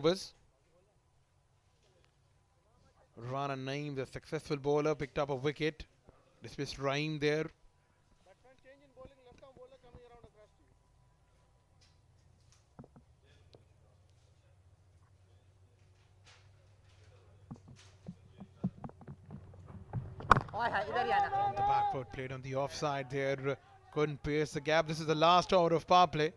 overs. Rana Naeem, the successful bowler, picked up a wicket. Dismissed Raheem there. The back foot played on the offside there. Couldn't pierce the gap. This is the last over of power play.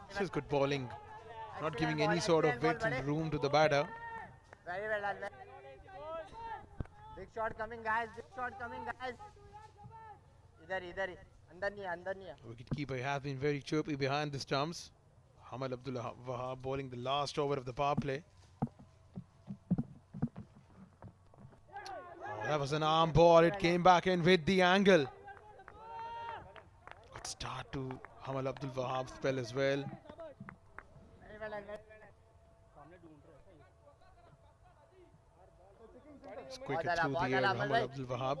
This is good bowling. Not giving any sort of width and room to the batter. Very well done. Big shot coming, guys. Big shot coming, guys. इधर अंदर नहीं है. Wicketkeeper has been very chirpy behind the stumps. Hamal Abdul Wahab bowling the last over of the power play. Oh, that was an arm ball. It came back in with the angle. Good start to Hamal Abdul Wahab's spell as well. It's quick through the air, Hamal Abdul Wahab.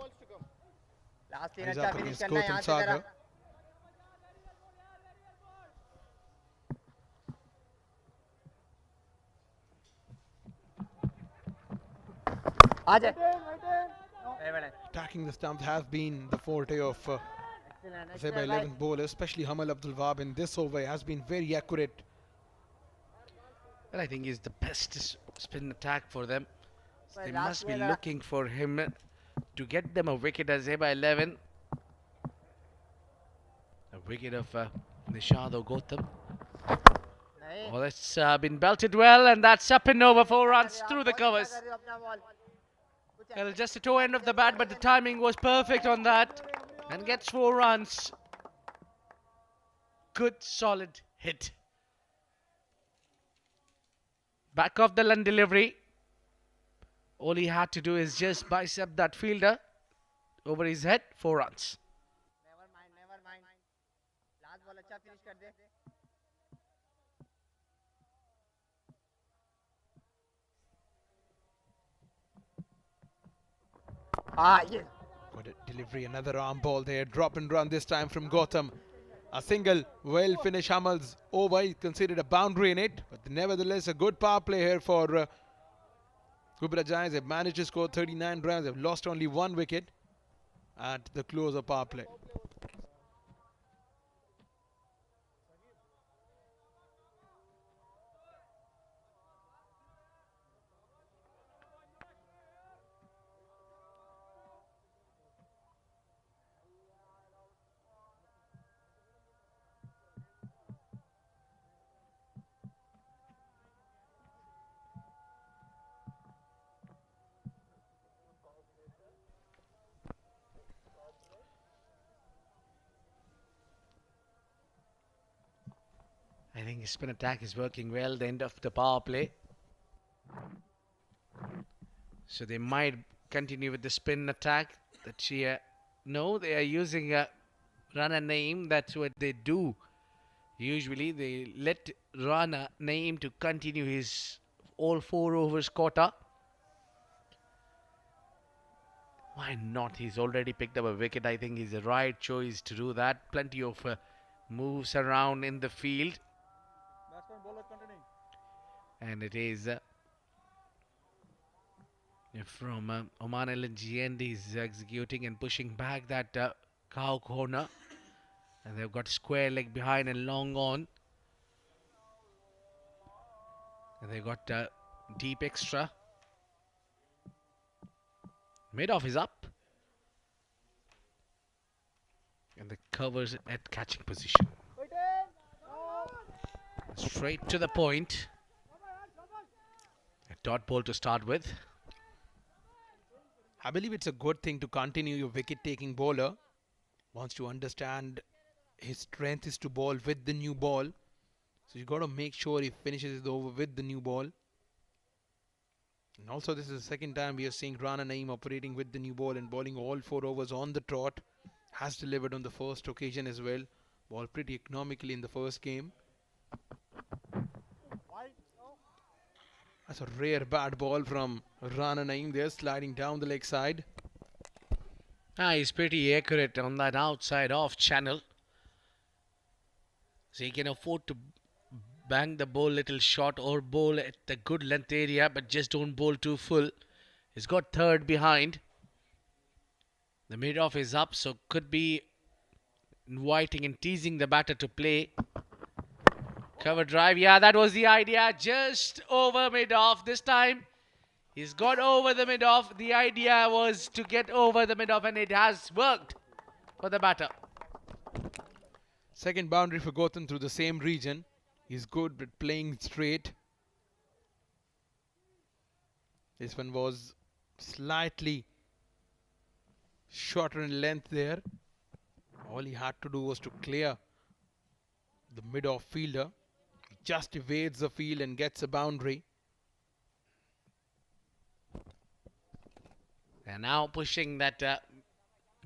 He's up against Gautam Sagar. Attacking the stumps has been the forte of Azaiba 11 bowlers, especially Hamal Abdul Wahab in this over has been very accurate. Well, I think he's the best spin attack for them. So they must be looking for him to get them a wicket. Azaiba 11. A wicket of Nishad or Gautam. Oh, that's been belted well, and that's up and over. 4 runs through the covers. Well, just the toe end of the bat, but the timing was perfect on that. And gets 4 runs. Good, solid hit. Back off the Lund delivery. All he had to do is just bicep that fielder over his head. 4 runs. Never mind. Last ball अच्छा finish कर दे. Good delivery, another arm ball there. Drop and run this time from Gautam. A single, well finished Hamal's over. He considered a boundary in it, but nevertheless a good power play here for Ghubrah Giants. They've managed to score 39 runs. They've lost only 1 wicket at the close of power play. I think his spin attack is working well. The end of the power play. So they might continue with the spin attack. No, they are using a Rana Naeem. That's what they do. Usually they let Rana Naeem to continue his all 4 overs quota. Why not? He's already picked up a wicket. I think he's the right choice to do that. Plenty of moves around in the field. And it is from Oman D20. He's executing and pushing back that cow corner. And they've got square leg behind and long on. And they've got deep extra. Mid-off is up. And the covers at catching position. Straight to the point. A dot ball to start with. I believe it's a good thing to continue your wicket-taking bowler. Wants to understand his strength is to bowl with the new ball. So you got to make sure he finishes it over with the new ball. And also this is the second time we are seeing Rana Naeem operating with the new ball and bowling all 4 overs on the trot. Has delivered on the first occasion as well. Ball pretty economically in the first game. That's a rare bad ball from Rana Naeem there, sliding down the leg side. He's pretty accurate on that outside off channel. So he can afford to bang the ball little short or bowl at the good length area, but just don't bowl too full. He's got third behind. The mid-off is up, so could be inviting and teasing the batter to play. Cover drive, yeah, that was the idea. Just over mid-off this time. He's got over the mid-off. The idea was to get over the mid-off, and it has worked for the batter. Second boundary for Gautam through the same region. He's good at playing straight. This one was slightly shorter in length there. All he had to do was to clear the mid-off fielder. He just evades the field and gets a boundary. And now pushing that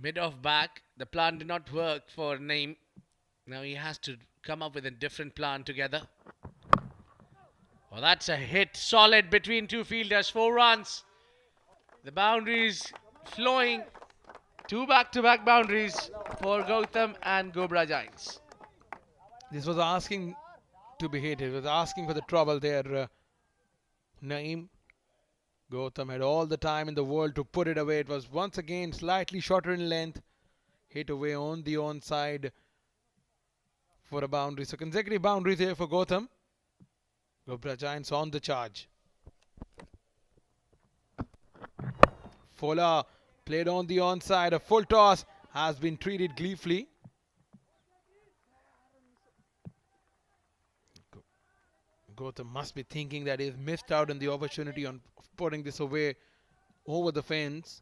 mid-off back. The plan did not work for Naeem. Now he has to come up with a different plan together. Well, that's a hit. Solid between two fielders. 4 runs. The boundaries flowing. 2 back-to-back boundaries for Gautam and Ghubrah Giants. This was asking to be hit. It was asking for the trouble there. Naeem. Gautam had all the time in the world to put it away. It was once again slightly shorter in length. Hit away on the onside for a boundary. So consecutive boundaries here for Gautam. Ghubrah Giants on the charge. Fowler played on the onside. A full toss has been treated gleefully. Gautam must be thinking that he's missed out on the opportunity of putting this away over the fence.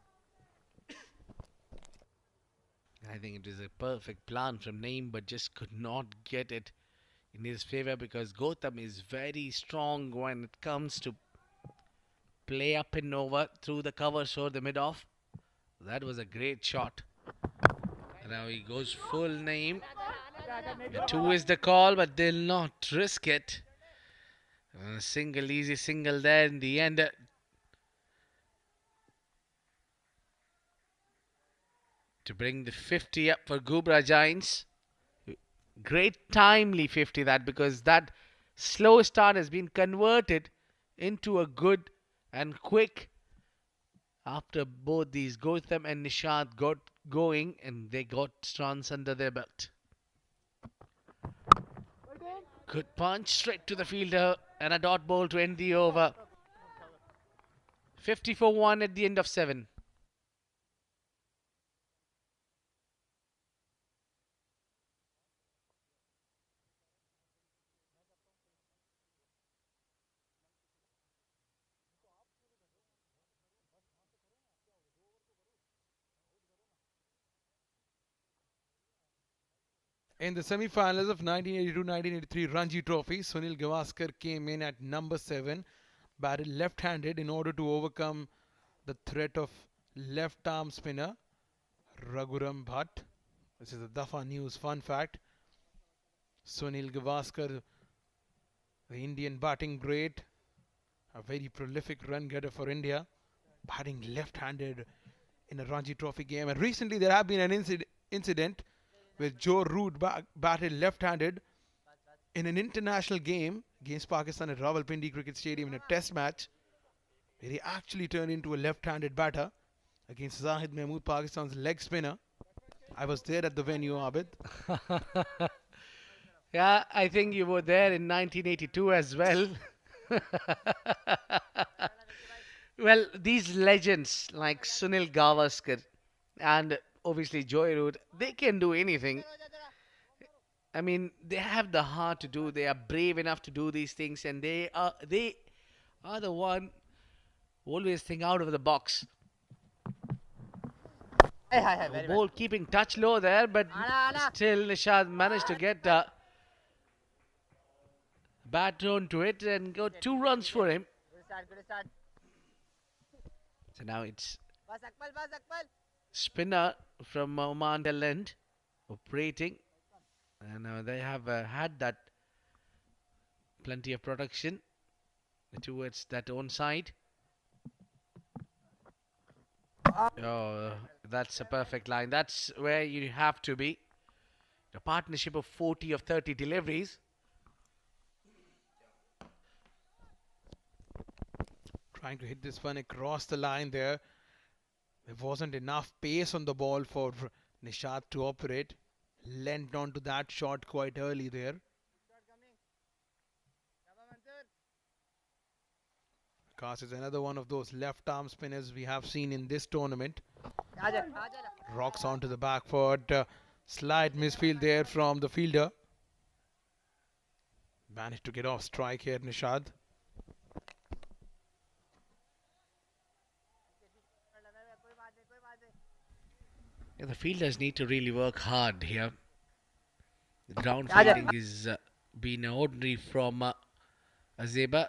I think it is a perfect plan from Naeem, but just could not get it in his favor because Gautam is very strong when it comes to play up and over through the covers or the mid-off. That was a great shot. And now he goes full Naeem. The 2 is the call, but they'll not risk it. Single, easy single there in the end. To bring the 50 up for Ghubrah Giants. Great timely 50 that, because that slow start has been converted into a good and quick after both these Gautam and Nishad got going and they got runs under their belt. Good punch straight to the fielder and a dot ball to end the over. 50 for 1 at the end of 7. In the semi-finals of 1982-1983 Ranji Trophy, Sunil Gavaskar came in at number 7, batted left-handed in order to overcome the threat of left-arm spinner Raghuram Bhatt. This is a Dafa News fun fact. Sunil Gavaskar, the Indian batting great, a very prolific run getter for India, batting left-handed in a Ranji Trophy game. And recently there have been an incident where Joe Root batted left-handed in an international game against Pakistan at Rawalpindi Cricket Stadium in a test match, where he actually turned into a left-handed batter against Zahid Mahmood, Pakistan's leg spinner. I was there at the venue, Abid. Yeah, I think you were there in 1982 as well. Well, these legends like Sunil Gavaskar and obviously Joy Root, they can do anything. I mean, they have the heart to do. They are brave enough to do these things, and they are the one who always think out of the box. Very Ball keeping touch low there, but still Nishad managed to get bat thrown to it and got 2 runs for him. Good start, good start. So now it's Bas Akmal. spinner from Oman D20 operating, and they have had that plenty of production. towards that own side. Oh, that's a perfect line. That's where you have to be. A partnership of 40 of 30 deliveries. Trying to hit this one across the line there. There wasn't enough pace on the ball for Nishad to operate. Lent onto that shot quite early there. Vikas is another one of those left arm spinners we have seen in this tournament. Rocks onto the back foot. Slight misfield there from the fielder. Managed to get off strike here, Nishad. Yeah, the fielders need to really work hard here. The ground fielding is been ordinary from Azaiba.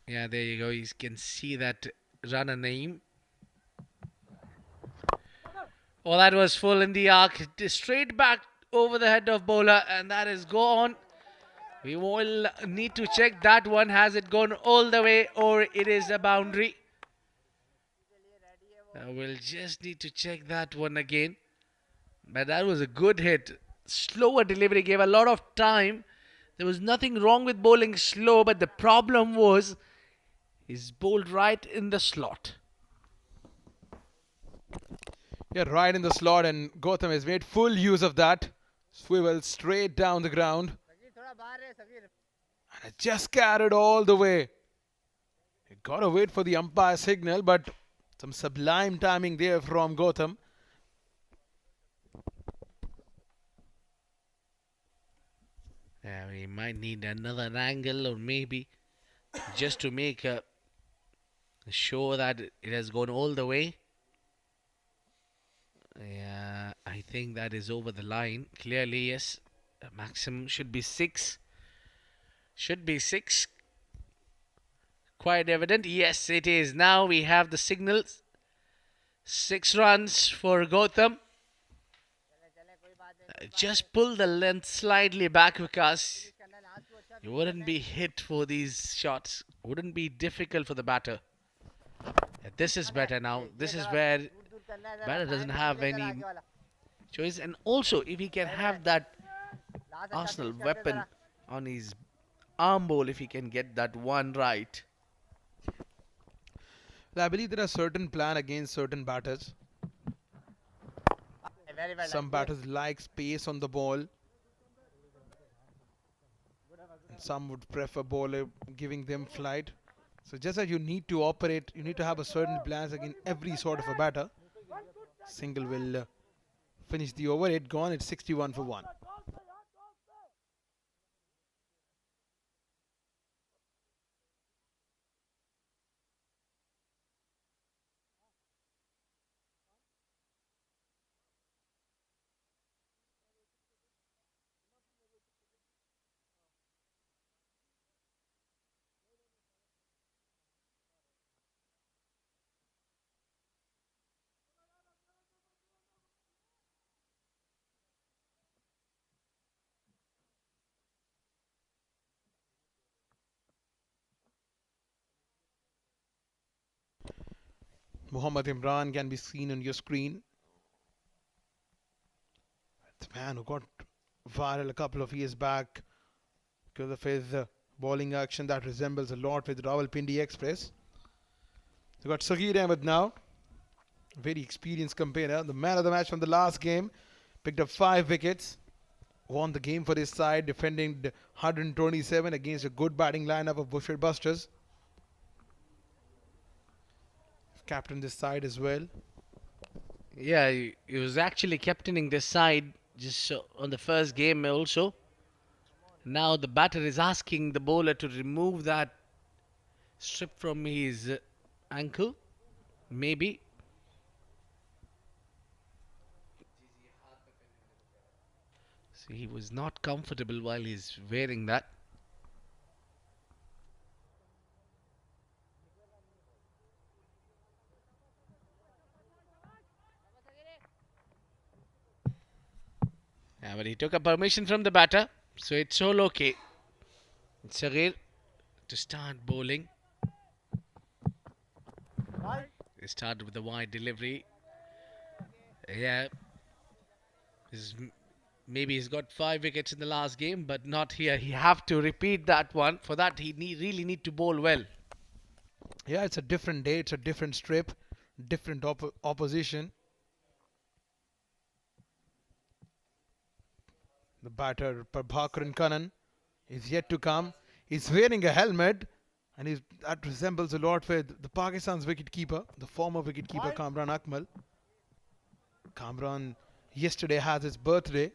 Yeah, there you go. You can see that run and aim. Oh, that was full in the arc. Straight back over the head of bowler, and that is gone. We will need to check that one. Has it gone all the way, or it is a boundary? We'll just need to check that one again. But that was a good hit. Slower delivery, gave a lot of time. There was nothing wrong with bowling slow, but the problem was he's bowled right in the slot. Yeah, right in the slot, and Gautam has made full use of that. Swivel straight down the ground. And it just carried all the way. You gotta wait for the umpire signal, but some sublime timing there from Gautam. Yeah, we might need another angle, or maybe just to make sure that it has gone all the way. Yeah, I think that is over the line. Clearly, yes. The maximum should be 6. Should be 6. Quite evident. Yes, it is. Now we have the signals. 6 runs for Gautam. Just pull the length slightly back because you wouldn't be hit for these shots. Wouldn't be difficult for the batter. This is better now. This is where batter doesn't have any choice. And also, if he can have that Arsenal weapon on his arm bowl, if he can get that one right. I believe there are certain plan against certain batters. Some batters like space on the ball. Some would prefer bowler giving them flight. So just as you need to operate, you need to have a certain plans against every sort of a batter. Single will finish the over. 8 gone. It's 61 for 1. Muhammad Imran can be seen on your screen. The man who got viral a couple of years back because of his bowling action that resembles a lot with Rawalpindi Express. We got Saghir Ahmed now. Very experienced campaigner. The man of the match from the last game. Picked up 5 wickets. Won the game for his side, defending 127 against a good batting lineup of Bushwick Busters. Captain this side as well. Yeah, he was actually captaining this side just on the first game also. Now the batter is asking the bowler to remove that strip from his ankle. Maybe. So he was not comfortable while he's wearing that. Yeah, but he took a permission from the batter, so it's all okay. It's Saghir to start bowling. He started with the wide delivery. Yeah, he's, maybe he's got 5 wickets in the last game, but not here. He have to repeat that one. For that, he really need to bowl well. Yeah, it's a different day, it's a different strip, different opposition. The batter, Prabhakaran Kannan, is yet to come. He's wearing a helmet, and that resembles a lot with the Pakistan's wicketkeeper, the former wicketkeeper Kamran Akmal. Kamran yesterday has his birthday.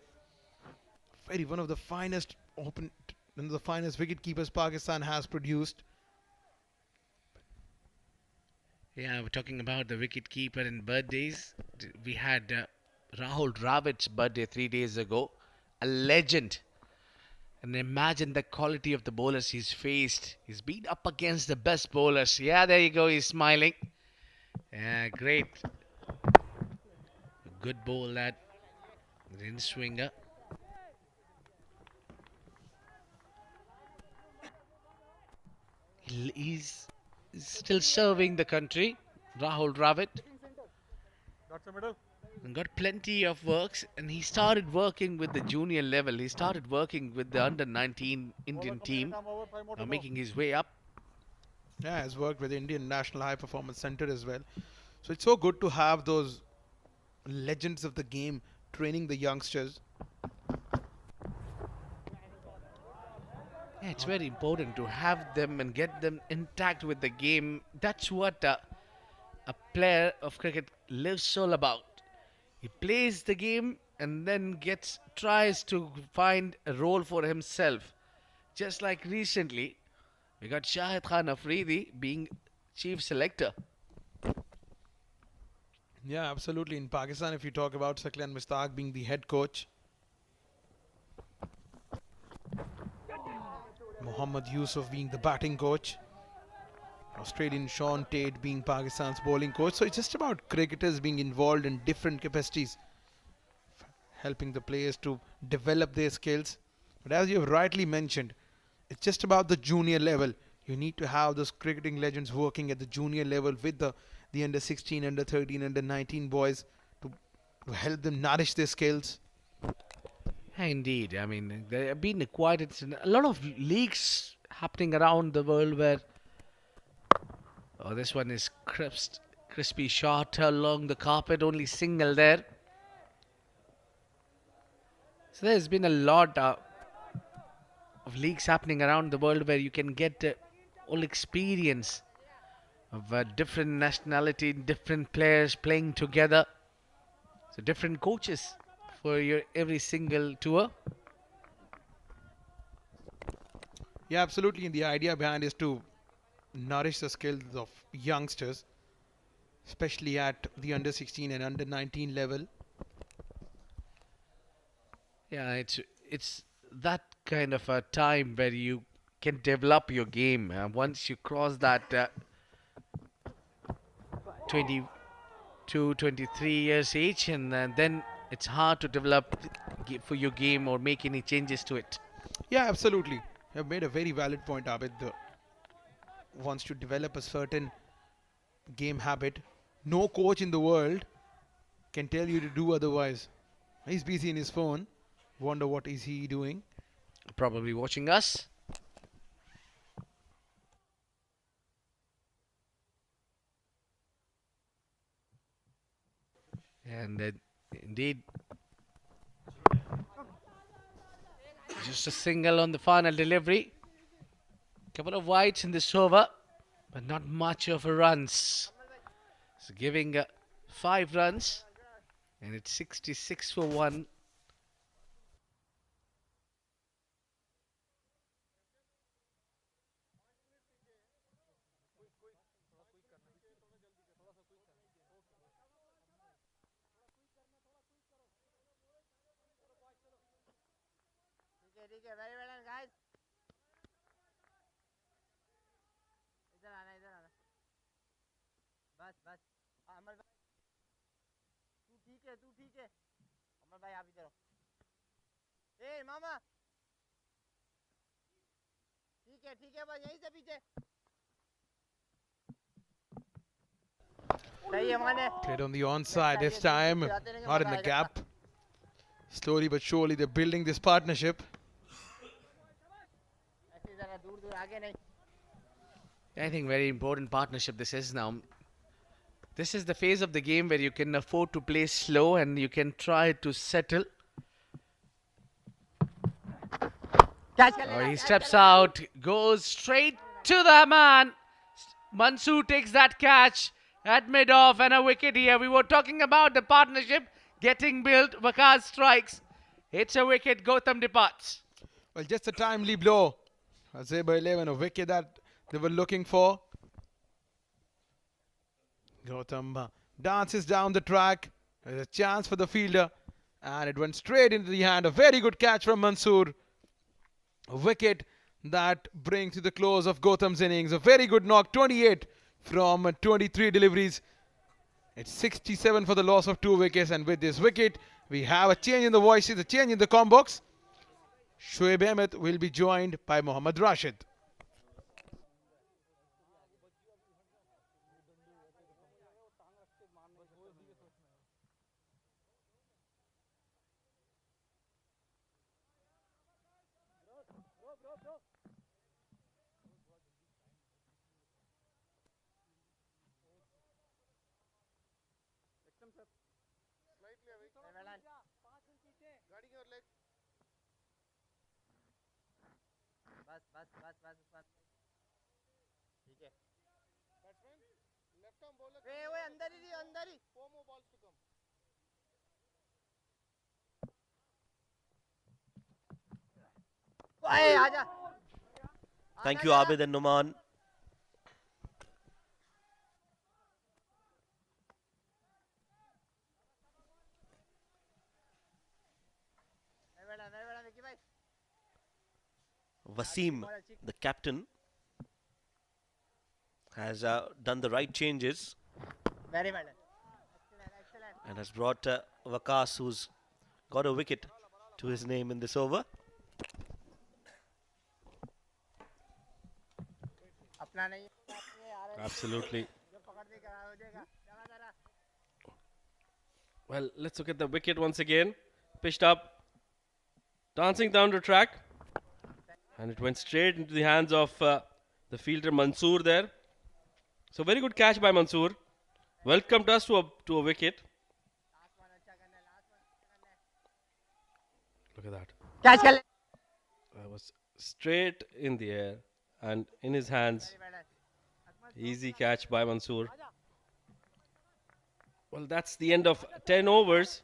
Very one of the finest one of the finest wicketkeepers Pakistan has produced. Yeah, we're talking about the wicket keeper and birthdays. We had Rahul Dravid's birthday 3 days ago. A legend. And imagine the quality of the bowlers he's faced. He's been up against the best bowlers. Yeah, there you go. He's smiling. Yeah, great. Good bowl that. In swinger. He's still serving the country. Rahul Dravid. And got plenty of works, and he started working with the junior level. He started working with the under 19 Indian team, making his way up. Yeah, has worked with the Indian National High Performance Center as well. So it's so good to have those legends of the game training the youngsters. Yeah, it's very important to have them and get them intact with the game. That's what a player of cricket lives all about. He plays the game and then tries to find a role for himself. Just like recently, we got Shahid Khan Afridi being chief selector. Yeah, absolutely. In Pakistan, if you talk about Saklan Mustaq being the head coach, Muhammad Yusuf being the batting coach, Australian Sean Tate being Pakistan's bowling coach. So it's just about cricketers being involved in different capacities, helping the players to develop their skills. But as you have rightly mentioned, it's just about the junior level. You need to have those cricketing legends working at the junior level with the under 16, under 13, under 19 boys to help them nourish their skills. Yeah, indeed. I mean, there have been quite a lot of leagues happening around the world where this one is crispy shot along the carpet, only single there. So there's been a lot of leagues happening around the world where you can get all experience of different nationality, different players playing together. So different coaches for your every single tour. Yeah, absolutely. And the idea behind is to nourish the skills of youngsters, especially at the under 16 and under 19 level. Yeah, it's that kind of a time where you can develop your game. Once you cross that 22, 23 years age, and then it's hard to develop for your game or make any changes to it. Yeah, absolutely. You have made a very valid point, Abid. Wants to develop a certain game habit. No coach in the world can tell you to do otherwise. He's busy in his phone. Wonder what is he doing? Probably watching us. And indeed, just a single on the final delivery. Couple of wides in this over, but not much of a runs. So giving 5 runs, and it's 66 for 1. ठीक है very well done guys इधर आना बस बस अमर भाई तू ठीक है अमर भाई आप इधर आओ ए मामा ठीक है बस यहीं से पीछे सही है माने Played on the onside this time, not in the gap. Slowly but surely they're building this partnership. ऐसे जरा दूर दूर आगे नहीं I think very important partnership this is now. This is the phase of the game where you can afford to play slow and you can try to settle. Catch कर Or he steps out, goes straight to the man. Mansoor takes that catch at mid-off and a wicket here. We were talking about the partnership getting built. Waqar strikes. It's a wicket. Gautam departs. Well, just a timely blow. Azaiba 11, a wicket that they were looking for. Gautam dances down the track. There's a chance for the fielder. And it went straight into the hand. A very good catch from Mansoor. A wicket that brings to the close of Gautam's innings. A very good knock. 28 from 23 deliveries. It's 67 for the loss of 2 wickets. And with this wicket, we have a change in the voices, a change in the combos. Shoaib Ahmed will be joined by Mohammad Rashid. बस बस बस बस बस ठीक है ओए अंदर ही अंदर ही ओए आजा Thank you, Abid and Numan. मैं बड़ा विकी भाई Wasim, the captain, has done the right changes very well excellent excellent and has brought Waqas, who's got a wicket to his name in this over. अपना नहीं है यार Absolutely. जो पकड़ देगा हो जाएगा जरा जरा Well, let's look at the wicket once again. Pitched up, dancing down the track. And it went straight into the hands of the fielder Mansoor there. So very good catch by Mansoor. Welcomed us to a wicket. Look at that. Catch कर ले That was straight in the air and in his hands. Easy catch by Mansoor. Well, that's the end of 10 overs.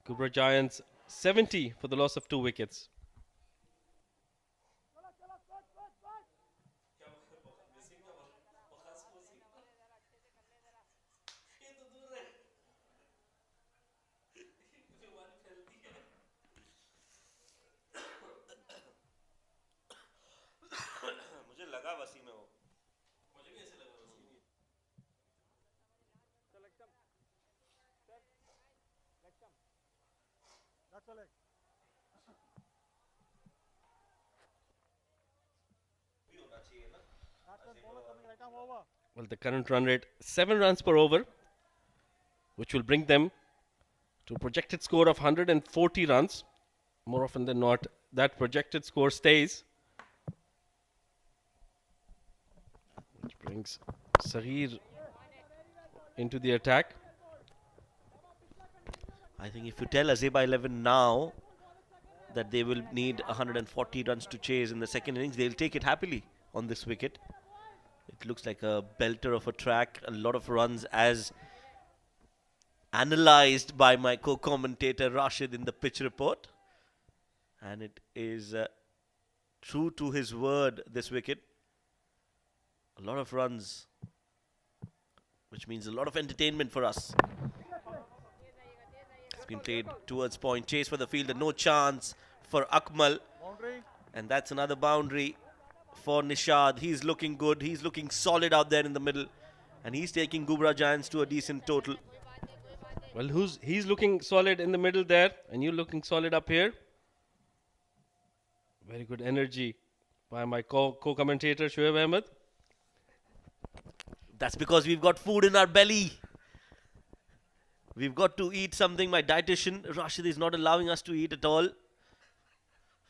Ghubrah Giants 70 for the loss of 2 wickets. मुझे लगा वसीम है वो. Well, the current run rate 7 runs per over, which will bring them to a projected score of 140 runs. More often than not, that projected score stays, which brings Saghir into the attack. I think if you tell Azaiba 11 now that they will need 140 runs to chase in the second innings, they'll take it happily on this wicket. It looks like a belter of a track, a lot of runs as analyzed by my co-commentator Rashid in the pitch report. And it is true to his word, this wicket. A lot of runs, which means a lot of entertainment for us. It's been played towards point. Chase for the fielder, no chance for Akmal. And that's another boundary for Nishad. He's looking good. He's looking solid out there in the middle. And he's taking Ghubrah Giants to a decent total. Well, he's looking solid in the middle there, and you're looking solid up here. Very good energy by my co-commentator Shoaib Ahmed. That's because we've got food in our belly. We've got to eat something. My dietitian, Rashid, is not allowing us to eat at all.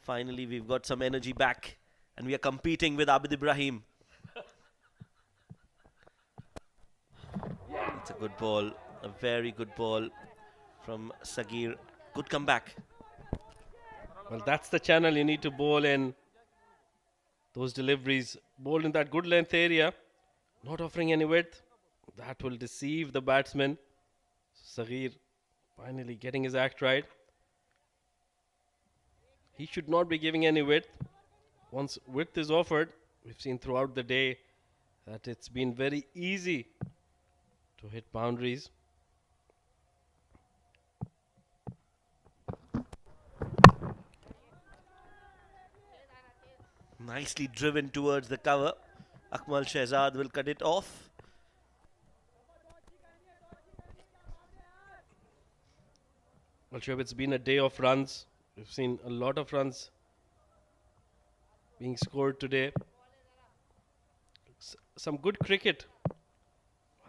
Finally, we've got some energy back. And we are competing with Abid Ibrahim. It's a good ball. A very good ball from Sagir. Good comeback. Well, that's the channel you need to bowl in. Those deliveries, bowled in that good length area, not offering any width. That will deceive the batsman. Sagir finally getting his act right. He should not be giving any width. Once width is offered, we've seen throughout the day that it's been very easy to hit boundaries. Nicely driven towards the cover. Akmal Shehzad will cut it off. Well, Shoaib, it's been a day of runs. We've seen a lot of runs being scored today. Some good cricket.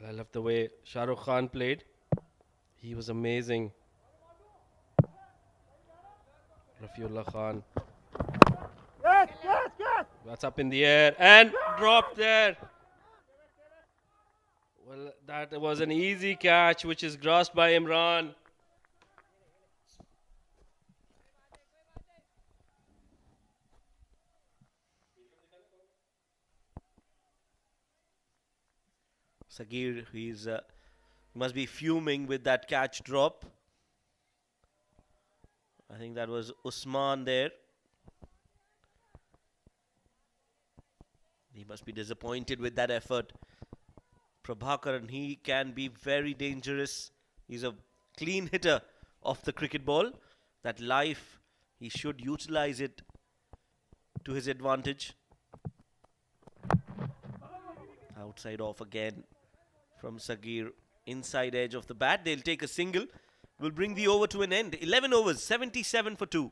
Well, I love the way Shah Rukh Khan played. He was amazing. Rafiullah Khan. That's up in the air and dropped there. Well, that was an easy catch which is grasped by Imran. Sagir, he's must be fuming with that catch drop. I think that was Usman there. He must be disappointed with that effort. Prabhakaran, he can be very dangerous. He's a clean hitter of the cricket ball. That life, he should utilize it to his advantage. Outside off again from Sagir. Inside edge of the bat. They'll take a single. Will bring the over to an end. 11 overs, 77 for 2.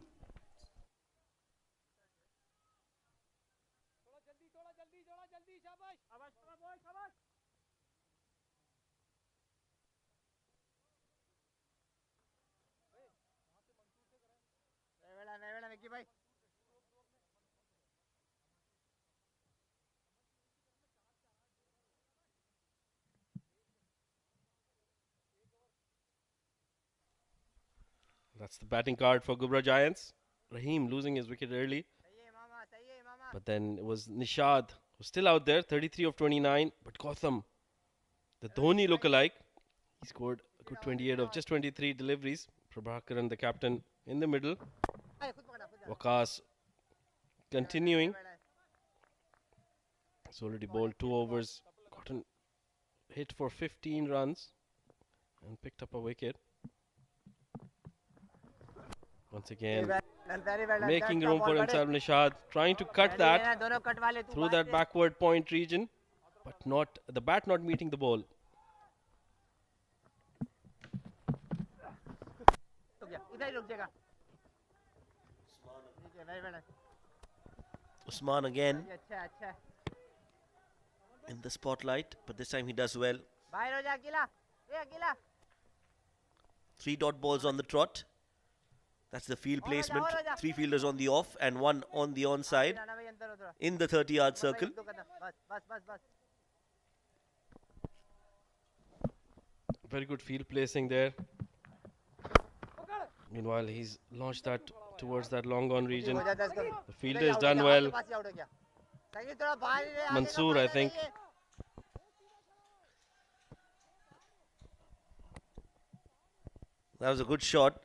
That's the batting card for Ghubrah Giants. Rahim losing his wicket early. But then it was Nishad who's still out there, 33 of 29. But Gotham, the Dhoni lookalike, he scored a good 28 of just 23 deliveries. Prabhakaran, the captain, in the middle. Waqas continuing. He's already bowled 2 overs, gotten hit for 15 runs and picked up a wicket. Once again, making room for himself, Nishad, trying to cut that through that backward point region, but not the bat not meeting the ball. Usman again in the spotlight, but this time he does well. 3 dot balls on the trot. That's the field placement. 3 fielders on the off and 1 on the onside in the 30-yard circle. Very good field placing there. Meanwhile, he's launched that towards that long on region. The fielder has done well. Mansoor, I think. That was a good shot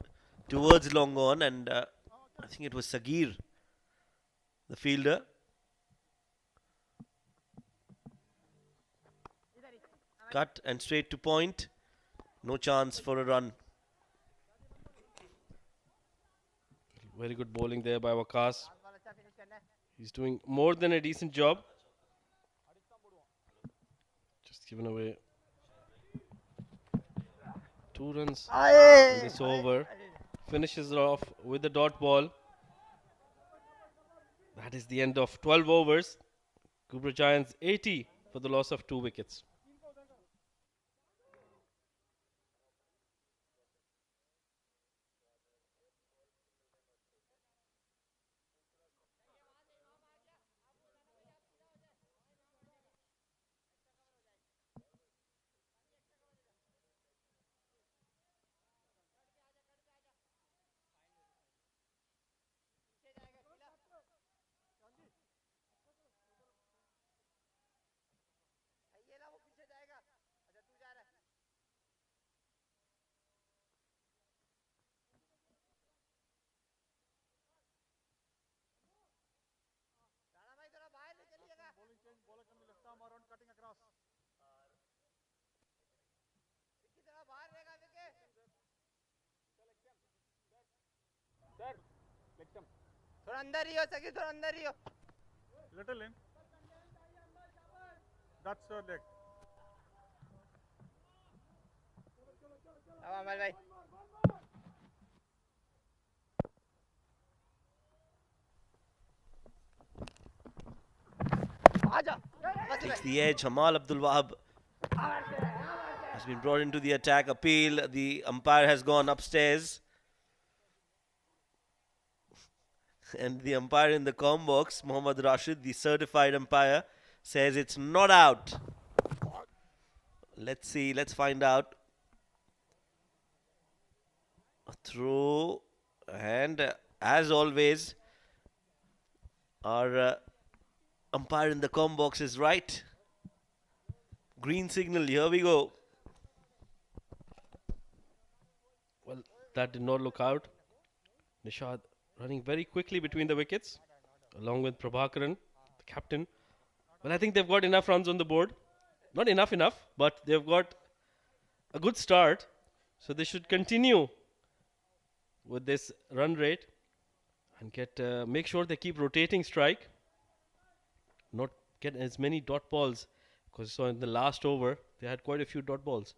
towards long on, and I think it was Sagir, the fielder. Cut and straight to point. No chance for a run. Very good bowling there by Waqas. He's doing more than a decent job. Just given away 2 runs in this over. Finishes it off with the dot ball. That is the end of 12 overs. Ghubrah Giants 80 for the loss of 2 wickets. थोड़ा अंदर ही हो सके, थोड़ा अंदर ही हो. Little in. That's your leg. अब अमल भाई. आजा. Takes the edge. Hamal Abdul Wahab has been brought into the attack. Appeal. The umpire has gone upstairs. And the umpire in the comm box, Mohammad Rashid, the certified umpire, says it's not out. Let's see. Let's find out. A throw. And as always, our umpire in the comm box is right. Green signal. Here we go. Well, that did not look out. Nishad running very quickly between the wickets, along with Prabhakaran, the captain. Well, I think they've got enough runs on the board. Not enough, but they've got a good start. So they should continue with this run rate and make sure they keep rotating strike. Not get as many dot balls, because so in the last over they had quite a few dot balls.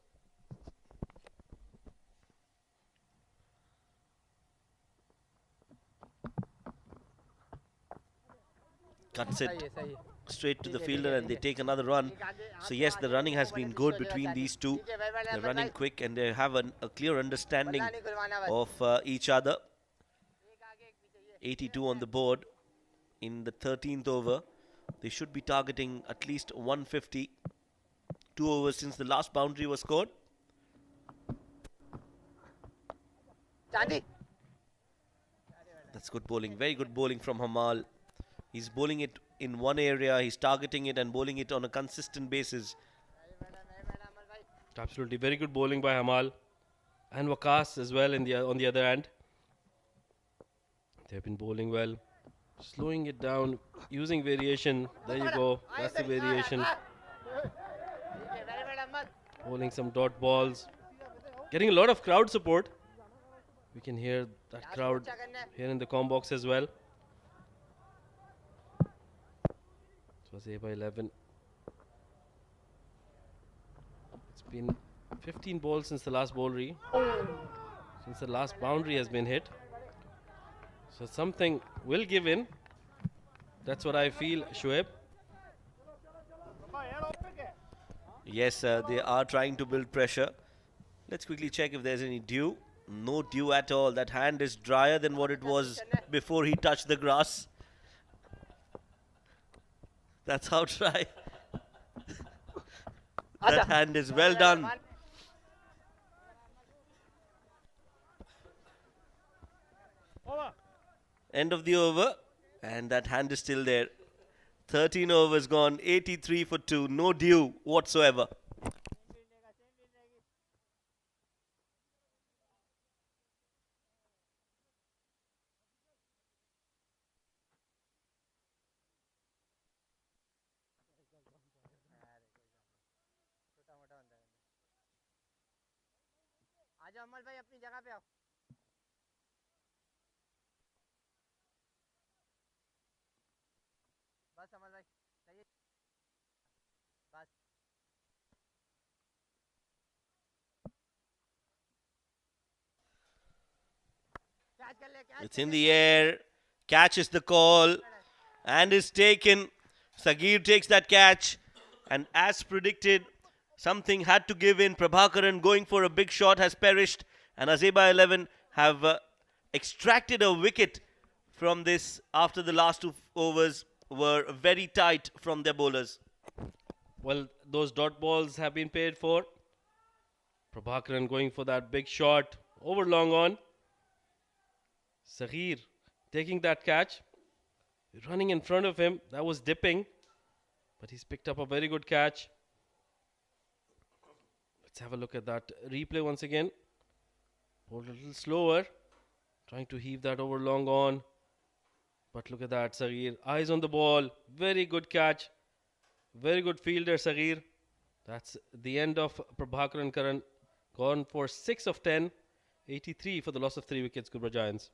Cuts it straight to the fielder and they take another run. So yes, the running has been good between these two. They're running quick and they have a clear understanding of each other. 82 on the board in the 13th over. They should be targeting at least 150. 2 overs since the last boundary was scored. That's good bowling. Very good bowling from Hamal. He's bowling it in one area. He's targeting it and bowling it on a consistent basis. Absolutely, very good bowling by Hamal and Waqas as well on the other end. They've been bowling well, slowing it down, using variation. There you go. That's the variation. Bowling some dot balls, getting a lot of crowd support. We can hear that crowd here in the comm box as well. So Azaiba 11. It's been 15 balls since the last boundary. Since the last boundary has been hit. So something will give in. That's what I feel, Shoaib. Yes, they are trying to build pressure. Let's quickly check if there's any dew. No dew at all. That hand is drier than what it was before he touched the grass. That's how dry. That hand is well done. End of the over. And that hand is still there. 13 overs gone. 83 for 2. No dew whatsoever. आजा अमल भाई अपनी जगह पे आओ. बस अमल भाई सही है. बस. कैच कर ले, catch. It's in the air. Catches the call and is taken. Sagir takes that catch. And as predicted, something had to give in. Prabhakaran going for a big shot has perished. And Azaiba 11 have extracted a wicket from this after the last 2 overs were very tight from their bowlers. Well, those dot balls have been paid for. Prabhakaran going for that big shot over long on. Sagir taking that catch. Running in front of him. That was dipping. But he's picked up a very good catch. Let's have a look at that replay once again. Bowled a little slower. Trying to heave that over long on. But look at that, Sagir. Eyes on the ball. Very good catch. Very good fielder, Sagir. That's the end of Prabhakaran Karan. Gone for 6 of 10. 83 for the loss of 3 wickets, Ghubrah Giants.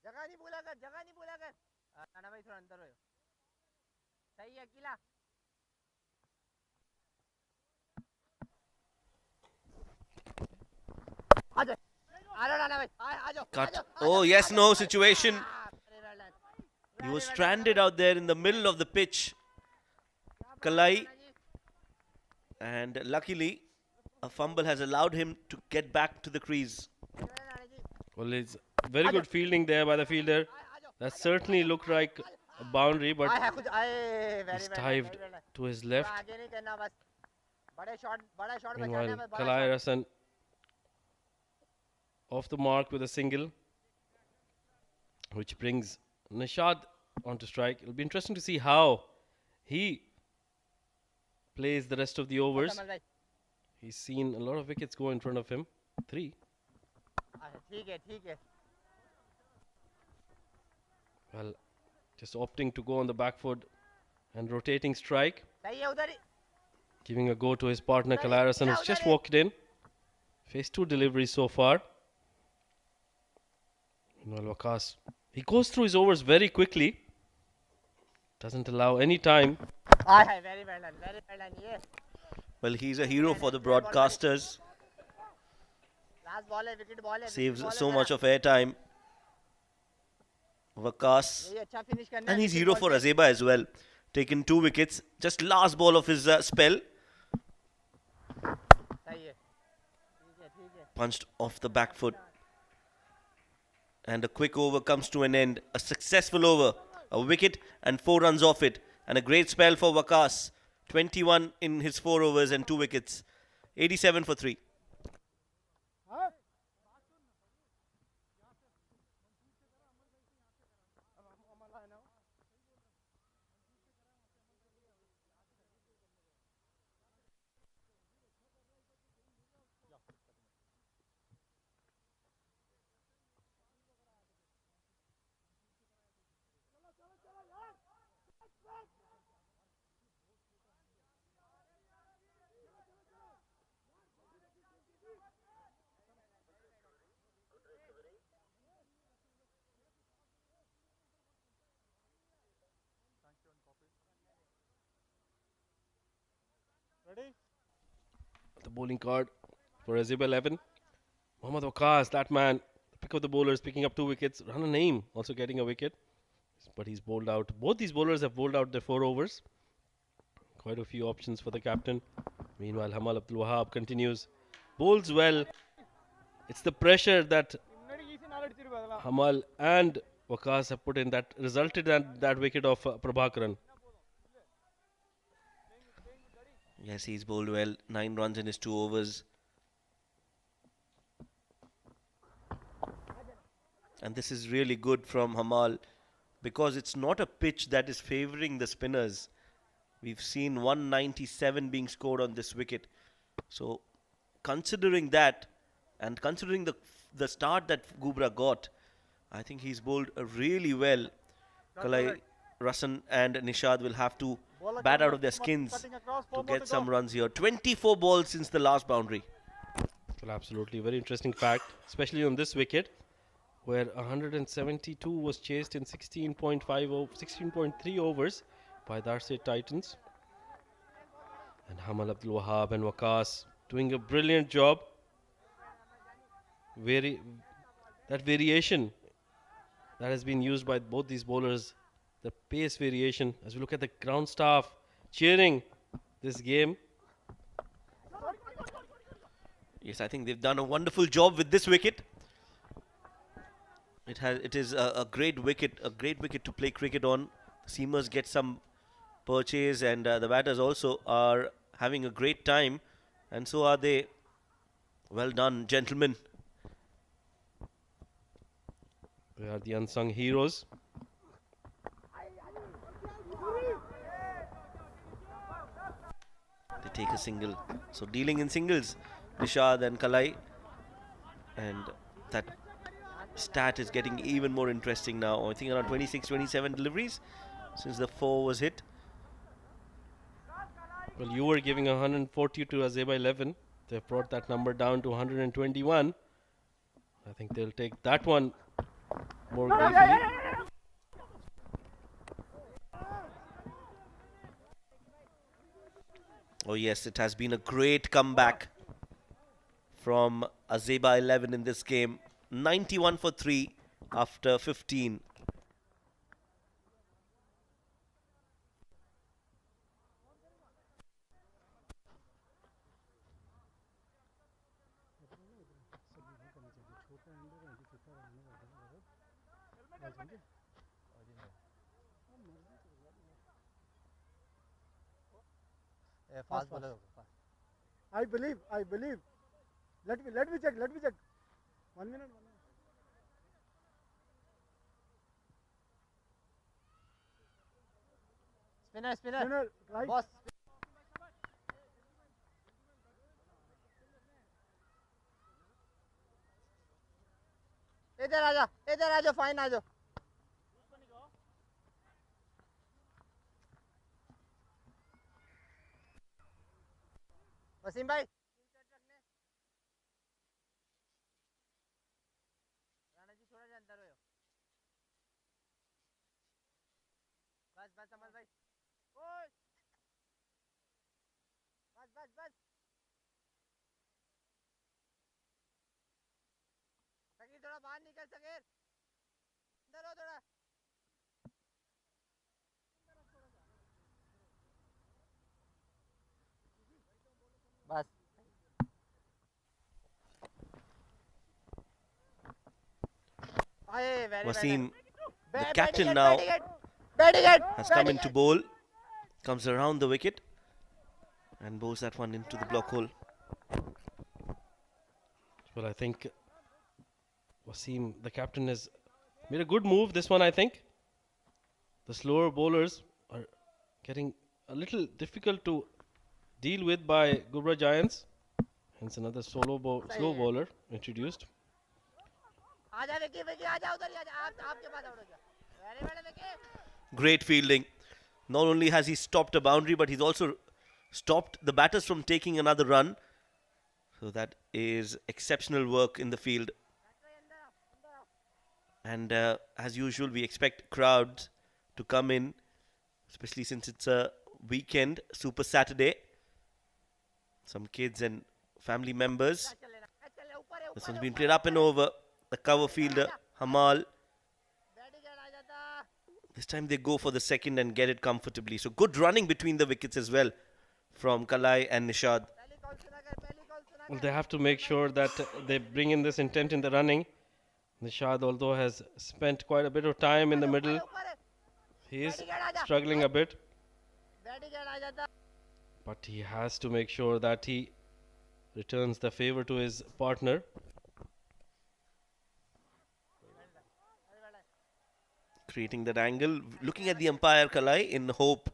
जगह नहीं भूला कर, जगह नहीं भूला कर। राणा भाई थोड़ा अंदर हो। सही है अकेला। आ जाओ, आ जाओ राणा भाई, आ जाओ। Cut. Oh, yes, no situation. He was stranded out there in the middle of the pitch. Kalai. And luckily, a fumble has allowed him to get back to the crease. Well, it's very good fielding there by the fielder. That certainly looked like a boundary, but he's dived to his left. Meanwhile, Kalai Rasan off the mark with a single, which brings Nishad onto strike. It'll be interesting to see how he plays the rest of the overs. He's seen a lot of wickets go in front of him. 3. Well, just opting to go on the back foot and rotating strike. Giving a go to his partner Kalai Rasan, who's just walked in. Faced 2 deliveries so far. Meanwhile, Waqas, he goes through his overs very quickly. Doesn't allow any time. Very well done, yes. Well, he's a hero for the broadcasters. Last ball hai, wicket ball hai. Saves so much of airtime. Waqas. And he's hero for Azaiba as well. Taken 2 wickets. Just last ball of his spell. Punched off the back foot. And a quick over comes to an end. A successful over. A wicket and 4 runs off it. And a great spell for Waqas. 21 in his 4 overs and 2 wickets. 87 for 3. Ready? The bowling card for Azaiba 11. Mohammad Waqas, that man, the pick of the bowlers, picking up 2 wickets. Rana Naeem also getting a wicket. But he's bowled out. Both these bowlers have bowled out their 4 overs. Quite a few options for the captain. Meanwhile, Hamal Abdul Wahab continues. Bowls well. It's the pressure that Hamal and Waqas have put in that resulted in that wicket of Prabhakaran. Yes, he's bowled well. 9 runs in his 2 overs. And this is really good from Hamal because it's not a pitch that is favouring the spinners. We've seen 197 being scored on this wicket. So, considering that and considering the start that Ghubrah got, I think he's bowled really well. Kalai Rasan and Nishad will have to bat out of their skins to get some runs here. 24 balls since the last boundary. Well, absolutely. Very interesting fact, especially on this wicket, where 172 was chased in 16.3 overs by the Darset Titans. And Hamal Abdul Wahab and Waqas doing a brilliant job. That variation that has been used by both these bowlers, the pace variation, as we look at the ground staff cheering this game. Yes, I think they've done a wonderful job with this wicket. It is a great wicket to play cricket on. The seamers get some purchase, and the batters also are having a great time, and so are they. Well done, gentlemen. They are the unsung heroes. They take a single. So dealing in singles, Nishad and Kalai, and that stat is getting even more interesting now. I think around 26-27 deliveries since the 4 was hit. Well, you were giving 140 to Azaiba 11. They've brought that number down to 121. I think they'll take that one more easily. Oh yes, it has been a great comeback from Azaiba 11 in this game. 91 for 3 after 15. Fast bowler होगा, fast. I believe. Let me check. 1 minute. Spinner. Spinner, right. Boss. इधर आ जाओ, fine आ जाओ. वसीम भाई, राणा जी थोड़ा सा अंदर हो. बस संभल भाई. ओए, बस. सकीर थोड़ा बाहर निकल, सकीर अंदर हो थोड़ा. बस. Aye, very Wasim, the Batting captain it, now, batting it. has come in to bowl. Comes around the wicket and bowls that one into the block hole. Well, I think Wasim, the captain, has made a good move. This one, I think. The slower bowlers are getting a little difficult to deal with by Ghubrah Giants. Hence another slow bowler introduced. आजा विकी आजा उधर ही आजा, आपके pass out हो गया. Very well Vicky. Great fielding. Not only has he stopped a boundary, but he's also stopped the batters from taking another run. So that is exceptional work in the field. And as usual, we expect crowds to come in, especially since it's a weekend, Super Saturday. Some kids and family members. This one's been played up and over. The cover fielder, Hamal. This time they go for the second and get it comfortably. So good running between the wickets as well from Kalai and Nishad. Well, they have to make sure that they bring in this intent in the running. Nishad, although has spent quite a bit of time in the middle, he is struggling a bit. But he has to make sure that he returns the favor to his partner. Creating that angle, looking at the umpire Kalai in hope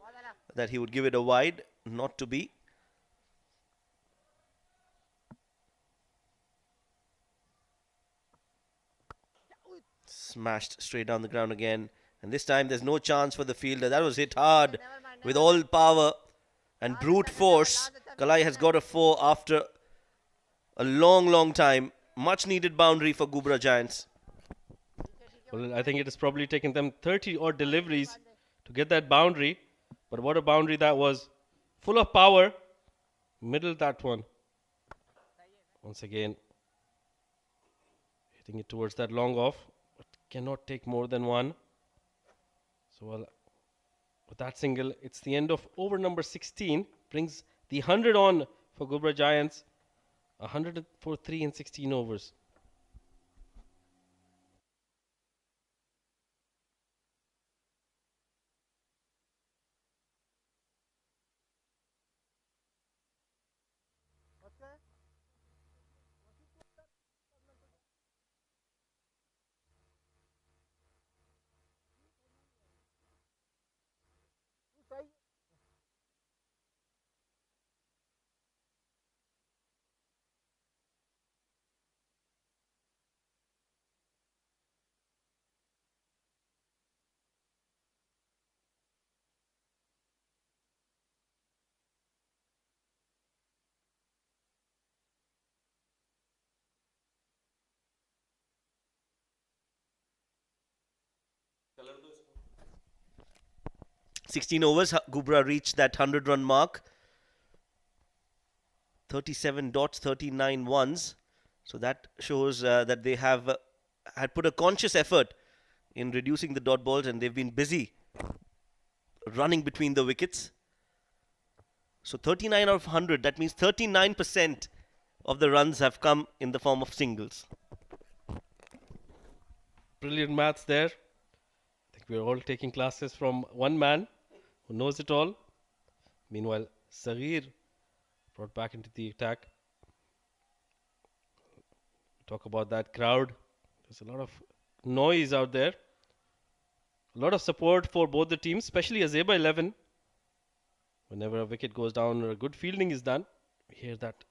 that he would give it a wide, not to be. Smashed straight down the ground again, and this time there's no chance for the fielder. That was hit hard with all power and brute force. Kalai has got a 4 after a long time. Much needed boundary for Ghubrah Giants. Well, I think it has probably taken them 30 odd deliveries to get that boundary. But what a boundary that was. Full of power. Middle that one. Once again, hitting it towards that long off. But cannot take more than one. So, well, with that single, it's the end of over number 16. Brings the 100 on for Ghubrah Giants. 100 for 3 in 16 overs. 16 overs, Ghubrah reached that 100-run mark. 37 dots, 39 ones. So that shows that they have had put a conscious effort in reducing the dot balls, and they've been busy running between the wickets. So 39 out of 100, that means 39% of the runs have come in the form of singles. Brilliant maths there. I think we're all taking classes from one man who knows it all. Meanwhile, Saghir brought back into the attack. Talk about that crowd. There's a lot of noise out there. A lot of support for both the teams, especially Azaiba 11. Whenever a wicket goes down or a good fielding is done, we hear that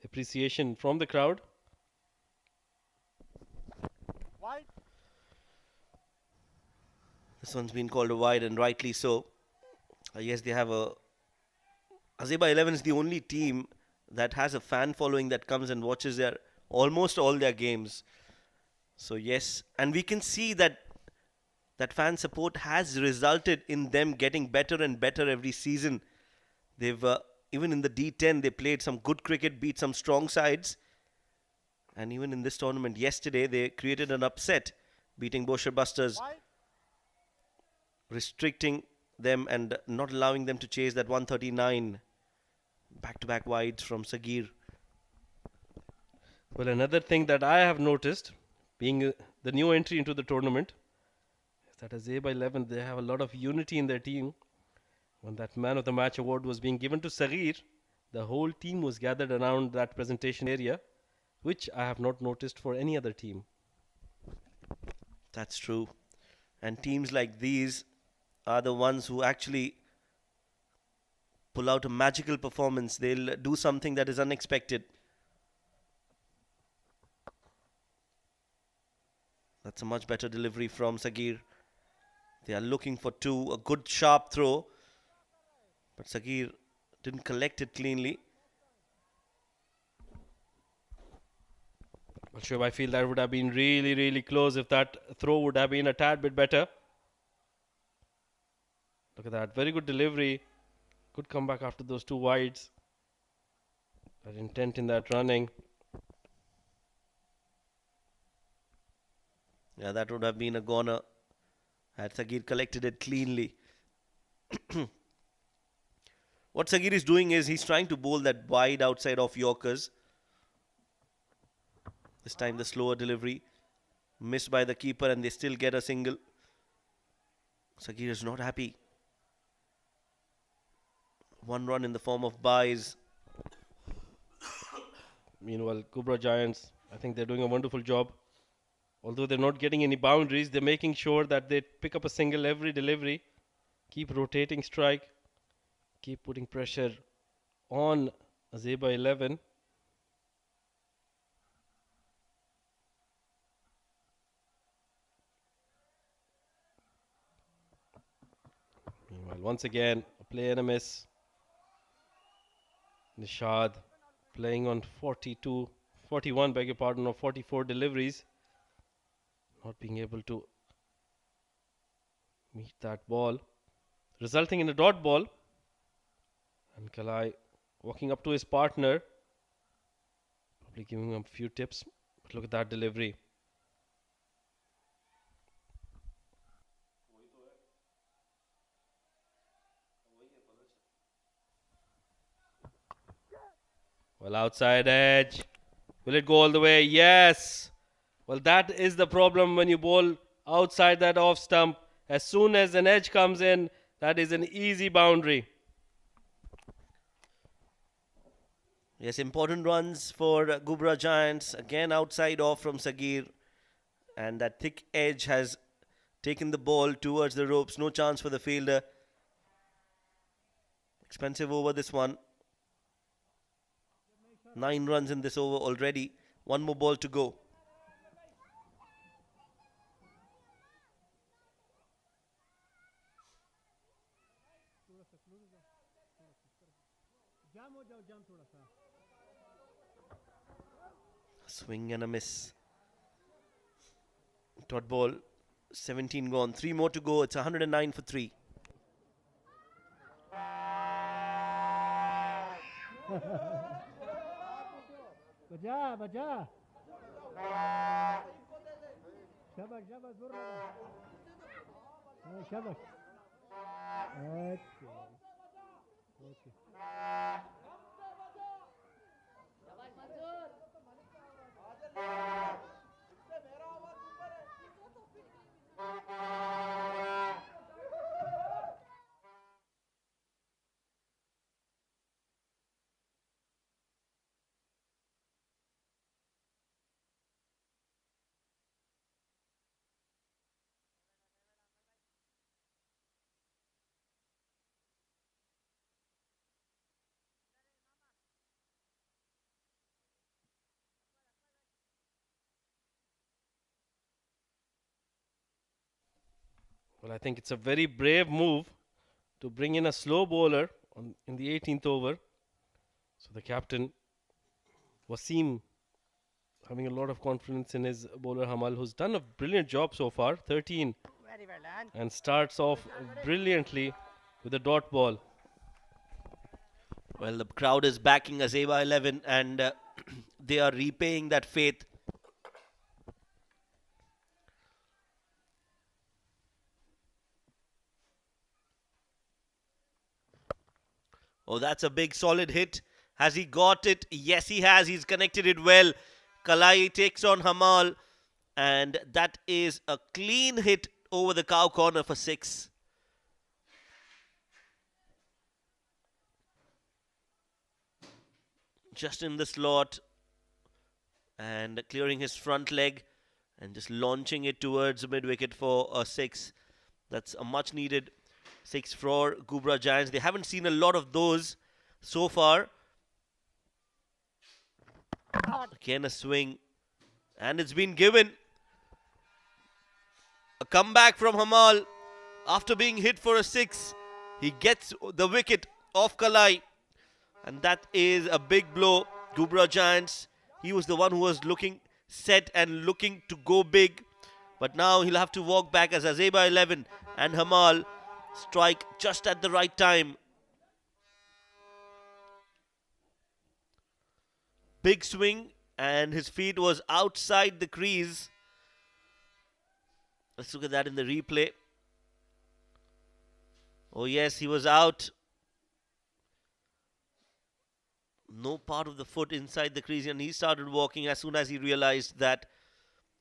appreciation from the crowd. Wide. This one's been called a wide, and rightly so. Yes, they have a... Azaiba 11 is the only team that has a fan following that comes and watches their almost all their games. So yes, and we can see that that fan support has resulted in them getting better and better every season. They've even in the D10 they played some good cricket, beat some strong sides, and even in this tournament yesterday they created an upset, beating Bosher Busters, restricting them and not allowing them to chase that 139. Back-to-back wides from Saghir. Well, another thing that I have noticed, being the new entry into the tournament, is that Azaiba 11, they have a lot of unity in their team. When that Man of the Match award was being given to Saghir, the whole team was gathered around that presentation area, which I have not noticed for any other team. That's true. And teams like these are the ones who actually pull out a magical performance. They'll do something that is unexpected. That's a much better delivery from Saghir. They are looking for two, a good sharp throw. But Saghir didn't collect it cleanly. Well, Shoaib, I feel that would have been really, really close if that throw would have been a tad bit better. Look at that. Very good delivery. Good comeback after those two wides. That intent in that running. Yeah, that would have been a goner had Saghir collected it cleanly. What Saghir is doing is he's trying to bowl that wide outside off Yorkers. This time the slower delivery. Missed by the keeper, and they still get a single. Saghir is not happy. One run in the form of buys. Meanwhile, Ghubrah Giants, I think they're doing a wonderful job. Although they're not getting any boundaries, they're making sure that they pick up a single every delivery. Keep rotating strike. Keep putting pressure on Azaiba 11. Meanwhile, once again, a play and a miss. Nishad playing on 41, beg your pardon, or 44 deliveries. Not being able to meet that ball, resulting in a dot ball. And Kalai walking up to his partner, probably giving him a few tips. But look at that delivery. Well, outside edge. Will it go all the way? Yes. Well, that is the problem when you bowl outside that off stump. As soon as an edge comes in, that is an easy boundary. Yes, important runs for Ghubrah Giants. Again, outside off from Saghir. And that thick edge has taken the ball towards the ropes. No chance for the fielder. Expensive over this one. 9 runs in this over already. One more ball to go. Swing and a miss. Dot ball. 17 gone. 3 more to go. It's 109 for 3. बजा बजा शाबाश शाबाश जोर लगा हाँ, शाबाश अच्छा okay Well, I think it's a very brave move to bring in a slow bowler in the 18th over. So the captain, Wasim, having a lot of confidence in his bowler Hamal, who's done a brilliant job so far, 13, Very well done. and starts off brilliantly with a dot ball. Well, the crowd is backing Azaiba 11 and they are repaying that faith. Oh, that's a big solid hit. Has he got it? Yes, he has. He's connected it well. Kalai takes on Hamal, and that is a clean hit over the cow corner for 6. Just in the slot and clearing his front leg and just launching it towards mid wicket for a 6. That's a much needed 6 for Ghubrah Giants. They haven't seen a lot of those so far. Again a swing, and it's been given. A comeback from Hamal after being hit for a 6. He gets the wicket off Kalai, and that is a big blow. Ghubrah Giants, he was the one who was looking set and looking to go big, but now he'll have to walk back as Azaiba 11 and Hamal strike just at the right time. Big swing, and his feet was outside the crease. Let's look at that in the replay. Oh yes, he was out. No part of the foot inside the crease, and he started walking as soon as he realized that.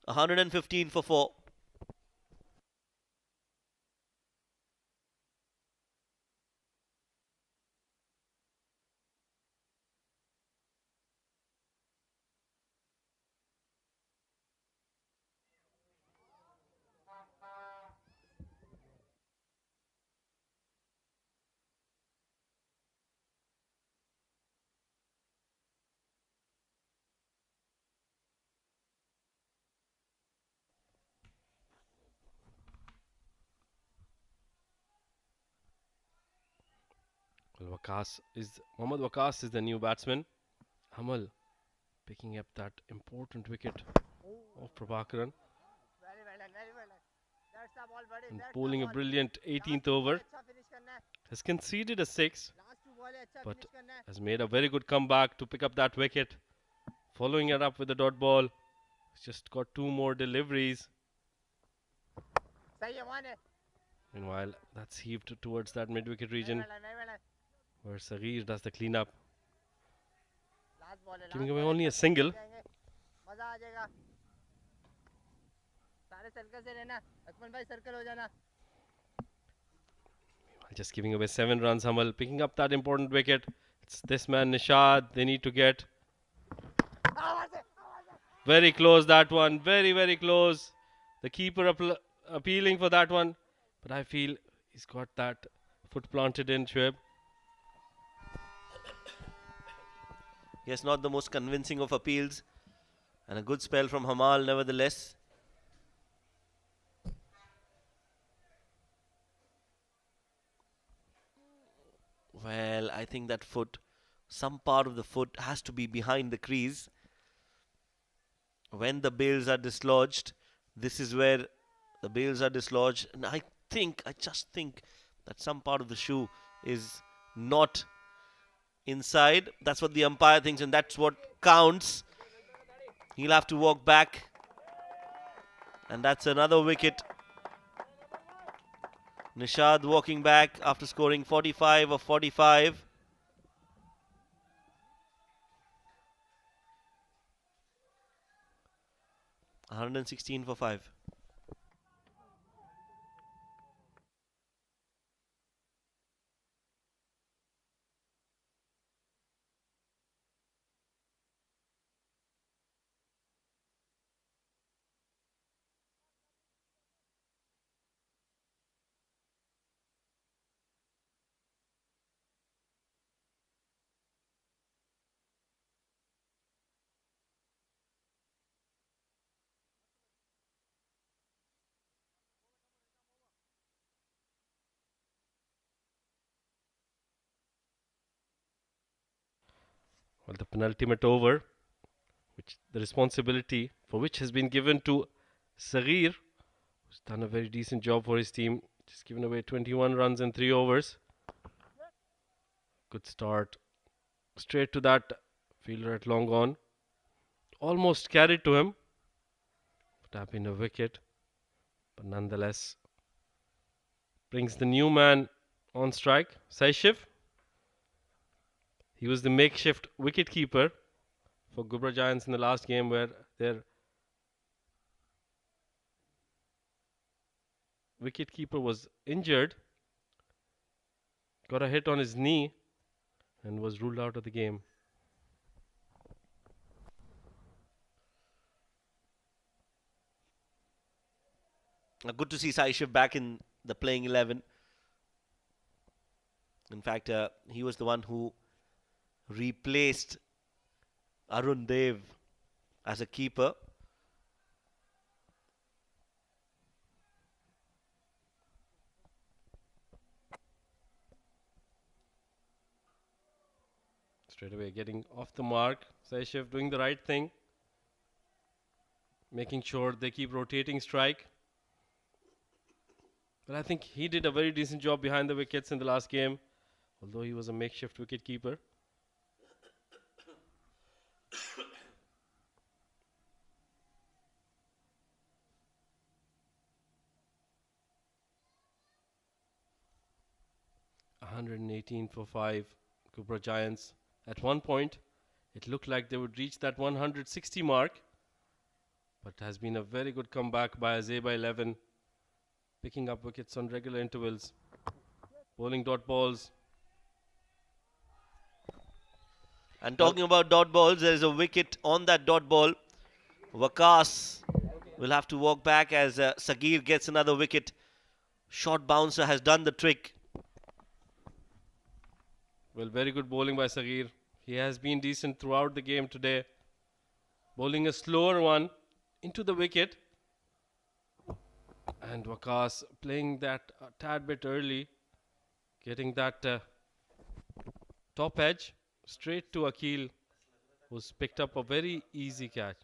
115 for 4. Well, Mohammad Waqas is the new batsman. Hamal picking up that important wicket of Prabhakaran Very well done. Very well done. That's the ball, buddy. and That's bowling the a ball. brilliant Last 18th two ball over. अच्छा finish करना है. Has conceded a 6, Last two ball अच्छा but finish करना है. has made a very good comeback to pick up that wicket. Following it up with the dot ball. He's just got 2 more deliveries. सही है, one है. Meanwhile, that's heaved towards that mid-wicket Very region well done. Very well done. where Saghir does the cleanup. Last ball है. Giving last away ball only है, a single. जाएंगे. मजा आ जाएगा. सारे circle से रहना. लक्ष्मण भाई सर्कल हो जाना. Just giving away 7 runs, Hamal picking up that important wicket. It's this man Nishad. They need to get very close, that one. Very, very close. The keeper appealing for that one. But I feel he's got that foot planted in, Shoaib. Yes, not the most convincing of appeals. And a good spell from Hamal nevertheless. Well, I think that foot, some part of the foot has to be behind the crease. When the bails are dislodged, this is where the bails are dislodged. And I just think that some part of the shoe is not inside. That's what the umpire thinks, and that's what counts. He'll have to walk back. And that's another wicket. Nishad walking back after scoring 45 of 45. $116 for 5. Well, the penultimate over, which the responsibility for which has been given to Saghir, who's done a very decent job for his team. Just given away 21 runs in 3 overs. Good start. Straight to that fielder at long on. Almost carried to him. Would have been a wicket. But nonetheless, brings the new man on strike, Saishiv. He was the makeshift wicket keeper for Ghubrah Giants in the last game where their wicket keeper was injured, got a hit on his knee and was ruled out of the game. Good to see Saishiv back in the playing 11. In fact, he was the one who replaced Arun Dev as a keeper. Straight away getting off the mark. Saishiv doing the right thing. Making sure they keep rotating strike. But I think he did a very decent job behind the wickets in the last game, although he was a makeshift wicket keeper. $118 for 5, Ghubrah Giants. At one point, it looked like they would reach that 160 mark, but has been a very good comeback by Azaiba 11, picking up wickets on regular intervals, bowling dot balls. And talking about dot balls, there is a wicket on that dot ball. Waqas will have to walk back as Saghir gets another wicket. Short bouncer has done the trick. Well, very good bowling by Saghir. He has been decent throughout the game today. Bowling a slower one into the wicket. And Waqas playing that a tad bit early. Getting that top edge straight to Akil, who's picked up a very easy catch.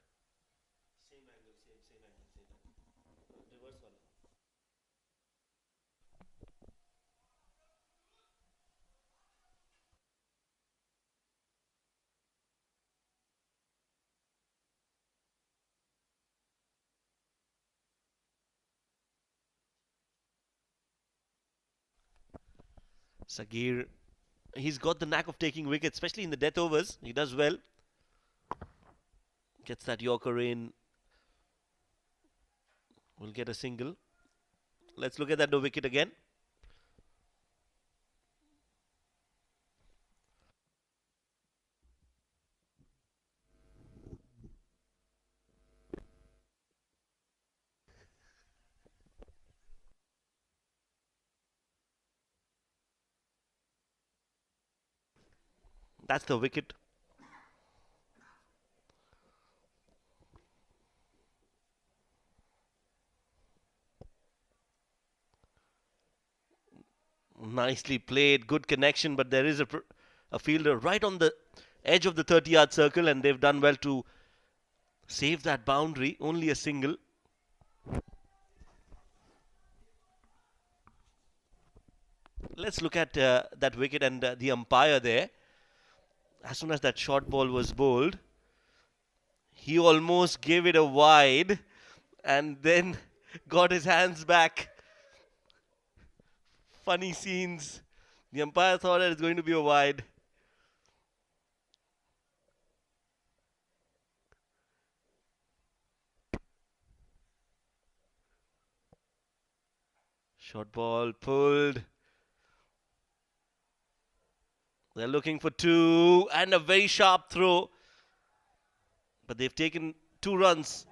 Saghir, he's got the knack of taking wickets, especially in the death overs. He does well. Gets that Yorker in. Will get a single. Let's look at that no wicket again. That's the wicket. Nicely played, good connection, but there is a fielder right on the edge of the 30-yard circle, and they've done well to save that boundary. Only a single. Let's look at that wicket and the umpire there. as soon as that short ball was bowled, he almost gave it a wide and then got his hands back. Funny scenes. The umpire thought that it's going to be a wide. Short ball pulled. They're looking for two and a very sharp throw. But they've taken 2 runs.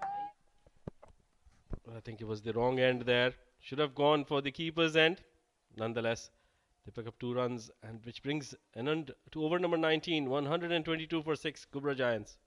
I think it was the wrong end there. Should have gone for the keeper's end. Nonetheless, they pick up 2 runs, and which brings an end to over number 19, 122 for 6, Ghubrah Giants.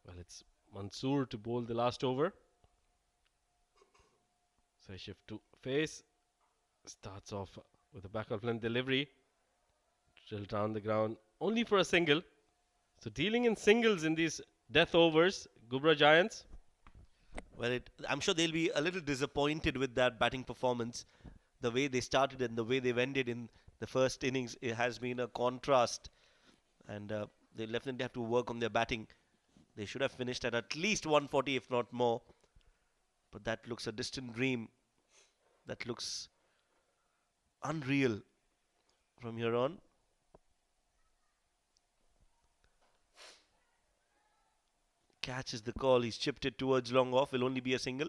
Well, it's Mansoor to bowl the last over. So shift to face. Starts off with a back of length delivery. Drill down the ground only for a single. So dealing in singles in these death overs, Ghubrah Giants. Well, I'm sure they'll be a little disappointed with that batting performance. The way they started and the way they've ended in the first innings, it has been a contrast. And they'll definitely have to work on their batting. They should have finished at least 140, if not more. But that looks a distant dream. That looks unreal from here on. Catch is the call. He's chipped it towards long off. Will only be a single.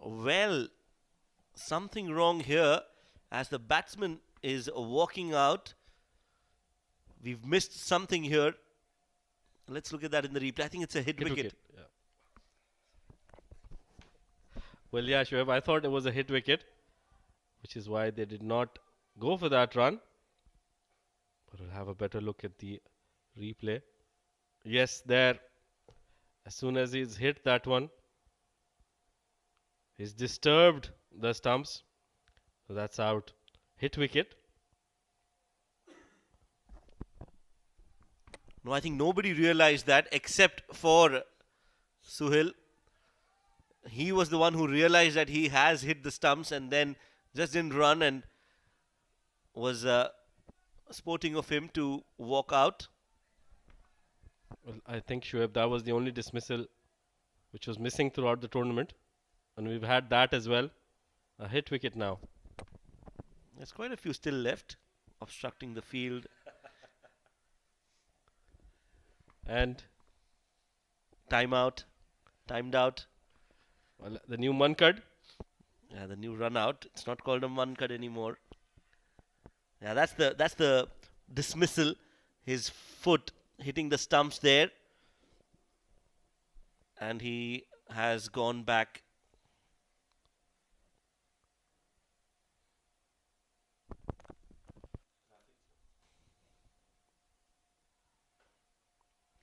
Well, something wrong here as the batsman is walking out. We've missed something here. Let's look at that in the replay. I think it's a hit wicket. Yeah. Well, yeah, Shoaib, I thought it was a hit wicket, which is why they did not go for that run. But we'll have a better look at the replay. Yes, there. As soon as he's hit that one, he's disturbed the stumps. So that's out. Hit wicket. No, I think nobody realized that except for Suhail. He was the one who realized that he has hit the stumps and then just didn't run, and was sporting of him to walk out. Well, I think, Shoaib, that was the only dismissal which was missing throughout the tournament. And we've had that as well. A hit wicket now. There's quite a few still left, obstructing the field. And Timed out. well, the new Munkad. Yeah, the new run out. It's not called a Munkad anymore. Yeah, that's the dismissal. His foot hitting the stumps there, and he has gone back.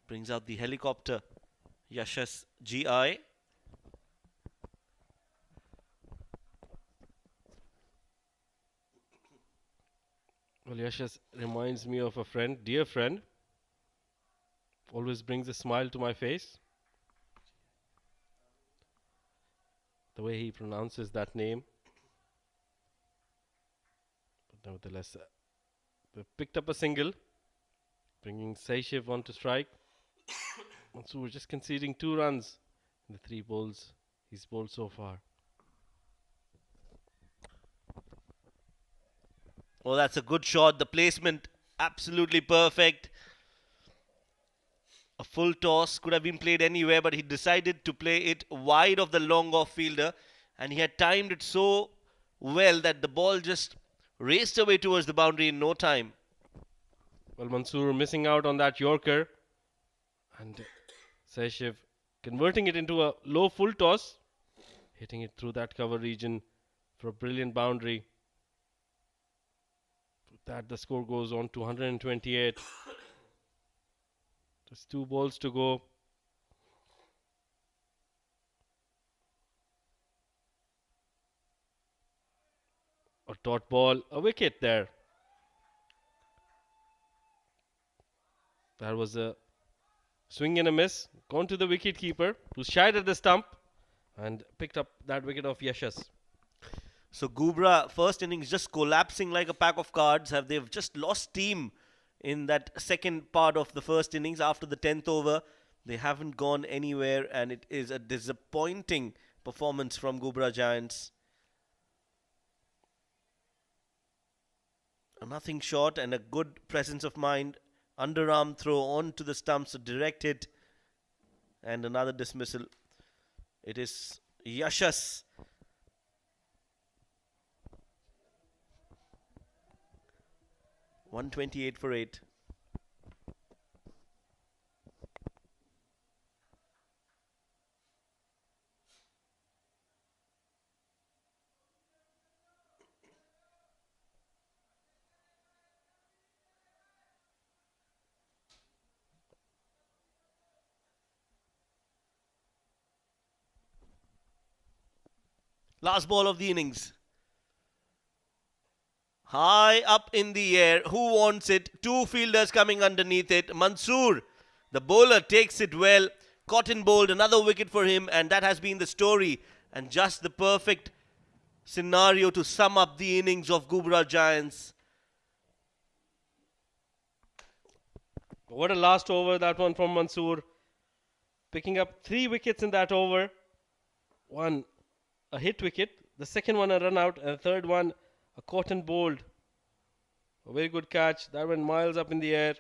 Brings out the helicopter. Yashas GI. Well, Yashas reminds me of a friend, dear friend. Always brings a smile to my face. The way he pronounces that name. But nevertheless, So picked up a single, bringing Saishiv on to strike. Mansoor just conceding 2 runs in the 3 bowls he's bowled so far. Oh, that's a good shot. The placement absolutely perfect. A full toss could have been played anywhere, but he decided to play it wide of the long off fielder, and he had timed it so well that the ball just raced away towards the boundary in no time. Well, Mansoor missing out on that Yorker, and Saishiv converting it into a low full toss, hitting it through that cover region for a brilliant boundary. With that, the score goes on to 128. Just 2 balls to go. A dot ball, a wicket there. That was a swing and a miss. Gone to the wicket keeper, who shied at the stump and picked up that wicket of Yashas. So Ghubrah, first innings just collapsing like a pack of cards. They've just lost steam in that second part of the first innings. After the 10th over, they haven't gone anywhere, and it is a disappointing performance from Ghubrah Giants. Nothing short and a good presence of mind. Underarm throw on to the stumps, a direct hit, and another dismissal. It is Yashas. $128 for 8. Last ball of the innings. High up in the air. Who wants it? 2 fielders coming underneath it. Mansoor, the bowler, takes it well. Cotton bowled, another wicket for him, and that has been the story. And just the perfect scenario to sum up the innings of Ghubrah Giants. What a last over that one from Mansoor. Picking up 3 wickets in that over. One, a hit wicket. The second one, a run out. And the third one, a cotton bowled. A very good catch. That went miles up in the air.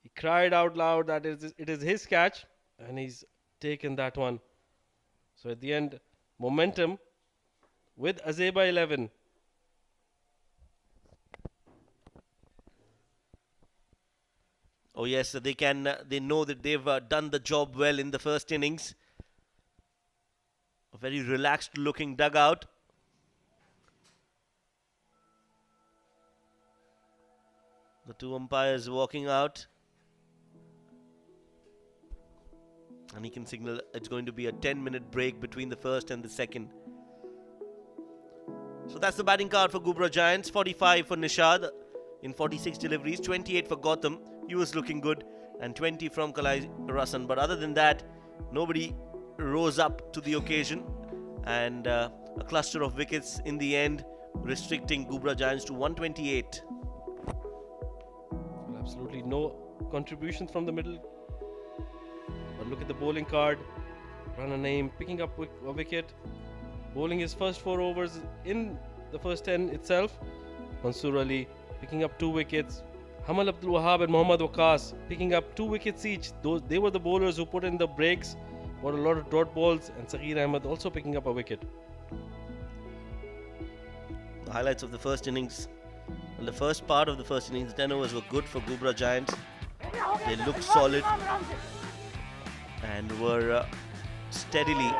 He cried out loud that it is his catch. And he's taken that one. So at the end, momentum with Azaiba 11. Oh yes, they know that they've done the job well in the first innings. A very relaxed looking dugout. The 2 umpires walking out. And he can signal it's going to be a 10-minute break between the first and the second. So that's the batting card for Ghubrah Giants. 45 for Nishad in 46 deliveries. 28 for Gautam. He was looking good. And 20 from Kalai Rasan. But other than that, nobody rose up to the occasion. And a cluster of wickets in the end, restricting Ghubrah Giants to 128. Absolutely no contributions from the middle. But look at the bowling card. Run a name, picking up a wicket. Bowling his first 4 overs in the first 10 itself. Mansoor Ali picking up 2 wickets. Hamal Abdul Wahab and Mohammad Waqas picking up 2 wickets each. They were the bowlers who put in the breaks. Got a lot of dot balls, and Saghir Ahmed also picking up a wicket. The highlights of the first innings. Well, the first part of the first innings, the 10 overs were good for Ghubrah Giants. They looked solid and were steadily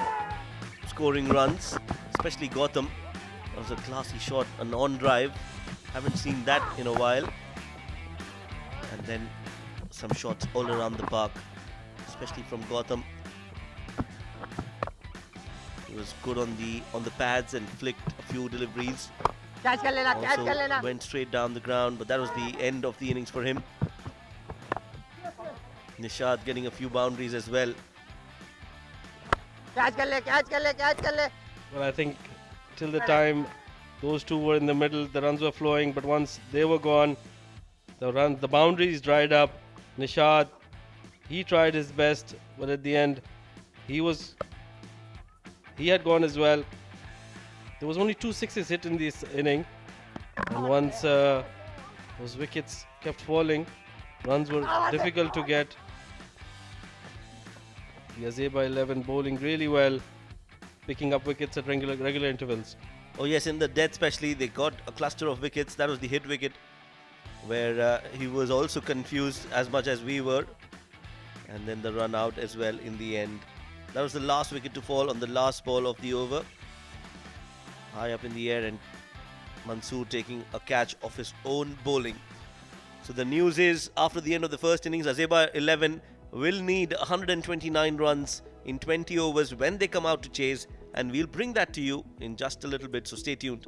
scoring runs, especially Gautam. That was a classy shot, an on drive. Haven't seen that in a while. And then some shots all around the park, especially from Gautam. He was good on the pads and flicked a few deliveries. Catch kar lena, catch kar lena. Went straight down the ground, but that was the end of the innings for him. Nishad getting a few boundaries as well. Catch kar le, catch kar le, catch kar le. Well, I think till the time those two were in the middle, the runs were flowing, but once they were gone, The boundaries dried up. Nishad, he tried his best, but at the end, he was he had gone as well. There was only 2 sixes hit in this inning, and once those wickets kept falling, runs were difficult to get. The Azaiba 11 bowling really well, picking up wickets at regular intervals. Oh yes, in the death especially, they got a cluster of wickets. That was the hit wicket, where he was also confused as much as we were. And then the run out as well in the end. That was the last wicket to fall on the last ball of the over. High up in the air, and Mansoor taking a catch of his own bowling. So the news is, after the end of the first innings, Azaiba 11 will need 129 runs in 20 overs when they come out to chase, and we'll bring that to you in just a little bit, so stay tuned.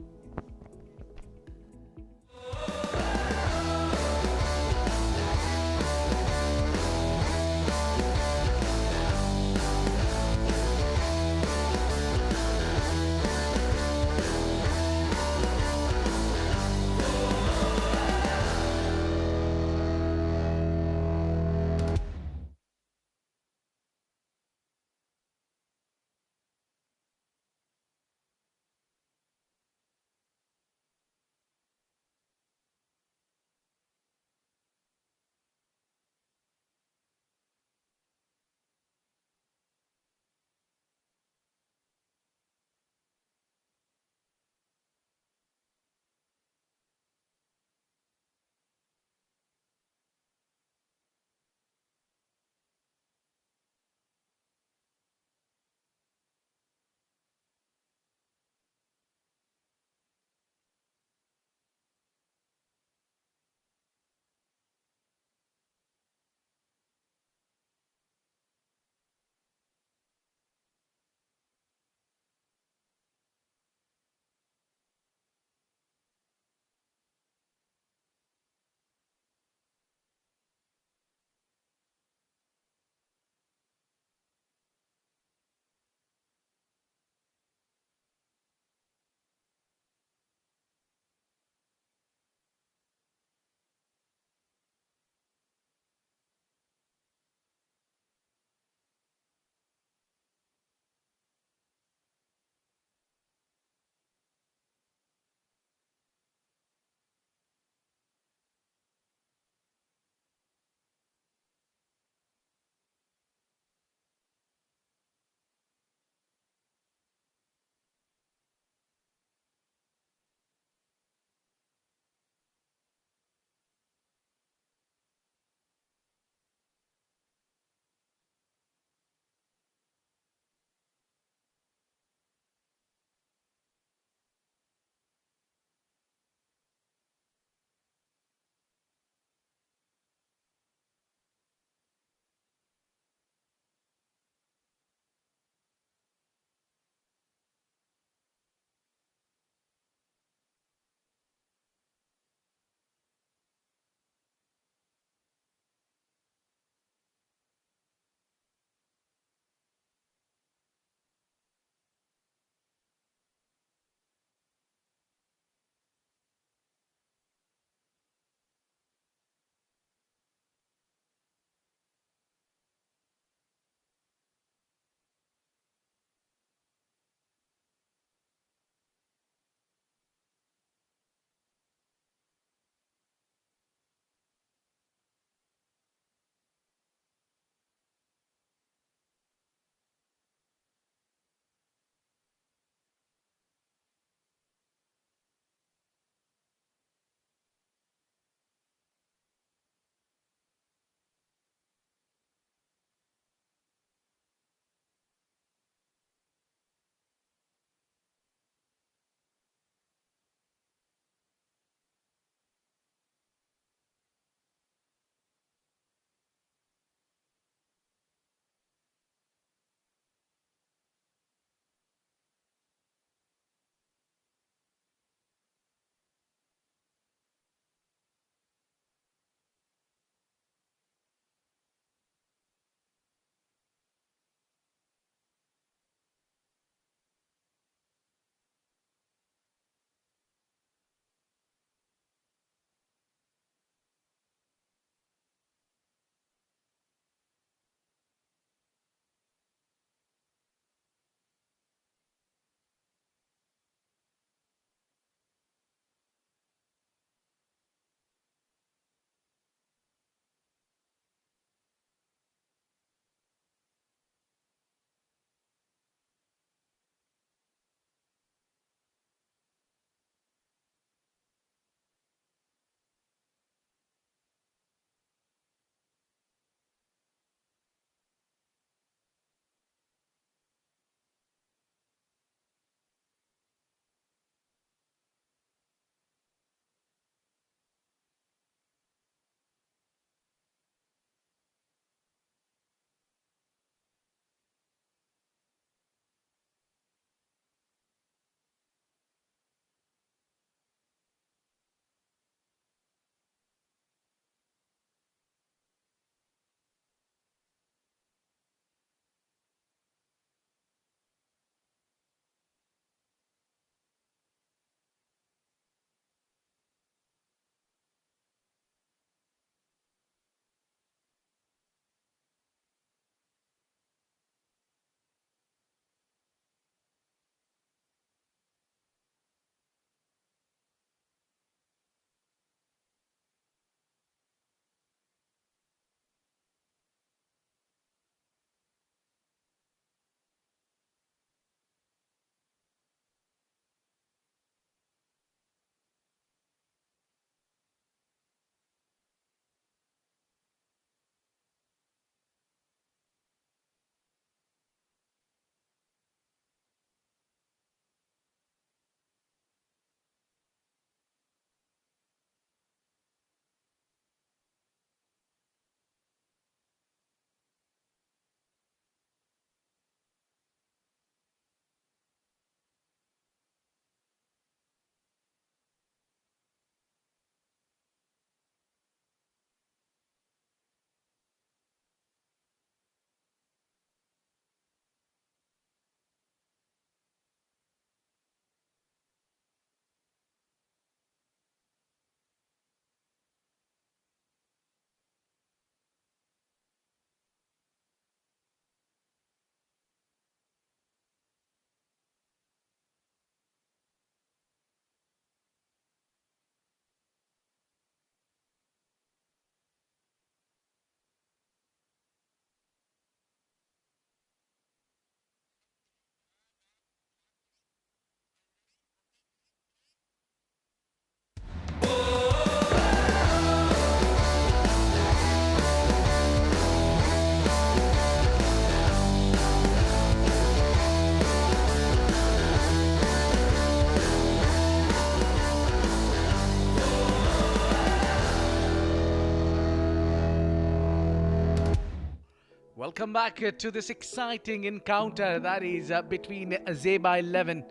welcome back to this exciting encounter that is between Azaiba 11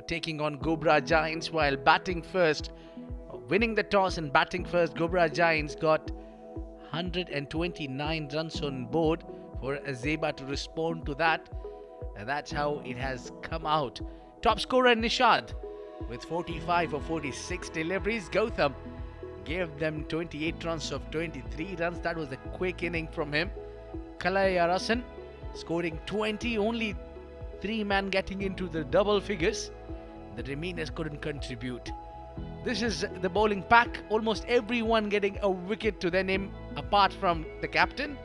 taking on Ghubrah Giants while batting first. Winning the toss and batting first, Ghubrah Giants got 129 runs on board for Azaiba to respond to that. And that's how it has come out. Top scorer Nishad with 45 or 46 deliveries. Gautam gave them 28 runs of 23 runs. That was a quick inning from him. Kalayarasan scoring 20, only 3 men getting into the double figures. The remainers couldn't contribute. This is the bowling pack. Almost everyone getting a wicket to their name apart from the captain.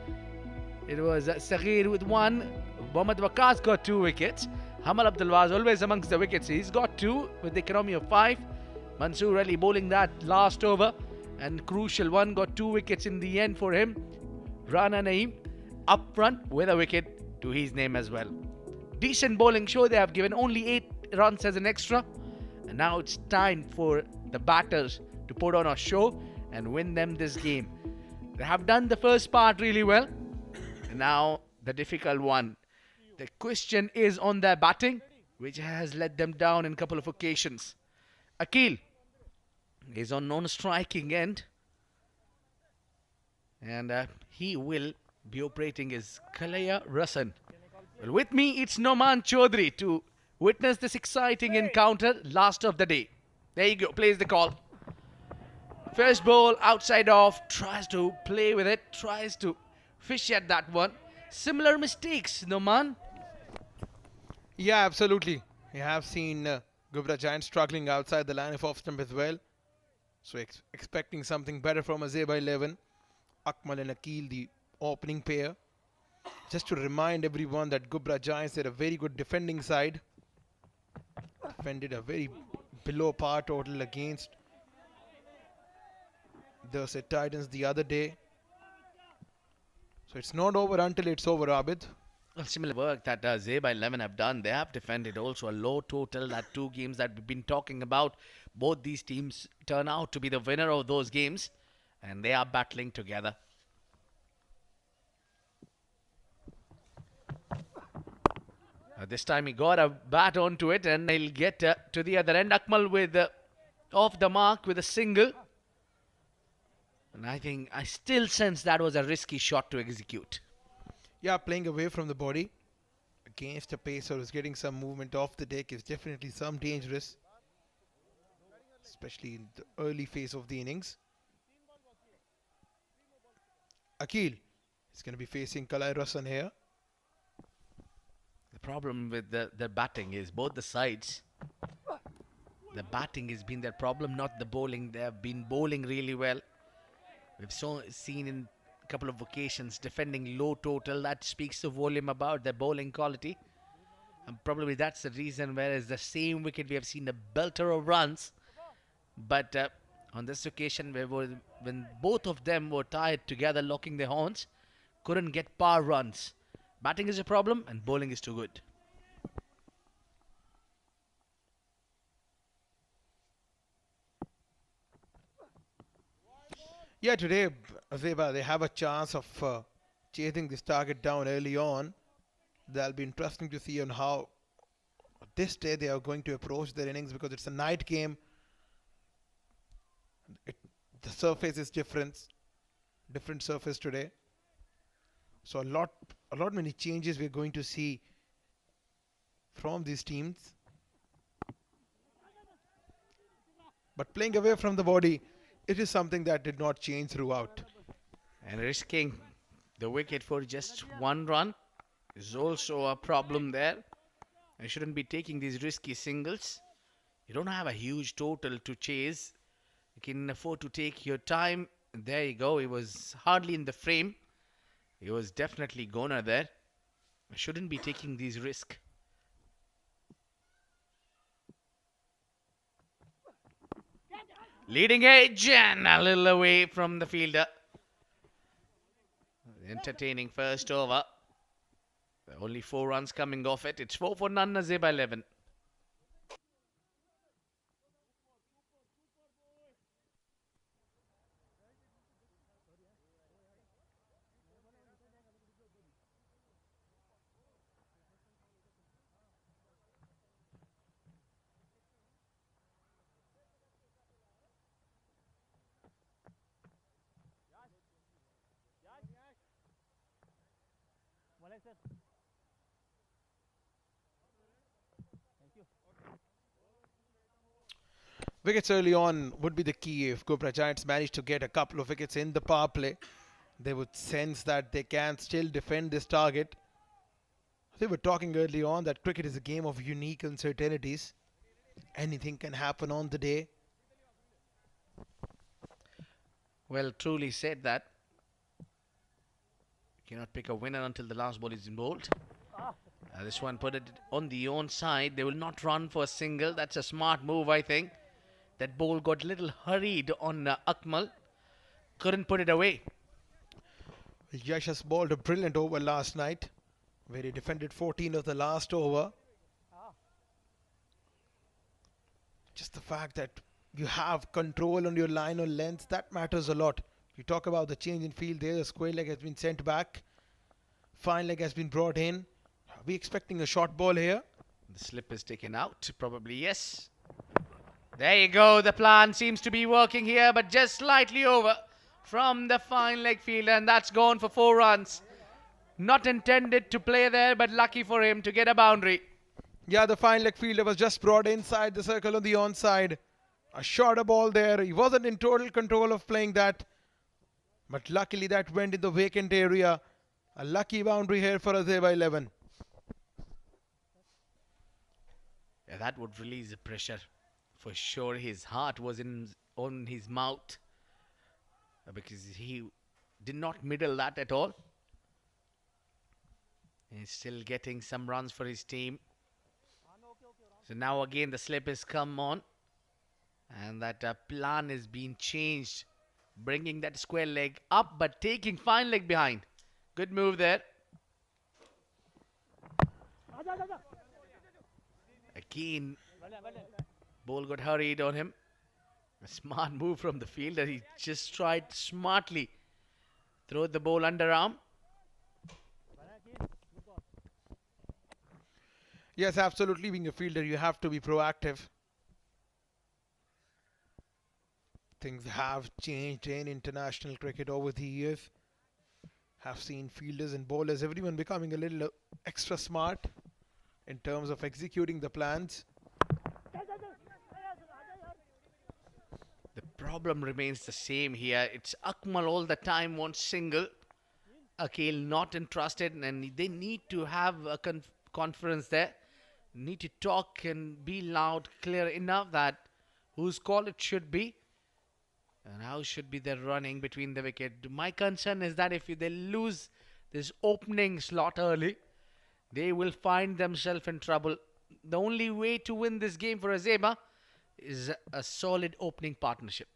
It was Saghir with 1. Mohammad Waqas got 2 wickets. Hamal Abdulwaz always amongst the wickets. He's got 2 with the economy of 5. Mansoor Ali bowling that last over and crucial one, got 2 wickets in the end for him. Rana Naeem up front with a wicket to his name as well. Decent bowling show. They have given only 8 runs as an extra. And now it's time for the batters to put on a show and win them this game. They have done the first part really well. And now the difficult one. The question is on their batting, which has let them down in a couple of occasions. Akil is on non-striking end. And he will be operating his Kalaya Rasan. Well, with me, it's Noman Chaudhary to witness this exciting encounter, last of the day. There you go, plays the call. First ball, outside off, tries to play with it, tries to fish at that one. Similar mistakes, Noman. Yeah, absolutely. We have seen Ghubrah Giants struggling outside the line of off stump as well. So expecting something better from Azaiba 11. Akmal and Akil, the opening pair. Just to remind everyone that Ghubrah Giants had a very good defending side. Defended a very below par total against the Set Titans the other day. So it's not over until it's over, Abid. Well, similar work that Azaiba 11 have done. They have defended also a low total. That 2 games that we've been talking about. Both these teams turn out to be the winner of those games. And they are battling together. This time he got a bat onto it and he'll get to the other end. Akmal with off the mark with a single. And I still sense that was a risky shot to execute. Yeah, playing away from the body against a pacer who's getting some movement off the deck is definitely some dangerous. Especially in the early phase of the innings. Akil is going to be facing Kalai Rasan here. The problem with the batting is both the sides. The batting has been their problem, not the bowling. They have been bowling really well. We've seen in a couple of occasions defending low total. That speaks the volume about their bowling quality. And probably that's the reason, whereas the same wicket we have seen a belter of runs. But on this occasion, when both of them were tied together, locking their horns, couldn't get par runs. Batting is a problem and bowling is too good. Yeah, today, Azaiba, they have a chance of chasing this target down early on. That'll be interesting to see on how this day they are going to approach their innings because it's a night game. The surface is different surface today. So a lot many changes we're going to see from these teams. But playing away from the body, it is something that did not change throughout. And risking the wicket for just 1 run is also a problem there. You shouldn't be taking these risky singles. You don't have a huge total to chase. You can afford to take your time. There you go. He was hardly in the frame. He was definitely goner there. You shouldn't be taking these risks. Leading edge and a little away from the fielder. Entertaining first over. Only 4 runs coming off it. It's 4 for none, Azaiba 11. Wickets early on would be the key. If Ghubrah Giants manage to get a couple of wickets in the power play, they would sense that they can still defend this target. They were talking early on that cricket is a game of unique uncertainties. Anything can happen on the day. Well, truly said that. You cannot pick a winner until the last ball is bowled. This one put it on the own side. They will not run for a single. That's a smart move, I think. That ball got a little hurried on Akmal. Couldn't put it away. Yash has bowled a brilliant over last night, where he defended 14 of the last over. Just the fact that you have control on your line or length, that matters a lot. You talk about the change in field there. The square leg has been sent back. Fine leg has been brought in. Are we expecting a short ball here? The slip is taken out. Probably yes. There you go. The plan seems to be working here, but just slightly over from the fine leg fielder, and that's gone for 4 runs. Not intended to play there, but lucky for him to get a boundary. Yeah, the fine leg fielder was just brought inside the circle on the onside. A shorter ball there. He wasn't in total control of playing that. But luckily that went in the vacant area. A lucky boundary here for Azaiba 11. Yeah, that would release the pressure. For sure, his heart was on his mouth. Because he did not middle that at all. He's still getting some runs for his team. So now again the slip has come on. And that plan is being changed. Bringing that square leg up but taking fine leg behind. Good move there. Again, ball got hurried on him. A smart move from the fielder. He just tried smartly. Throw the ball underarm. Yes, absolutely. Being a fielder, you have to be proactive. Things have changed in international cricket over the years. Have seen fielders and bowlers, everyone becoming a little extra smart in terms of executing the plans. The problem remains the same here. It's Akmal all the time wants single. Akil not interested, and they need to have a conference there. Need to talk and be loud, clear enough that whose call it should be and how should be the running between the wicket. My concern is that if they lose this opening slot early, they will find themselves in trouble. The only way to win this game for Azaiba is a solid opening partnership.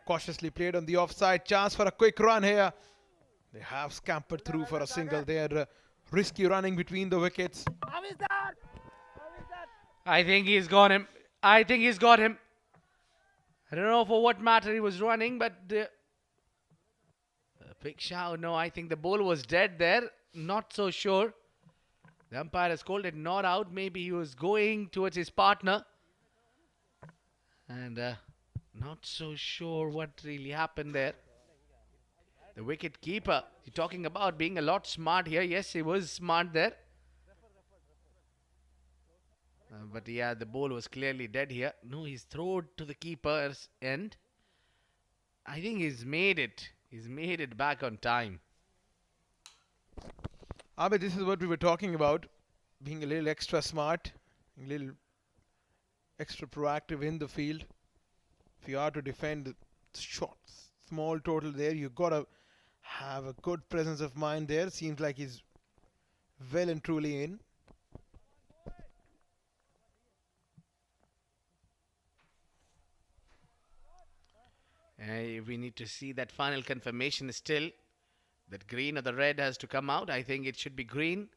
Cautiously played on the offside. Chance for a quick run here. They have scampered through for a single. They are risky running between the wickets. How is that? I think he's got him. I think he's got him. I don't know for what matter he was running, but big shout. No, I think the ball was dead there. Not so sure. The umpire has called it not out. Maybe he was going towards his partner. And not so sure what really happened there. The wicket keeper, you're talking about being a lot smart here. Yes, he was smart there. But yeah, the ball was clearly dead here. No, he's thrown to the keeper's end. I think he's made it. He's made it back on time. Abid, this is what we were talking about. Being a little extra smart, a little extra proactive in the field. If you are to defend the short, small total there, you've got to have a good presence of mind there. Seems like he's well and truly in. We need to see that final confirmation still. That green or the red has to come out. I think it should be green.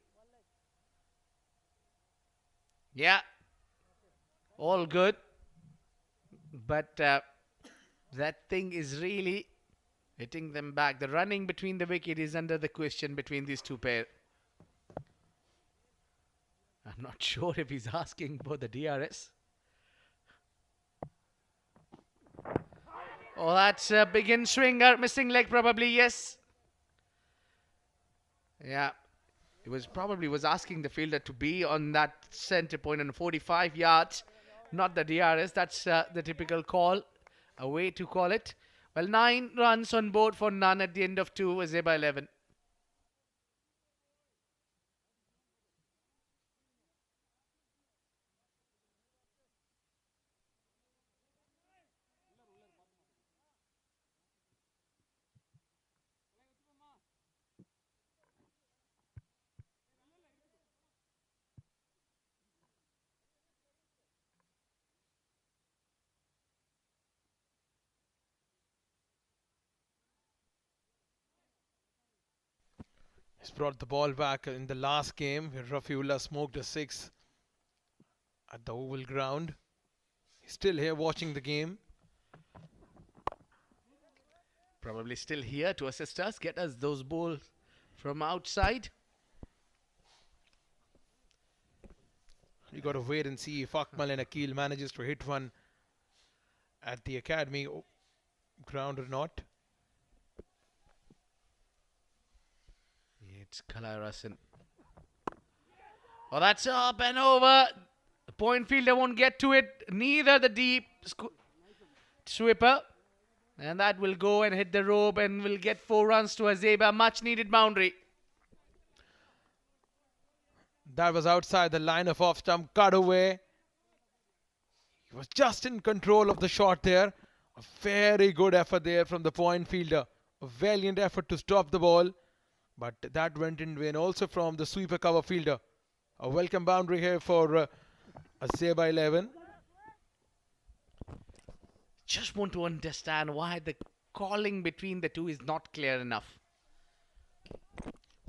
Yeah. All good. But that thing is really hitting them back. The running between the wicket is under the question between these two pairs. I'm not sure if he's asking for the DRS. Oh, that's a big in swinger. Missing leg probably, yes. Yeah. He was probably asking the fielder to be on that center point on 45 yards, not the DRS. That's the typical call, a way to call it. Well, 9 runs on board for none at the end of 2, Azaiba 11. He's brought the ball back in the last game where Rafiullah smoked a 6 at the oval ground. He's still here watching the game. Probably still here to assist us, get us those balls from outside. You got to wait and see if Akmal and Akil manages to hit one at the academy ground or not. It's Kalarasan. Oh, that's up and over. The point fielder won't get to it. Neither the deep sweeper. And that will go and hit the rope and will get 4 runs to Azaiba. Much needed boundary. That was outside the line of off stump, cut away. He was just in control of the shot there. A very good effort there from the point fielder. A valiant effort to stop the ball. But that went in vain also from the sweeper cover fielder. A welcome boundary here for Azaiba 11. Just want to understand why the calling between the two is not clear enough.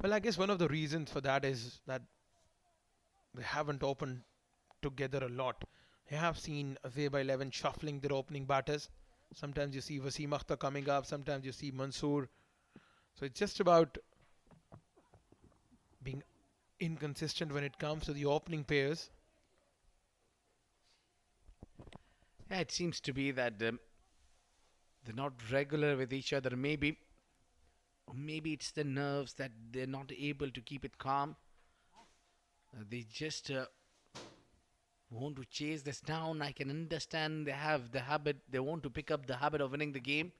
Well, I guess one of the reasons for that is that they haven't opened together a lot. You have seen Azaiba 11 shuffling their opening batters. Sometimes you see Wasim Akhtar coming up, sometimes you see Mansoor. So it's just about being inconsistent when it comes to the opening pairs. Yeah, it seems to be that they're not regular with each other. Maybe it's the nerves that they're not able to keep it calm. They just want to chase this down. I can understand they have the habit. They want to pick up the habit of winning the game.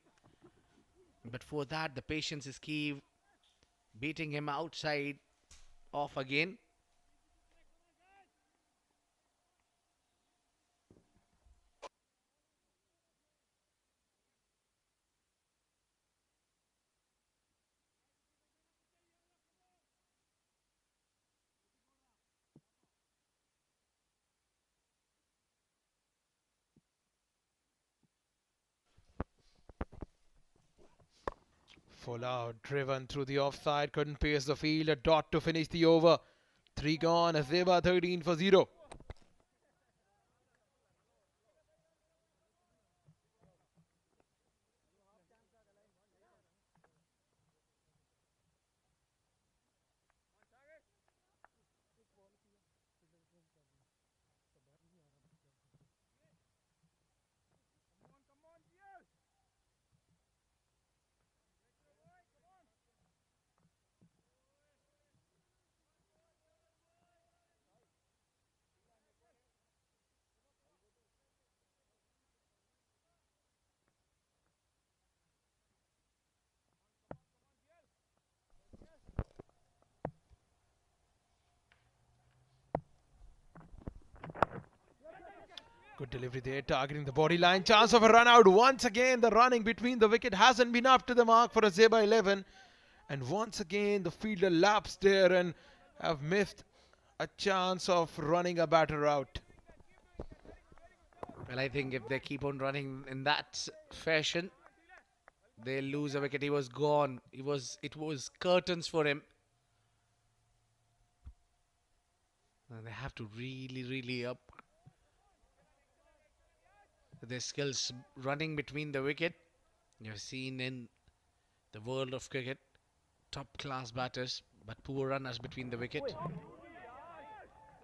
But for that, the patience is key. Beating him outside, off again. Full out, driven through the offside, couldn't pace the field. A dot to finish the over. 3 gone, Azaiba 13 for 0. Good delivery there, targeting the body line. Chance of a run out. Once again, the running between the wicket hasn't been up to the mark for Azaiba 11. And once again, the fielder lapsed there and have missed a chance of running a batter out. Well, I think if they keep on running in that fashion, they'll lose a wicket. He was gone. It was curtains for him. And they have to really up their skills running between the wicket. You've seen in the world of cricket, top class batters, but poor runners between the wicket.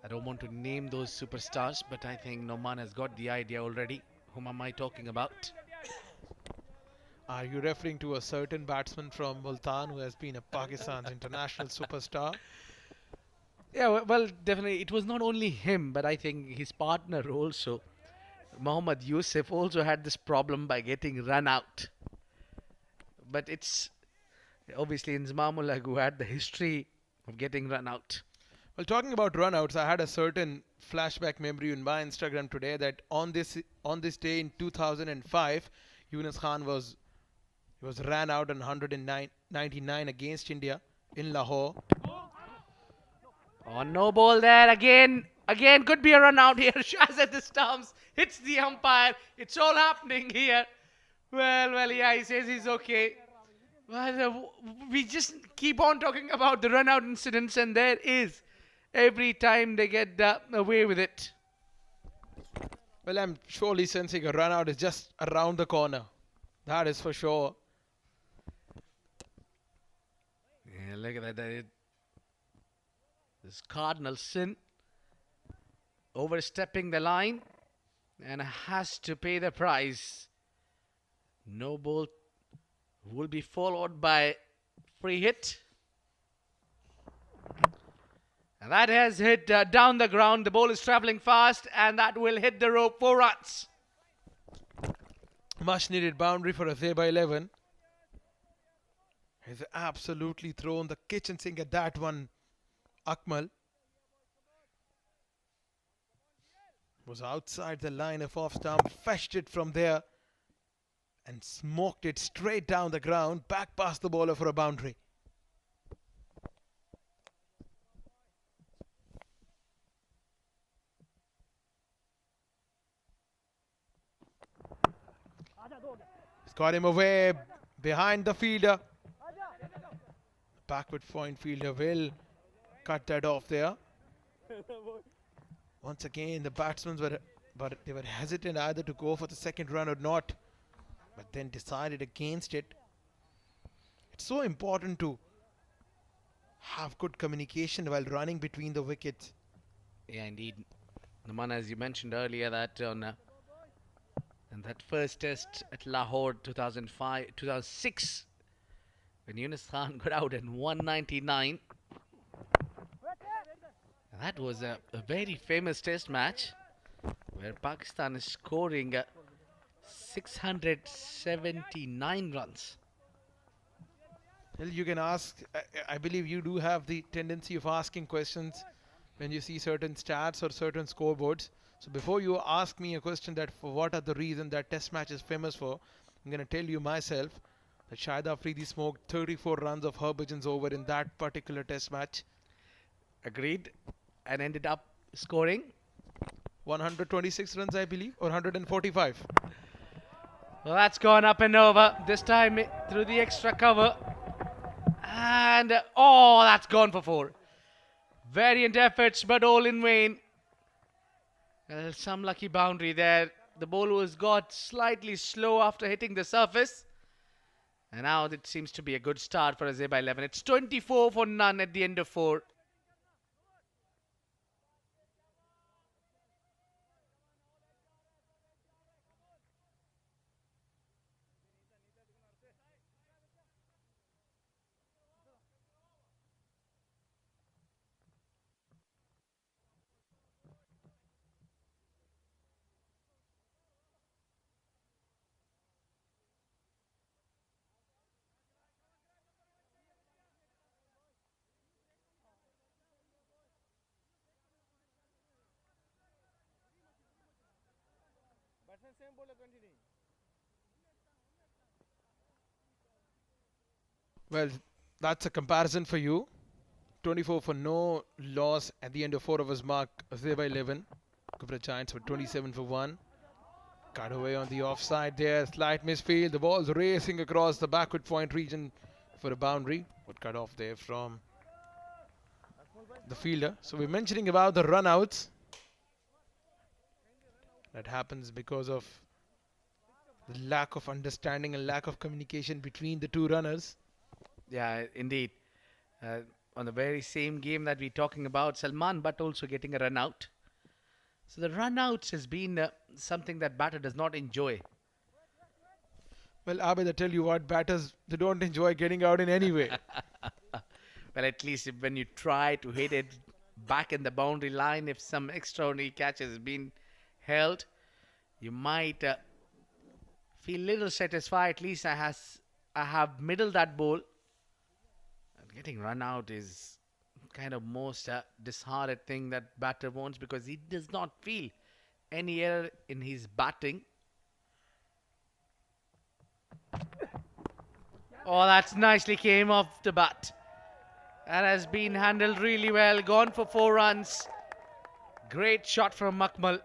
I don't want to name those superstars, but I think Noman has got the idea already. Whom am I talking about? Are you referring to a certain batsman from Multan who has been a Pakistan's international superstar? Yeah, well, definitely. It was not only him, but I think his partner also, Mohammad Yusuf, also had this problem by getting run out. But it's obviously Inzamamullah who had the history of getting run out. Well, talking about runouts, I had a certain flashback memory in my Instagram today that on this day in 2005, Yunus Khan was ran out on 199 against India in Lahore. Oh, no ball there again. Again, could be a run out here. Shaz at the stumps, hits the umpire. It's all happening here. Well, yeah, he says he's okay. Well, we just keep on talking about the run out incidents, and there is every time they get away with it. Well, I'm surely sensing a run out is just around the corner. That is for sure. Yeah, look at that. This cardinal sin, overstepping the line, and has to pay the price. No ball will be followed by free hit. And that has hit down the ground. The ball is traveling fast, and that will hit the rope. 4 runs. Much needed boundary for Azaiba 11. He's absolutely thrown the kitchen sink at that one. Akmal was outside the line of off stump, fetched it from there and smoked it straight down the ground, back past the bowler for a boundary. He's got him away behind the fielder. Backward point fielder will cut that off there. Once again, the batsmen were hesitant either to go for the second run or not, but then decided against it. It's so important to have good communication while running between the wickets. Yeah, indeed. Naman, as you mentioned earlier, that on and that first test at Lahore 2006, when Yunus Khan got out in 199. That was a very famous test match where Pakistan is scoring 679 runs. Well, you can ask, I believe you do have the tendency of asking questions when you see certain stats or certain scoreboards. So before you ask me a question that for what are the reason that test match is famous for, I'm going to tell you myself that Shahid Afridi smoked 34 runs of Harbhajan's over in that particular test match. Agreed. And ended up scoring 126 runs, I believe, or 145. Well, that's gone up and over. This time through the extra cover. And, oh, that's gone for 4. Valiant efforts, but all in vain. Some lucky boundary there. The ball was got slightly slow after hitting the surface. And now it seems to be a good start for Azaiba 11. It's 24 for none at the end of 4. Well, that's a comparison for you. 24 for no loss at the end of 4 overs mark. Azaiba 11. Ghubrah Giants for 27 for 1. Cut away on the offside there. Slight misfield. The ball's racing across the backward point region for a boundary. But cut off there from the fielder. So we're mentioning about the runouts. That happens because of the lack of understanding and lack of communication between the two runners. Yeah, indeed. On the very same game that we're talking about, Salman Butt also getting a run out. So the run outs has been something that batter does not enjoy. Well, Abid, I tell you what, batters, they don't enjoy getting out in any way. Well, at least when you try to hit it back in the boundary line, if some extraordinary catch has been held, you might feel little satisfied. At least I have middled that ball. And getting run out is kind of most disheartened thing that batter wants because he does not feel any error in his batting. Oh, that's nicely came off the bat. That has been handled really well. Gone for 4 runs. Great shot from Akmal.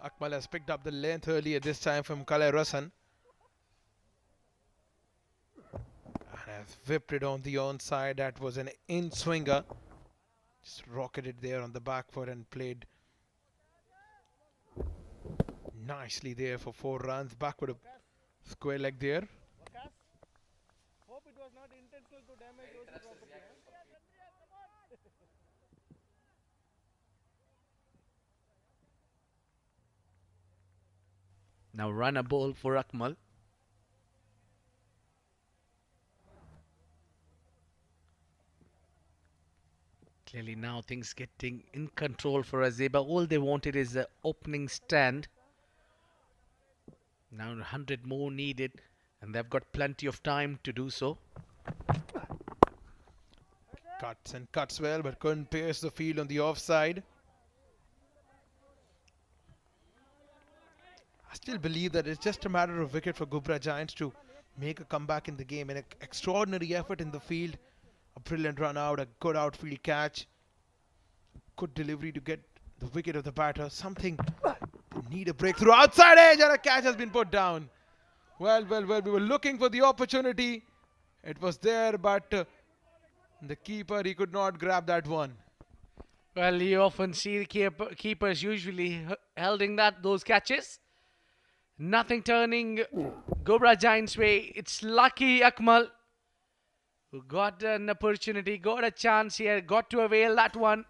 Akmal has picked up the length earlier, this time from Kalai Rasan. And has whipped it on the onside. That was an in-swinger. Just rocketed there on the back foot and played nicely there for 4 runs. Backward a square leg there. Hope it was not intentional to damage OC property. Now run a ball for Akmal. Clearly now things getting in control for Azaiba. All they wanted is the opening stand. Now 100 more needed and they've got plenty of time to do so. Cuts and cuts well, but couldn't pierce the field on the offside. I still believe that it's just a matter of wicket for Ghubrah Giants to make a comeback in the game. An extraordinary effort in the field. A brilliant run out, a good outfield catch. Good delivery to get the wicket of the batter. Something they need a breakthrough. Outside edge and a catch has been put down. Well, we were looking for the opportunity. It was there, but the keeper, he could not grab that one. Well, you often see the keepers usually holding those catches. Nothing turning Ghubrah Giants' way. It's lucky Akmal who got an opportunity, got a chance here, got to avail that one.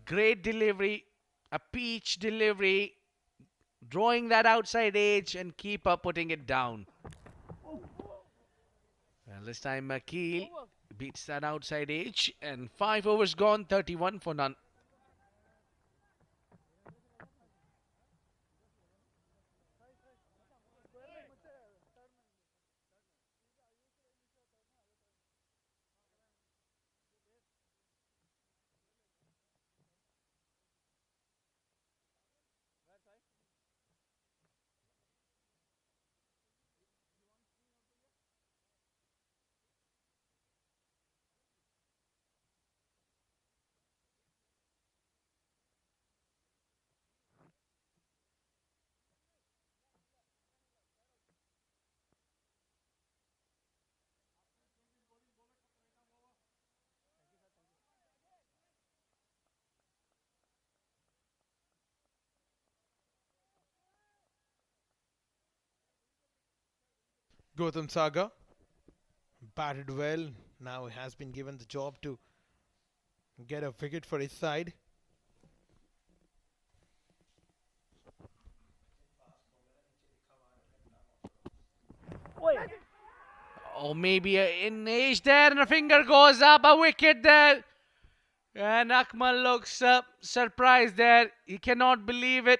Great delivery, a peach delivery, drawing that outside edge and keeper putting it down. Well, this time Akil beats that outside edge and 5 overs gone, 31 for none. Gautam Saga batted well. Now he has been given the job to get a wicket for his side. Or maybe in age there and a finger goes up, a wicket there. And Akmal looks surprised there. He cannot believe it.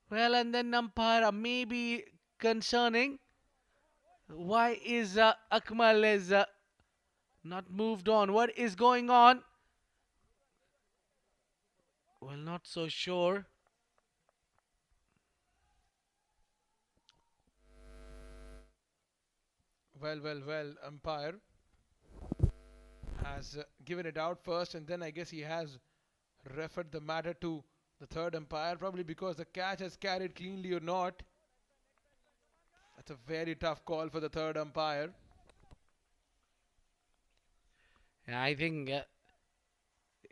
Well, and then umpire maybe concerning. Why is Akmal is not moved on? What is going on? Well, not so sure. Well, umpire has given it out first, and then I guess he has referred the matter to the third umpire, probably because the catch has carried cleanly or not. That's a very tough call for the third umpire. I think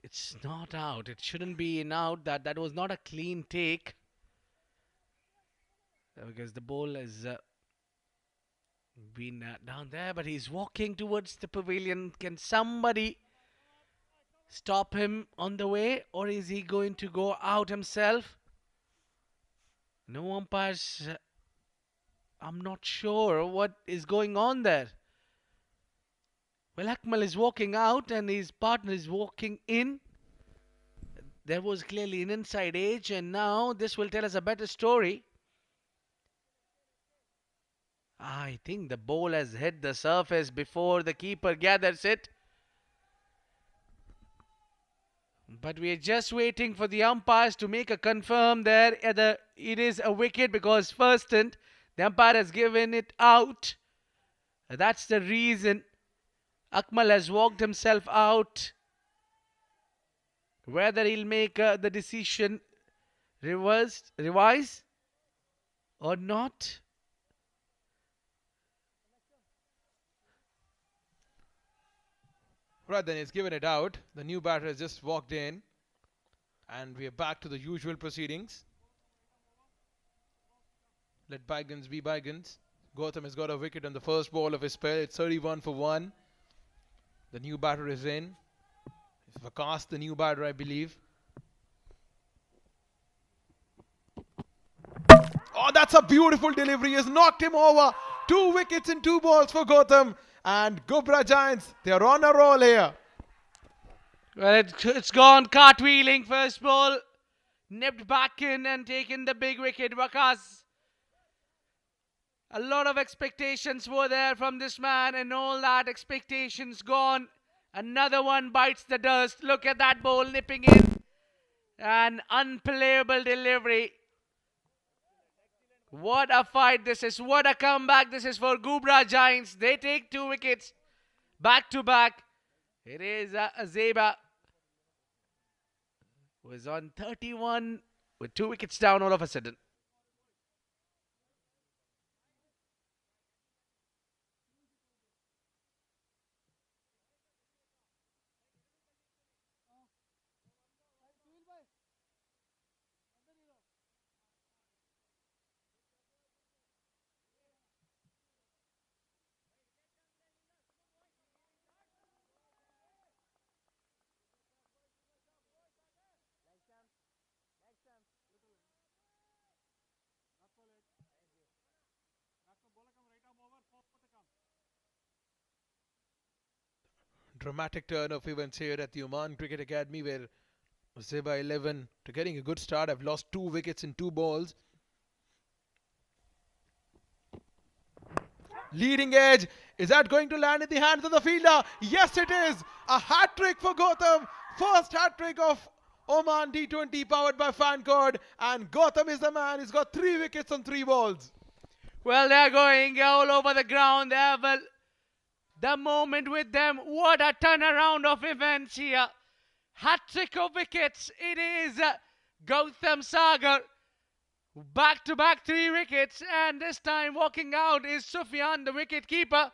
it's not out. It shouldn't be an out. That was not a clean take. Because the ball has been down there, but he's walking towards the pavilion. Can somebody stop him on the way, or is he going to go out himself? No umpires I'm not sure what is going on there. Well, Akmal is walking out and his partner is walking in. There was clearly an inside edge, and now this will tell us a better story. I think the ball has hit the surface before the keeper gathers it. But we are just waiting for the umpires to make a confirm there. It is a wicket because first the umpire has given it out. That's the reason Akmal has walked himself out. Whether he'll make the decision revise or not. Right, then he's given it out. The new batter has just walked in. And we are back to the usual proceedings. Let bygones be bygones. Gautam has got a wicket on the first ball of his spell. It's 31 for 1. The new batter is in. It's Vakas, the new batter, I believe. Oh, that's a beautiful delivery. He has knocked him over. 2 wickets in 2 balls for Gautam. And Ghubrah Giants, they are on a roll here. Well, it's gone cartwheeling. First ball nipped back in and taken the big wicket. Vakas. A lot of expectations were there from this man, and all that expectations gone. Another one bites the dust. Look at that ball nipping in. An unplayable delivery. What a fight this is. What a comeback this is for Ghubrah Giants. They take 2 wickets back to back. It is Azaiba who is on 31 with 2 wickets down all of a sudden. Dramatic turn of events here at the Oman Cricket Academy, where Azaiba 11 to getting a good start. I've lost 2 wickets in 2 balls. Leading edge. Is that going to land in the hands of the fielder? Yes, it is. A hat-trick for Gautam. First hat-trick of Oman D20 powered by Fancode. And Gautam is the man. He's got 3 wickets on 3 balls. Well, they're going all over the ground. They have the moment with them. What a turnaround of events here. Hat-trick of wickets. It is Gautam Sagar. Back-to-back 3 wickets. And this time walking out is Sufyan, the wicket keeper.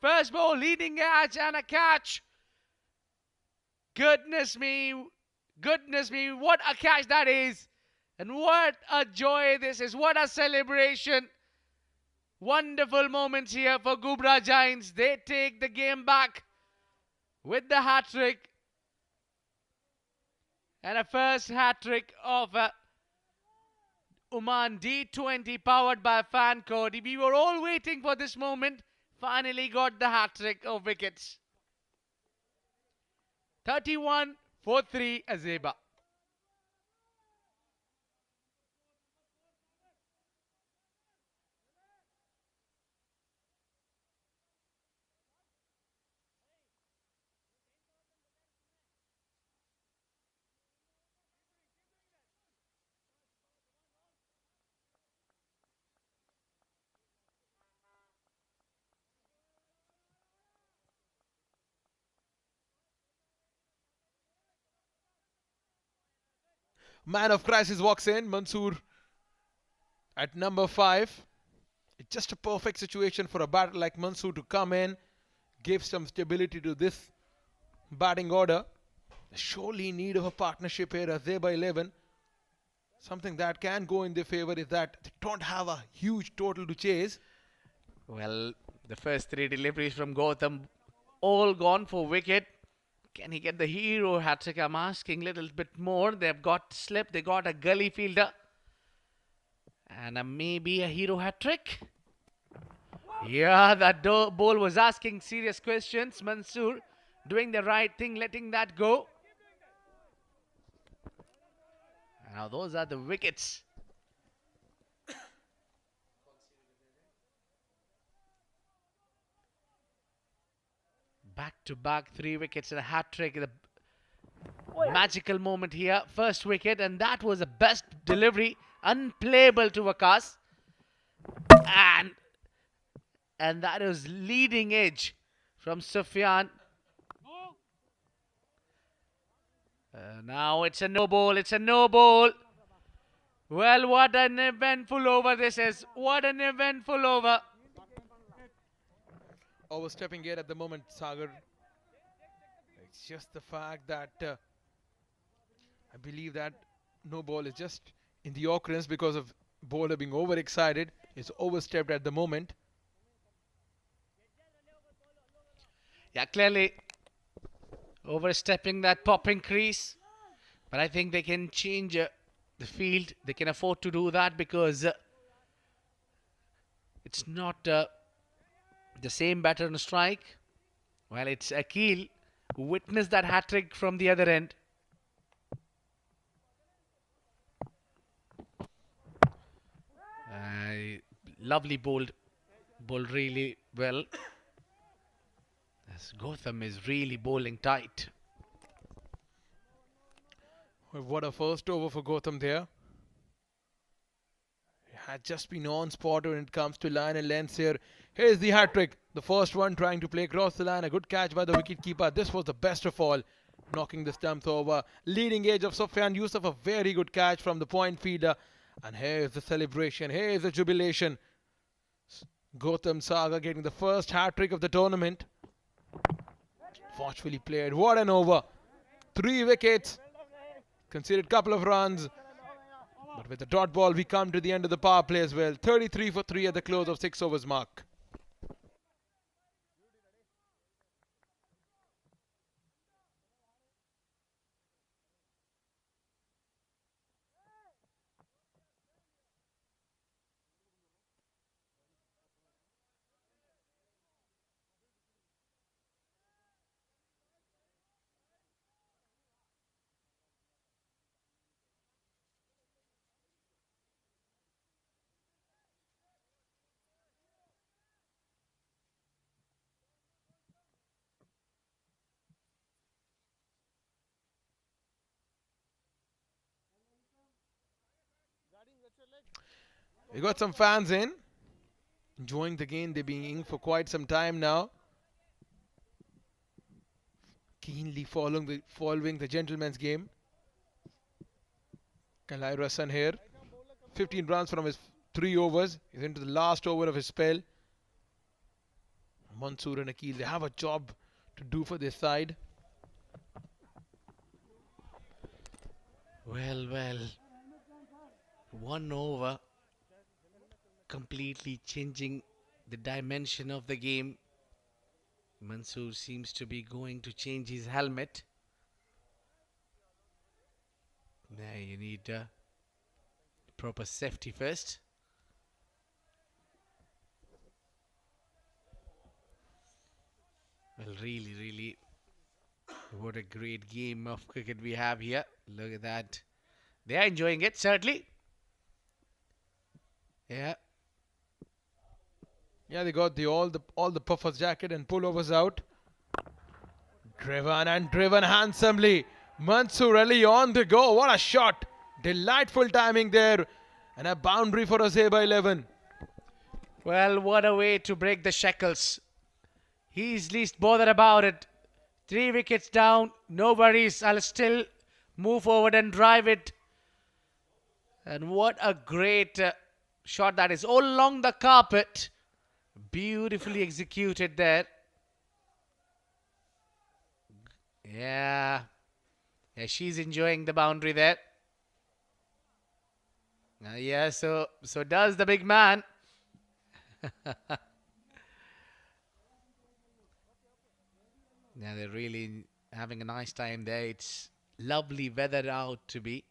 First ball, leading edge and a catch. Goodness me. Goodness me. What a catch that is. And what a joy this is. What a celebration. Wonderful moments here for Ghubrah Giants. They take the game back with the hat-trick. And a first hat-trick of Oman D20 powered by Fancode. We were all waiting for this moment. Finally got the hat-trick of wickets. 31 for 3 Azaiba. Man of crisis walks in. Mansoor at number 5. It's just a perfect situation for a batter like Mansoor to come in, give some stability to this batting order. Surely in need of a partnership here. Azaiba 11. Something that can go in their favor is that they don't have a huge total to chase. Well, the first 3 deliveries from Gautam all gone for wicket. Can he get the hero hat-trick? I'm asking a little bit more. They've got slip. They got a gully fielder. And maybe a hero hat-trick. Yeah, that ball was asking serious questions. Mansoor doing the right thing, letting that go. Now those are the wickets. Back to back 3 wickets and a hat trick. The magical moment here. First wicket, and that was the best delivery. Unplayable to Wakas. And that is leading edge from Sufyan. Now it's a no ball. It's a no ball. Well, what an eventful over this is. What an eventful over. Overstepping it at the moment, Sagar. It's just the fact that I believe that no ball is just in the occurrence because of bowler being overexcited. It's overstepped at the moment. Yeah, clearly overstepping that popping crease. But I think they can change the field. They can afford to do that because it's not the same batter on strike. Well, it's Akil who witnessed that hat trick from the other end. Lovely bowled really well. As Gotham is really bowling tight. Well, what a first over for Gotham there. He had just been on spot when it comes to line and lengths here. Here's the hat trick. The first one trying to play across the line. A good catch by the wicketkeeper. This was the best of all. Knocking the stumps over. Leading edge of Sufyan Yusuf. A very good catch from the point fielder. And here's the celebration. Here's the jubilation. Gotham Saga getting the first hat trick of the tournament. Forcefully played. What an over. 3 wickets. Conceded couple of runs. But with the dot ball, we come to the end of the power play as well. 33 for 3 at the close of 6 overs mark. We got some fans in, enjoying the game. They've been in for quite some time now. Keenly following the gentleman's game. Kalai Rasan here. 15 runs from his 3 overs. He's into the last over of his spell. Mansoor and Akil, they have a job to do for this side. Well. 1 over. Completely changing the dimension of the game. Mansoor seems to be going to change his helmet. Now you need proper safety first. Well, really, what a great game of cricket we have here. Look at that. They are enjoying it, certainly. Yeah. Yeah, they got all the puffers jacket and pullovers out. Driven handsomely. Mansoor Ali on the go. What a shot. Delightful timing there. And a boundary for Azaiba 11. Well, what a way to break the shackles. He's least bothered about it. 3 wickets down. No worries. I'll still move forward and drive it. And what a great shot that is. All along the carpet. Beautifully executed there. Yeah, she's enjoying the boundary there. Yeah, so does the big man. Yeah, they're really having a nice time there. It's lovely weather out to be.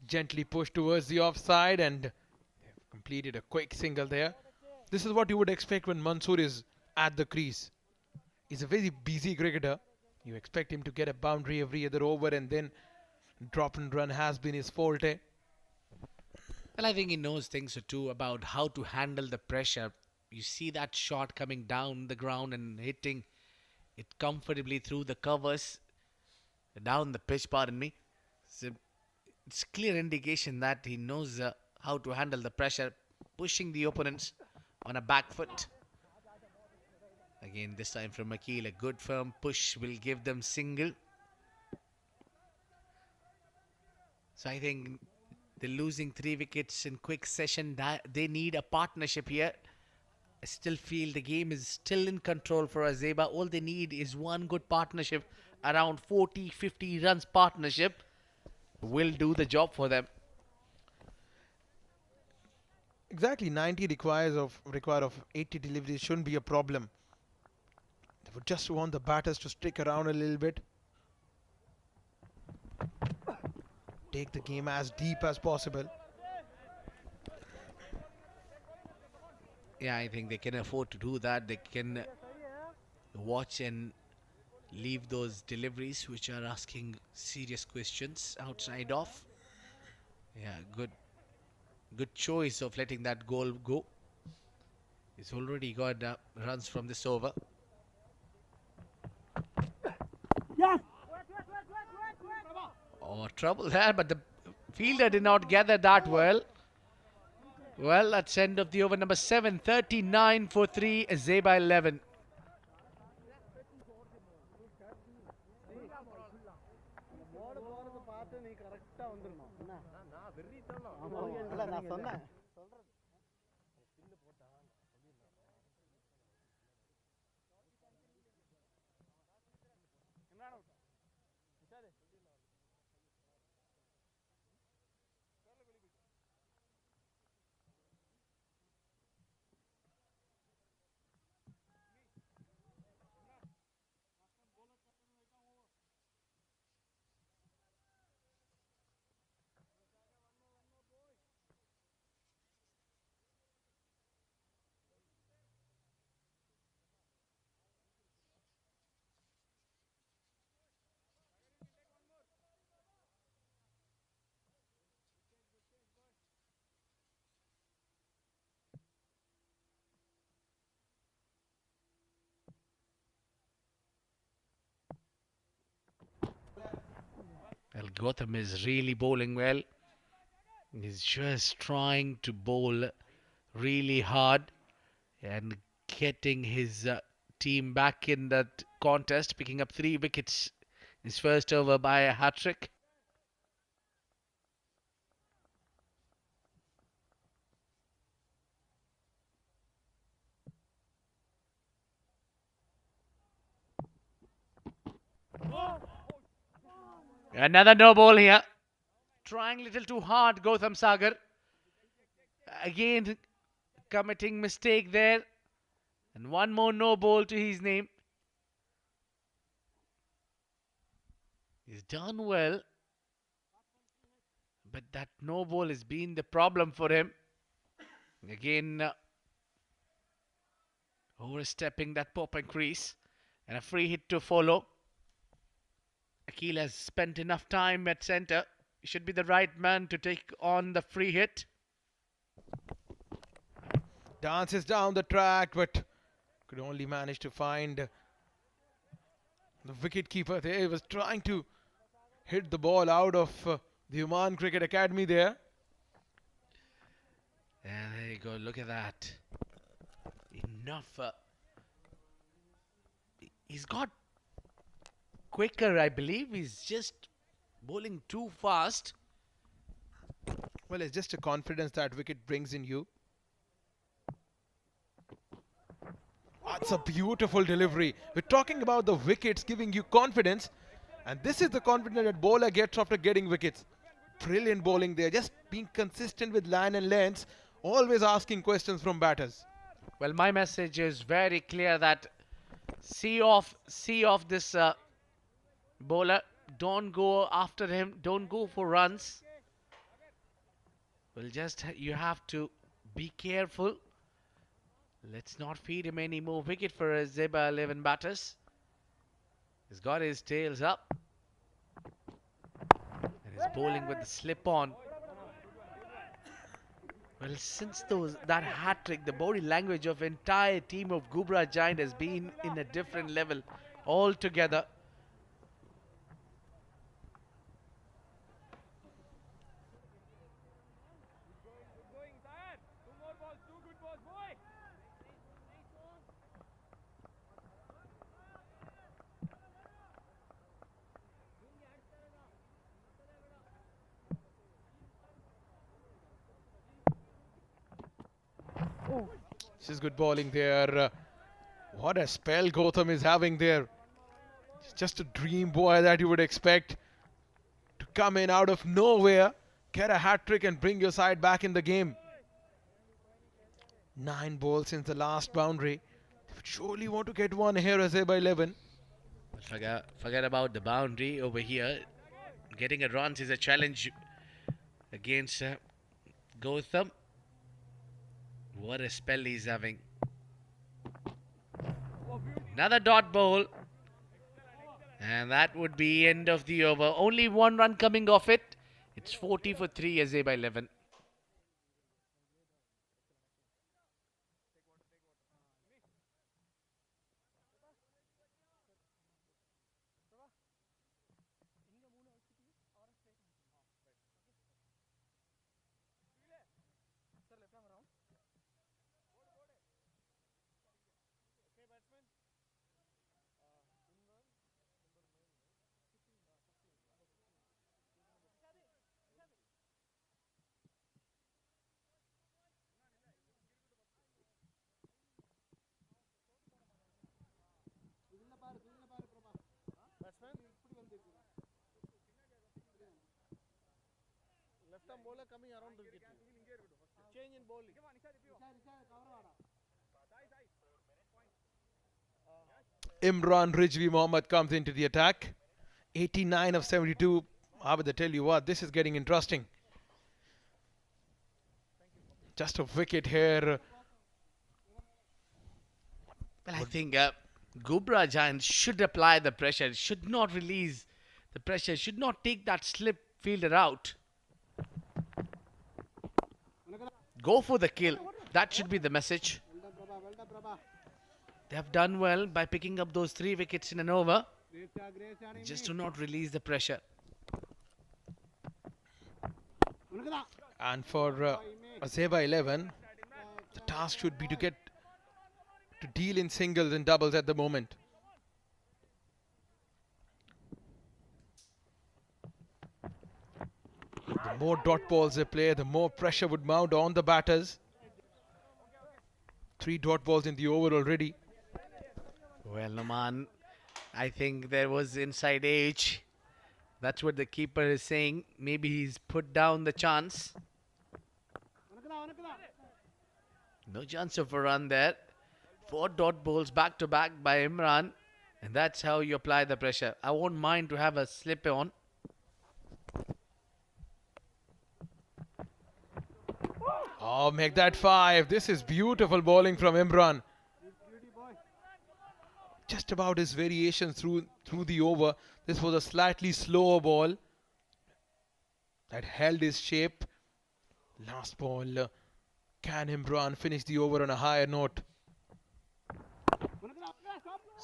gently pushed towards the offside and they've completed a quick single there. This is what you would expect when Mansoor is at the crease. He's a very busy cricketer. You expect him to get a boundary every other over, and then drop and run has been his forte. Well, I think he knows things too about how to handle the pressure. You see that shot coming down the ground and hitting it comfortably through the covers, down the pitch, pardon me. So it's clear indication that he knows how to handle the pressure, pushing the opponents on a back foot. Again, this time from Akil, a good firm push will give them single. So I think they're losing 3 wickets in quick session. They need a partnership here. I still feel the game is still in control for Azaiba. All they need is one good partnership. Around 40-50 runs partnership will do the job for them. Exactly, 90 require of 80 deliveries shouldn't be a problem. They would just want the batters to stick around a little bit. Take the game as deep as possible. Yeah, I think they can afford to do that. They can watch and leave those deliveries which are asking serious questions outside off. Yeah, good choice of letting that goal go. He's already got runs from this over. Oh, trouble there, but the fielder did not gather that well. Well, that's end of the over number 7. 39 for 3, Azaiba 11. Well, Gotham is really bowling well. He's just trying to bowl really hard and getting his team back in that contest, picking up 3 wickets his first over by a hat-trick. Another no ball here. Trying a little too hard, Gautam Sagar. Again, committing mistake there. And one more no ball to his name. He's done well. But that no ball has been the problem for him. Again, overstepping that pop-up crease. And a free hit to follow. Akil has spent enough time at centre. He should be the right man to take on the free hit. Dances down the track, but could only manage to find the wicket-keeper there. He was trying to hit the ball out of the Oman Cricket Academy there. Yeah, there you go. Look at that. Enough. He's got quicker, I believe. He's just bowling too fast. Well, it's just a confidence that wicket brings in you. That's a beautiful delivery. We're talking about the wickets giving you confidence. And this is the confidence that bowler gets after getting wickets. Brilliant bowling there. Just being consistent with line and lengths. Always asking questions from batters. Well, my message is very clear that see off this bowler. Don't go after him. Don't go for runs. Well, you have to be careful. Let's not feed him any more wicket for Azaiba 11 batters. He's got his tails up. And he's bowling with the slip on. Well, since that hat trick, the body language of entire team of Ghubrah Giant has been in a different level altogether. Going, Zayed. Two more balls, two good balls, boy. This is good bowling there. What a spell Gautam is having there. He's just a dream boy that you would expect to come in out of nowhere, get a hat trick and bring your side back in the game. 9 balls since the last boundary. They would surely want to get one here as by 11. Forget about the boundary over here. Getting a runs is a challenge against Gautam. What a spell he's having. Another dot bowl. And that would be end of the over. Only 1 run coming off it. It's 40 for 3 Azaiba 11. Left arm bowler coming around to wicket. Change in bowling. Imran Rijvi Mohammed comes into the attack. 89 of 72. I would tell you what, this is getting interesting. Just a wicket here. Well, I think Ghubrah Giants should apply the pressure, should not release the pressure, should not take that slip fielder out. Go for the kill. That should be the message. They have done well by picking up those 3 wickets in an over. Just do not release the pressure. And for Azaiba 11, the task should be to get to deal in singles and doubles at the moment. The more dot balls they play, the more pressure would mount on the batters. 3 dot balls in the over already. Well, Noman, I think there was inside edge. That's what the keeper is saying. Maybe he's put down the chance. No chance of a run there. 4 dot balls back to back by Imran. And that's how you apply the pressure. I won't mind to have a slip on. Oh, make that 5. This is beautiful bowling from Imran. Just about his variation through the over. This was a slightly slower ball that held his shape. Last ball. Can Imran finish the over on a higher note?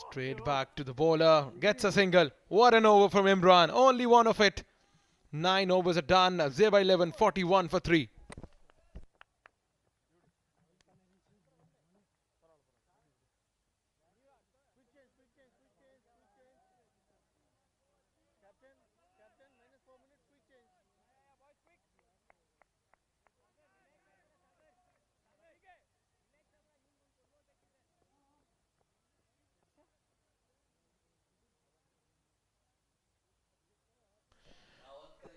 Straight back to the bowler. Gets a single. What an over from Imran. Only one of it. 9 overs are done. Azaiba 11, 41 for 3.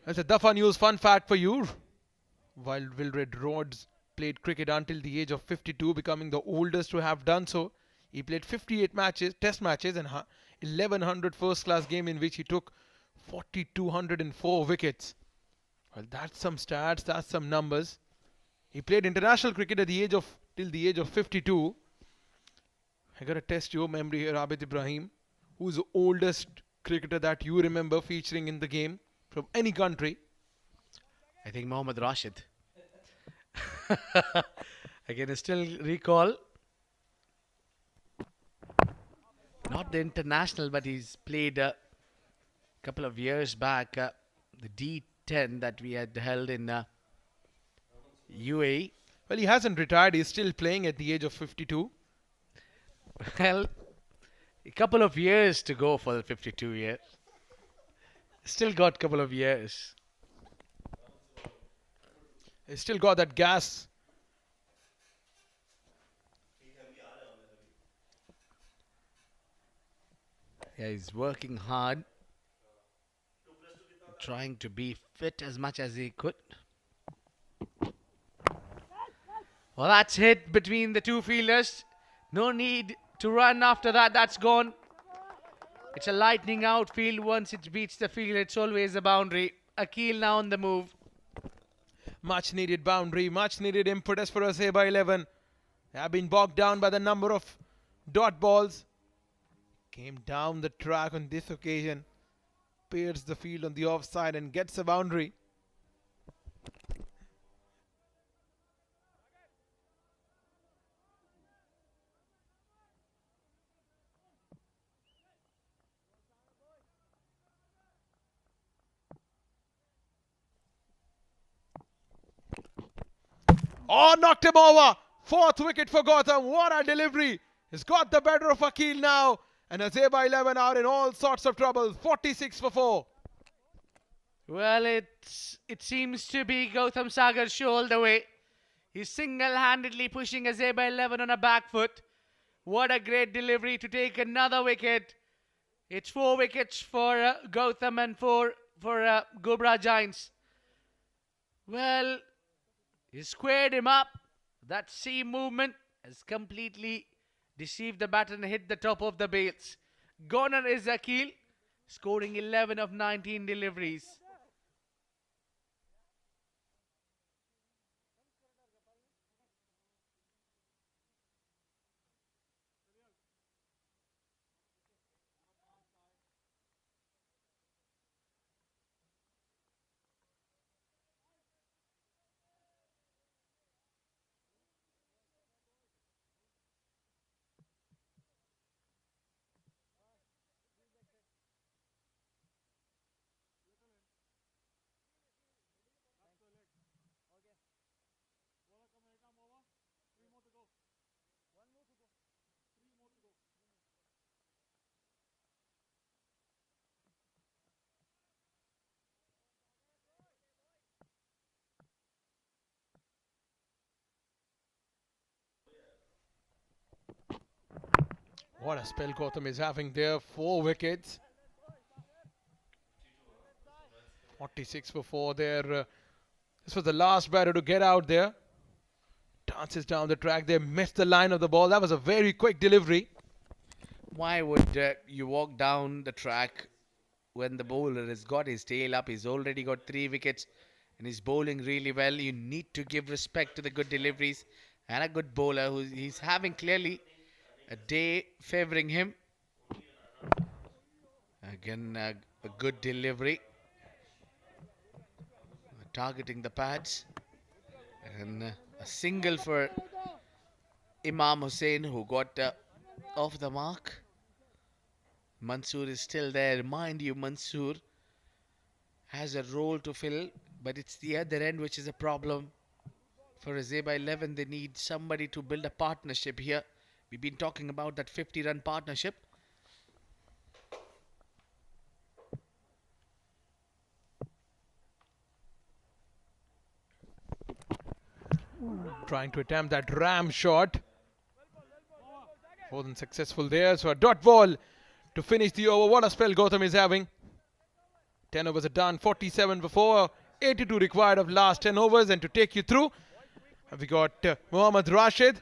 That's a Dafa News fun fact for you. While Wilred Rhodes played cricket until the age of 52, becoming the oldest to have done so, he played 58 matches, test matches and 1100 first class game in which he took 4204 wickets. Well, that's some stats, that's some numbers. He played international cricket at the age of till the age of 52. I gotta test your memory here, Abid Ibrahim. Who's the oldest cricketer that you remember featuring in the game from any country? I think Mohammad Rashid. I can still recall. Not the international, but he's played a couple of years back the D10 that we had held in UAE. Well, he hasn't retired. He's still playing at the age of 52. Well, a couple of years to go for the 52 years. Still got a couple of years. He's still got that gas. Yeah, he's working hard, trying to be fit as much as he could. Well, that's hit between the two fielders. No need to run after that. That's gone. It's a lightning outfield. Once it beats the field, it's always a boundary. Akil now on the move. Much needed boundary, much needed impetus for Azaiba 11. They have been bogged down by the number of dot balls. Came down the track on this occasion. Pierced the field on the offside and gets a boundary. Oh, knocked him over. Fourth wicket for Gotham. What a delivery. He's got the better of Akil now. And Azaiba 11 are in all sorts of trouble. 46 for 4. Well, it seems to be Gautam Sagar's show all the way. He's single-handedly pushing Azaiba 11 on a back foot. What a great delivery to take another wicket. It's 4 wickets for Gautam and 4 for Ghubrah Giants. Well, he squared him up. That seam movement has completely deceived the batter and hit the top of the bails. Goner is Akil, scoring 11 of 19 deliveries. What a spell Gotham is having there. 4 wickets. 46 for 4 there. This was the last batter to get out there. Dances down the track. They missed the line of the ball. That was a very quick delivery. Why would you walk down the track when the bowler has got his tail up? He's already got 3 wickets and he's bowling really well. You need to give respect to the good deliveries and a good bowler who he's having clearly a day favoring him. Again, a good delivery. Targeting the pads. And a single for Imam Hussain, who got off the mark. Mansoor is still there. Mind you, Mansoor has a role to fill, but it's the other end which is a problem. For Azaiba 11, they need somebody to build a partnership here. We've been talking about that 50-run partnership. Trying to attempt that ram shot. Wasn't successful there. So a dot ball to finish the over. What a spell Gotham is having. 10 overs are done. 47 for 4. 82 required of last 10 overs. And to take you through, we got Mohammad Rashid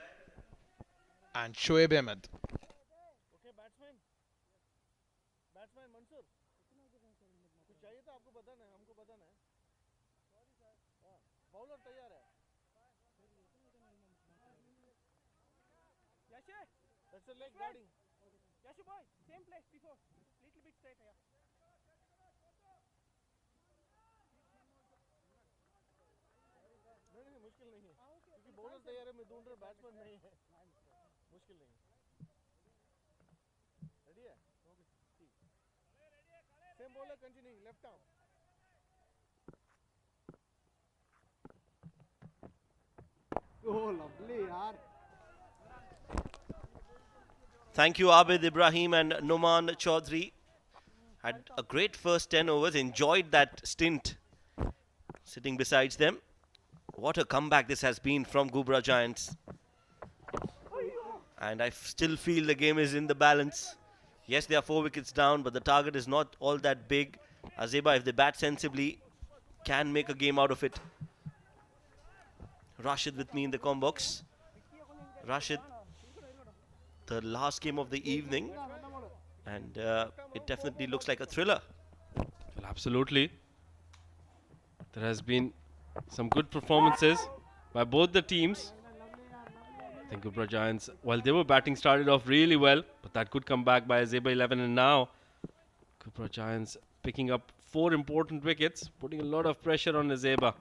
and Shoaib Ahmed. Okay, batsman. Batsman Mansur. कुछ चाहिए था आपको बताना है हमको बताना है. Sorry sir. Bowler तैयार है. That's a leg guarding. Yashu boy, same place before. Little bit straight here. नहीं मुश्किल नहीं है क्योंकि बॉलर तैयार है मैं ढूंढ रहा बैट्समैन नहीं है मुश्किल नहीं रेडी है ओके ठीक same bowler continuing left arm ओह लवली यार Thank you, Abid Ibrahim and Noman Chaudhary. Had a great first 10 overs. Enjoyed that stint sitting beside them. What a comeback this has been from Ghubrah Giants. And I still feel the game is in the balance. Yes, they are 4 wickets down, but the target is not all that big. Azaiba, if they bat sensibly, can make a game out of it. Rashid with me in the com box. Rashid, the last game of the evening, and it definitely looks like a thriller. Well, absolutely. There has been some good performances by both the teams. I think Ghubrah Giants, while they were batting, started off really well, but that could come back by Azaiba 11, and now Ghubrah Giants picking up 4 important wickets, putting a lot of pressure on Azaiba.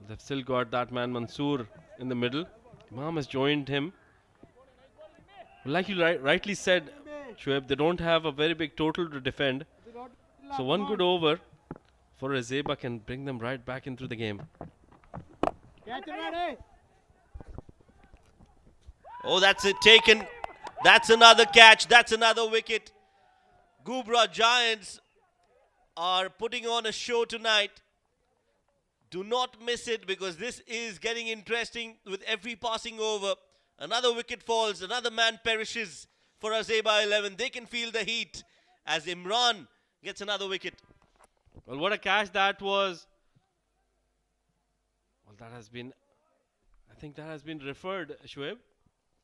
They've still got that man Mansoor in the middle. Imam has joined him. Like you rightly said, Shoaib, they don't have a very big total to defend. So one good over for Azaiba can bring them right back into the game. Oh, that's it, taken. That's another catch. That's another wicket. Ghubrah Giants are putting on a show tonight. Do not miss it because this is getting interesting with every passing over. Another wicket falls, another man perishes for Azaiba 11. They can feel the heat as Imran gets another wicket. Well, what a catch that was. Well, that has been, I think that has been referred, Shoaib.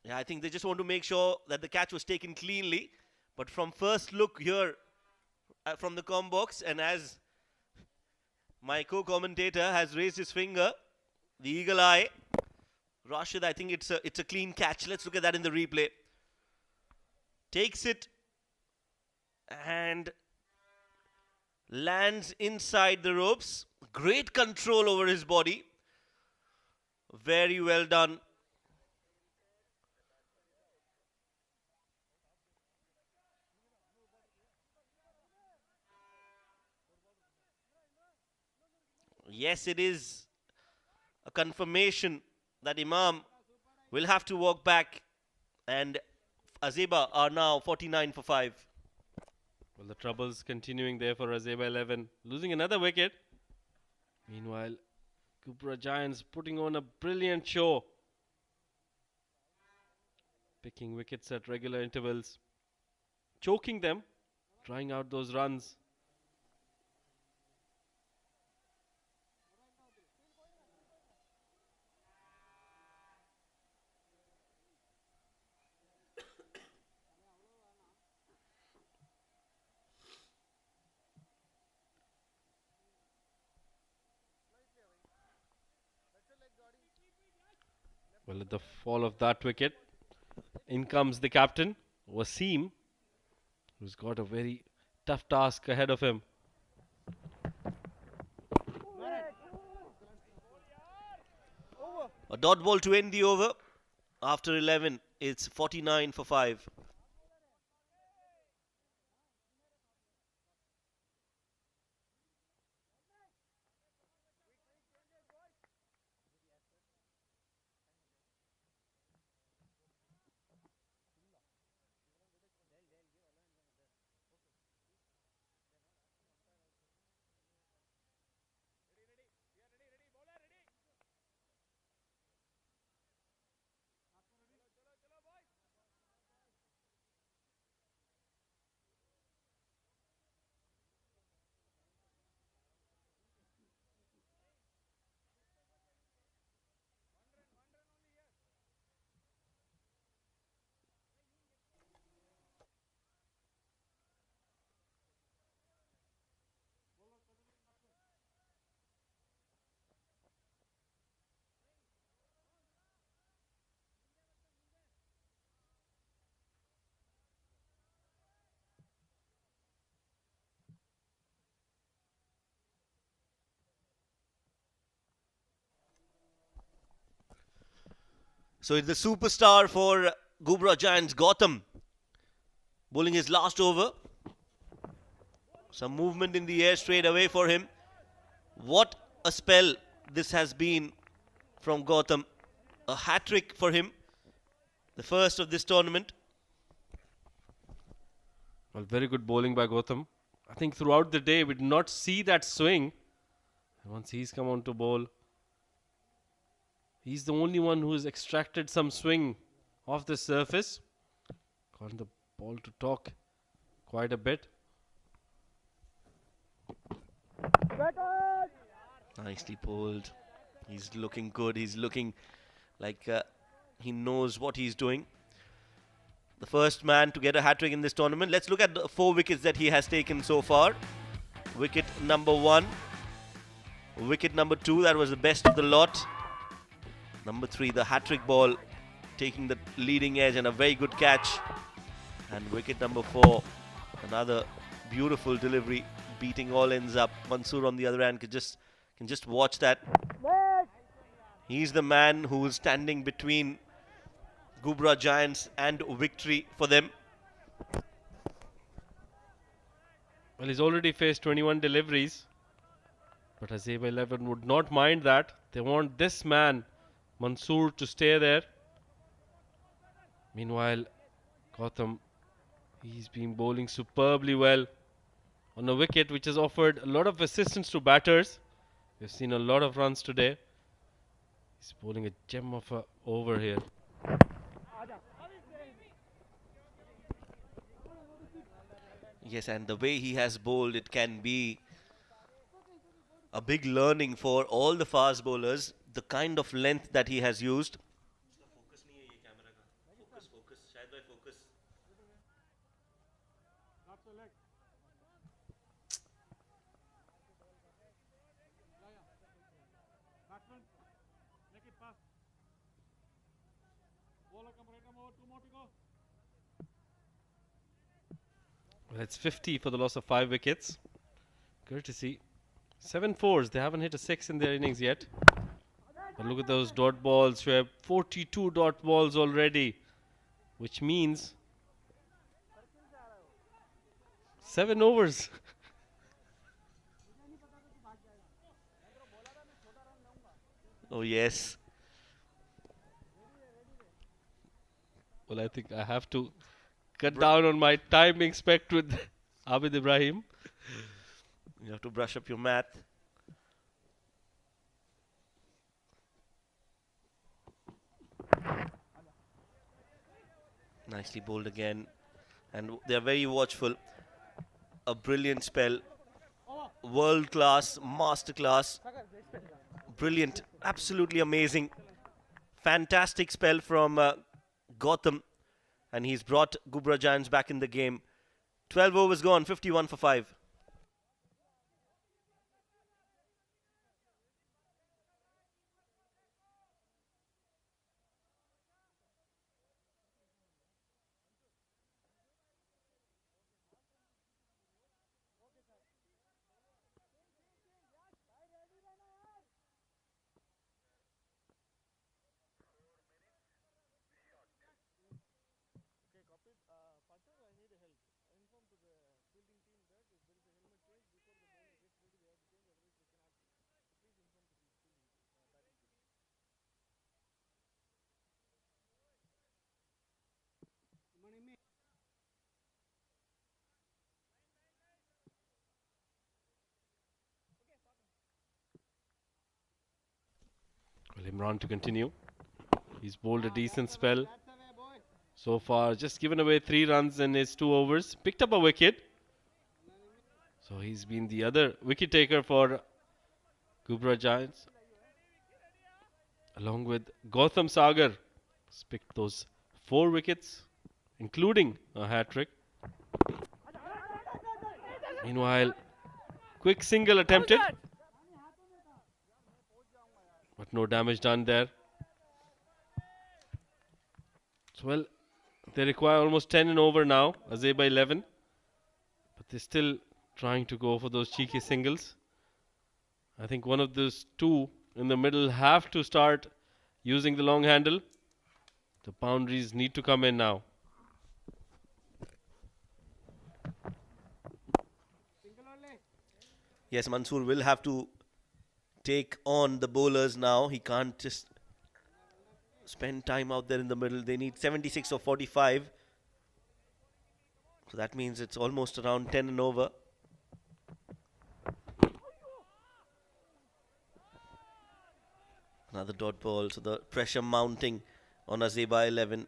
Yeah, I think they just want to make sure that the catch was taken cleanly. But from first look here from the com box, and as my co-commentator has raised his finger, the eagle eye, Rashid, I think it's a clean catch. Let's look at that in the replay. Takes it and lands inside the ropes. Great control over his body. Very well done. Yes, it is a confirmation that Imam will have to walk back, and Azaiba are now 49 for 5. Well, the troubles continuing there for Azaiba 11, losing another wicket. Meanwhile, Ghubrah Giants putting on a brilliant show, picking wickets at regular intervals, choking them, trying out those runs. Well, at the fall of that wicket, in comes the captain, Wasim, who's got a very tough task ahead of him. A dot ball to end the over. After 11, it's 49 for 5. So it's the superstar for Ghubrah Giants, Gautam, bowling his last over. Some movement in the air straight away for him. What a spell this has been from Gautam. A hat-trick for him. The first of this tournament. Well, very good bowling by Gautam. I think throughout the day we did not see that swing. Once he's come on to bowl, he's the only one who's extracted some swing off the surface. Gotten the ball to talk quite a bit. Nicely bowled. He's looking good. He's looking like he knows what he's doing. The first man to get a hat-trick in this tournament. Let's look at the 4 wickets that he has taken so far. Wicket number 1. Wicket number 2, that was the best of the lot. Number 3, the hat-trick ball, taking the leading edge and a very good catch. And wicket number 4, another beautiful delivery, beating all ends up. Mansoor on the other hand can just watch that. He's the man who's standing between Ghubrah Giants and victory for them. Well, he's already faced 21 deliveries. But Azaiba 11 would not mind that. They want this man, Mansoor, to stay there. Meanwhile, Gautam, he's been bowling superbly well on a wicket which has offered a lot of assistance to batters. We've seen a lot of runs today. He's bowling a gem of a over here. Yes, and the way he has bowled, it can be a big learning for all the fast bowlers. The kind of length that he has used. Well, it's 50 for the loss of 5 wickets. Good to see. 7 fours. They haven't hit a 6 in their innings yet. But look at those dot balls. We have 42 dot balls already, which means 7 overs. Oh yes. Well, I think I have to cut down on my timing spec with Abid Ibrahim. You have to brush up your math. Nicely bowled again. And they're very watchful. A brilliant spell. World class, master class. Brilliant. Absolutely amazing. Fantastic spell from Gautam. And he's brought Ghubrah Giants back in the game. 12 overs gone, 51 for 5. Well, Imran to continue. He's bowled a decent spell so far. Just given away 3 runs in his 2 overs. Picked up a wicket. So he's been the other wicket taker for Ghubrah Giants. Along with Gautam Sagar. He's picked those 4 wickets, including a hat-trick. Meanwhile, quick single attempted. But no damage done there. So, well, they require almost 10 and over now. Azaiba 11. But they're still trying to go for those cheeky singles. I think one of those 2 in the middle have to start using the long handle. The boundaries need to come in now. Yes, Mansoor will have to take on the bowlers now. He can't just spend time out there in the middle. They need 76 or 45. So that means it's almost around 10 and over. Another dot ball. So the pressure mounting on Azaiba 11.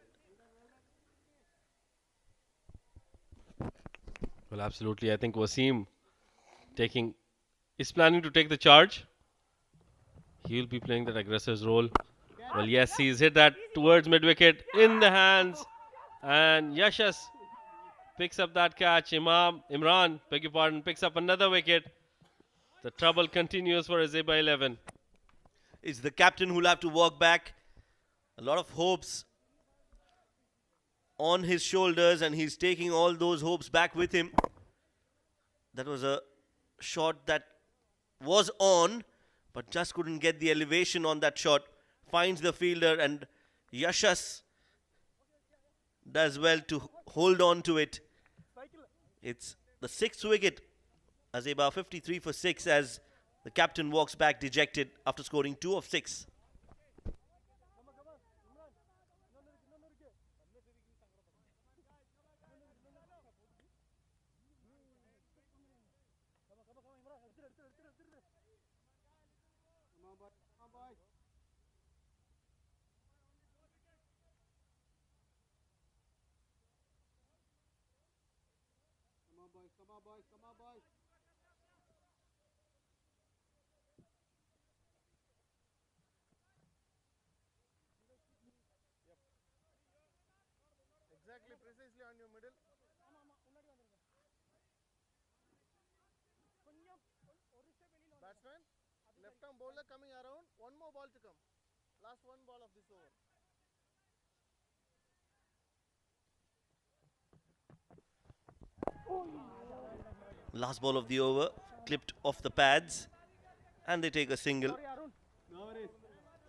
Well, absolutely. I think Wasim is planning to take the charge. He'll be playing that aggressor's role. Well, yes, he's hit that towards mid-wicket in the hands. And Yashas picks up that catch. Imran, beg your pardon, picks up another wicket. The trouble continues for Azaiba 11. It's the captain who'll have to walk back. A lot of hopes on his shoulders, and he's taking all those hopes back with him. That was a shot that was on, but just couldn't get the elevation on that shot. Finds the fielder, and Yashas does well to hold on to it. It's the 6th wicket. Azaiba 53 for 6 as the captain walks back dejected after scoring 2 of 6. Exactly, precisely on your middle. Batsman, left arm bowler coming around. One more ball to come. Last one ball of this over. Last ball of the over, clipped off the pads, and they take a single.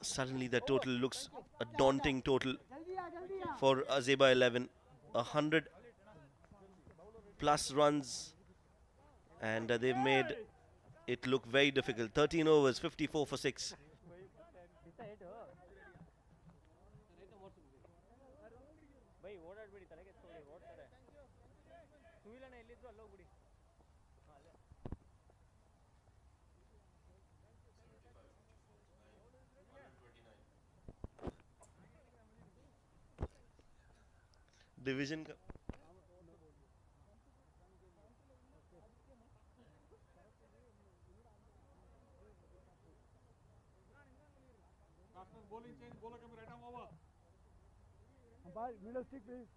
Suddenly the total looks a daunting total for Azaiba 11. 100 plus runs, and they've made it look very difficult. 13 overs, 54 for 6. Division Cup. Middle stick, please.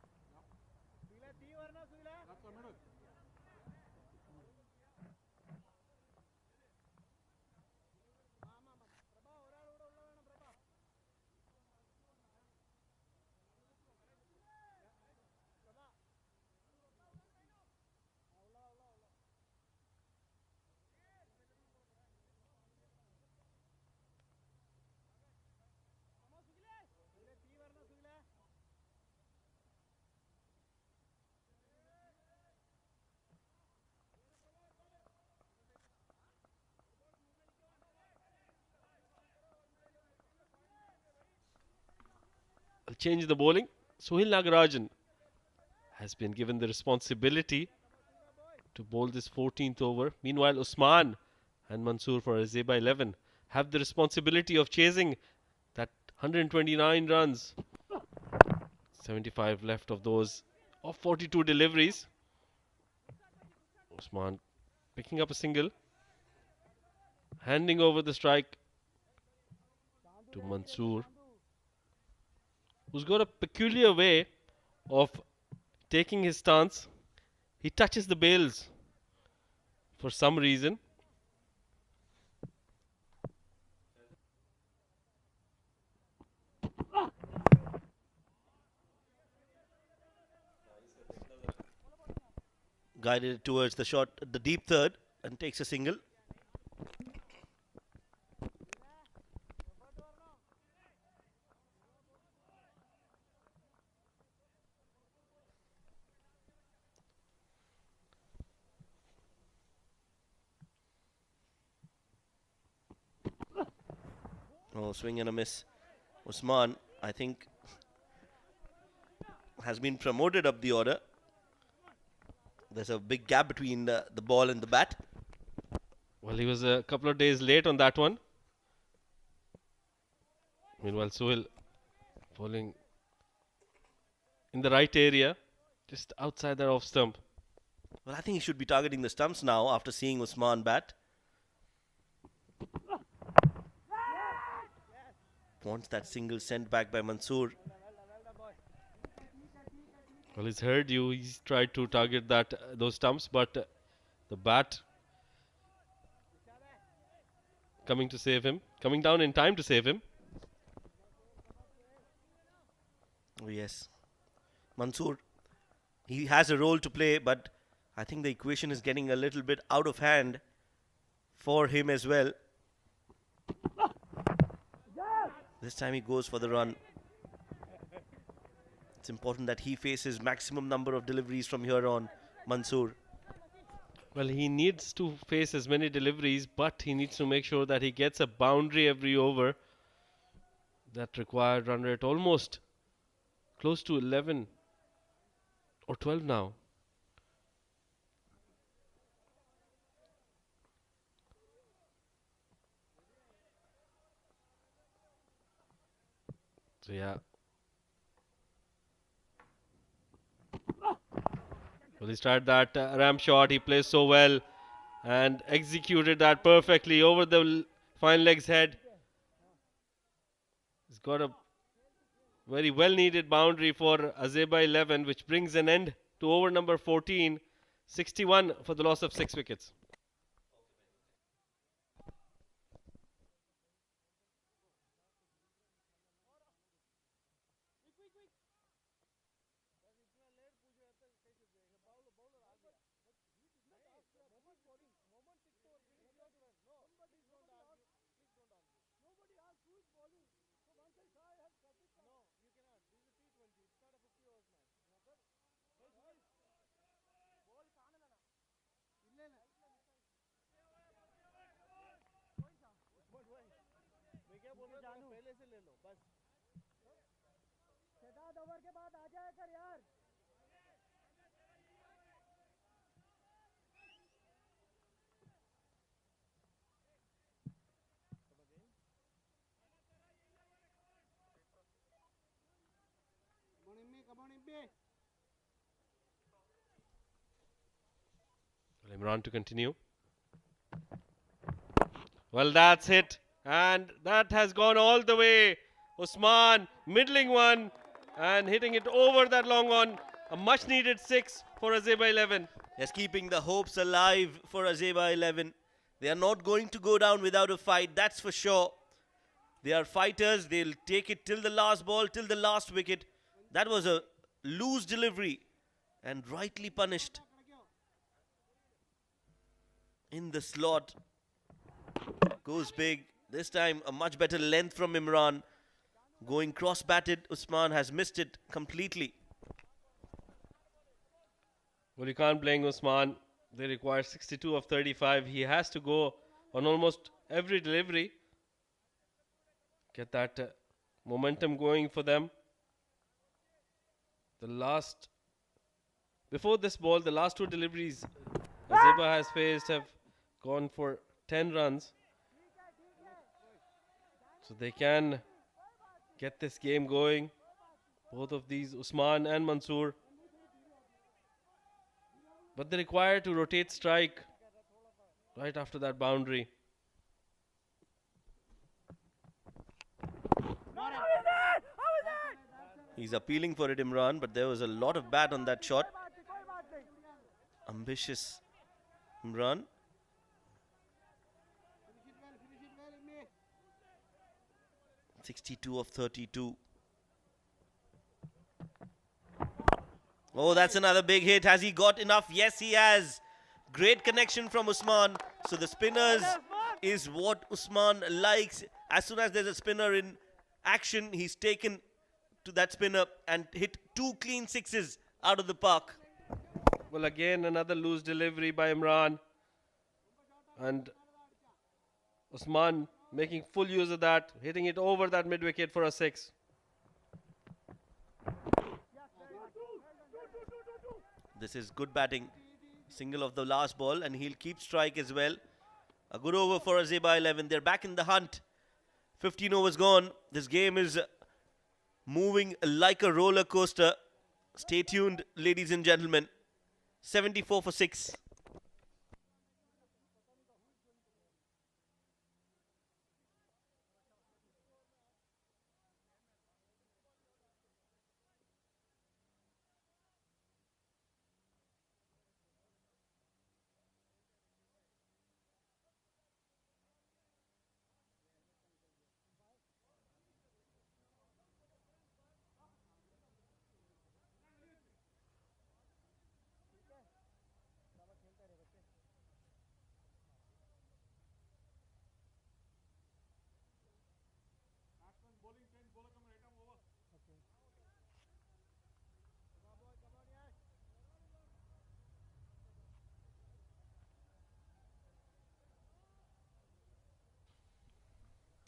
I'll change the bowling. Sohil Nagarajan has been given the responsibility to bowl this 14th over. Meanwhile, Usman and Mansoor for Azaiba 11 have the responsibility of chasing that 129 runs. 75 left of those of 42 deliveries. Usman picking up a single, handing over the strike to Mansoor, who's got a peculiar way of taking his stance. He touches the bails for some reason. Guided it towards the shot, the deep third, and takes a single. Oh, swing and a miss. Usman, I think, has been promoted up the order. There's a big gap between the ball and the bat. Well, he was a couple of days late on that one. Meanwhile, Sohail bowling in the right area, just outside that off stump. Well, I think he should be targeting the stumps now after seeing Usman bat. Wants that single sent back by Mansoor. Well, he's heard you. He's tried to target that those stumps, but the bat coming to save him, coming down in time to save him. Oh, yes. Mansoor, he has a role to play, but I think the equation is getting a little bit out of hand for him as well. This time he goes for the run. It's important that he faces maximum number of deliveries from here on, Mansoor. Well, he needs to face as many deliveries, but he needs to make sure that he gets a boundary every over. That required run rate almost close to 11 or 12 now. So yeah. Well, he started that ramp shot. He plays so well and executed that perfectly over the fine leg's head. He's got a very well needed boundary for Azaiba 11, which brings an end to over number 14, 61 for the loss of 6 wickets. Well, Imran to continue. Well, that's it. And that has gone all the way. Usman, middling one and hitting it over that long one. A much needed 6 for Azaiba 11. Yes, keeping the hopes alive for Azaiba 11. They are not going to go down without a fight, that's for sure. They are fighters. They'll take it till the last ball, till the last wicket. That was a loose delivery and rightly punished. In the slot. Goes big. This time a much better length from Imran. Going cross-batted, Usman has missed it completely. Well, you can't blame Usman. They require 62 of 35. He has to go on almost every delivery. Get that momentum going for them. Before this ball, the last 2 deliveries Azaiba has faced have gone for 10 runs. So they can get this game going. Both of these, Usman and Mansoor. But they require to rotate strike right after that boundary. He's appealing for it, Imran, but there was a lot of bat on that shot. Ambitious Imran. .62 of 32. Oh, that's another big hit. Has he got enough? Yes, he has. Great connection from Usman. So the spinners is what Usman likes. As soon as there's a spinner in action, he's taken to that spinner and hit 2 clean 6s out of the park. Well, again, another loose delivery by Imran. And Usman making full use of that, hitting it over that mid wicket for a 6. This is good batting. Single of the last ball, and he'll keep strike as well. A good over for Azaiba 11. They're back in the hunt. 15 overs gone. This game is moving like a roller coaster. Stay tuned, ladies and gentlemen. 74 for 6.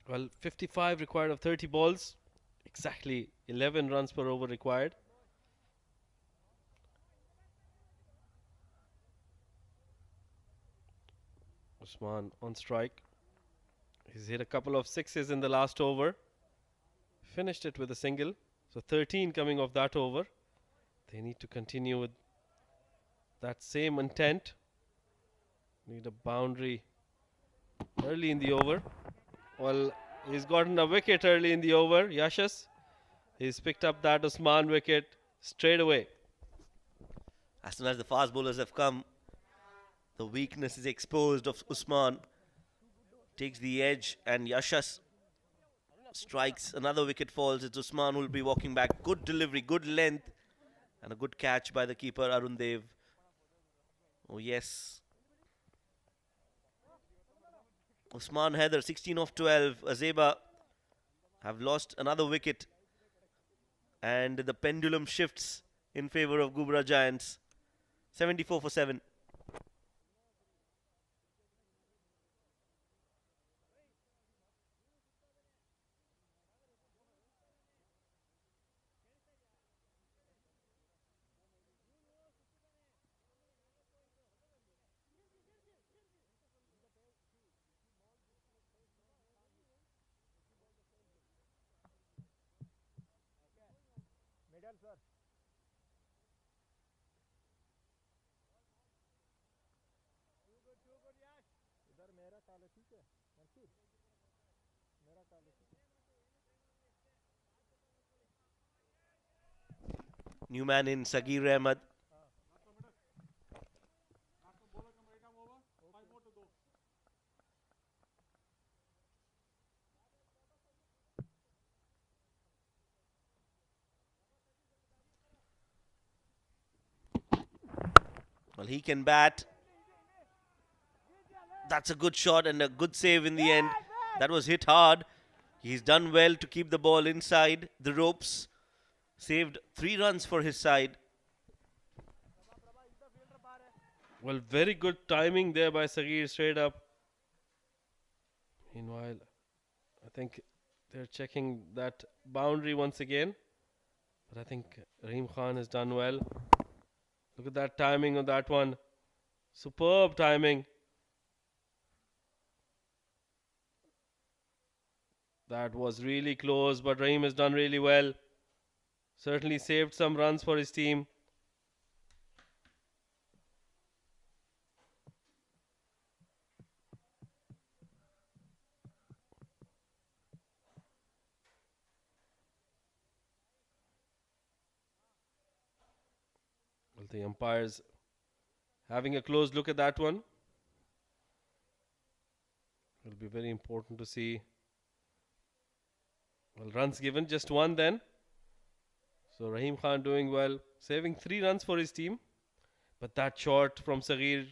Well, 55 required of 30 balls. Exactly 11 runs per over required. Usman on strike. He's hit a couple of sixes in the last over. Finished it with a single. So 13 coming off that over. They need to continue with that same intent. Need a boundary early in the over. Well, he's gotten a wicket early in the over, Yashas. He's picked up that Usman wicket straight away. As soon as the fast bowlers have come, the weakness is exposed of Usman. Takes the edge, and Yashas strikes. Another wicket falls. It's Usman who will be walking back. Good delivery, good length, and a good catch by the keeper, Arun Dev. Oh, yes. Usman Haider, 16 of 12. Azaiba have lost another wicket. And the pendulum shifts in favor of Ghubrah Giants. 74 for 7. New man in Sagir Ahmed. Well, he can bat. That's a good shot and a good save in the end. That was hit hard. He's done well to keep the ball inside the ropes. Saved 3 runs for his side. Well, very good timing there by Sagir, straight up. Meanwhile, I think they're checking that boundary once again. But I think Rahim Khan has done well. Look at that timing on that one. Superb timing. That was really close, but Rahim has done really well. Certainly saved some runs for his team. Well, the umpires having a close look at that one. It'll be very important to see. Well, runs given, just 1 then. So Rahim Khan doing well, saving 3 runs for his team. But that shot from Sagir,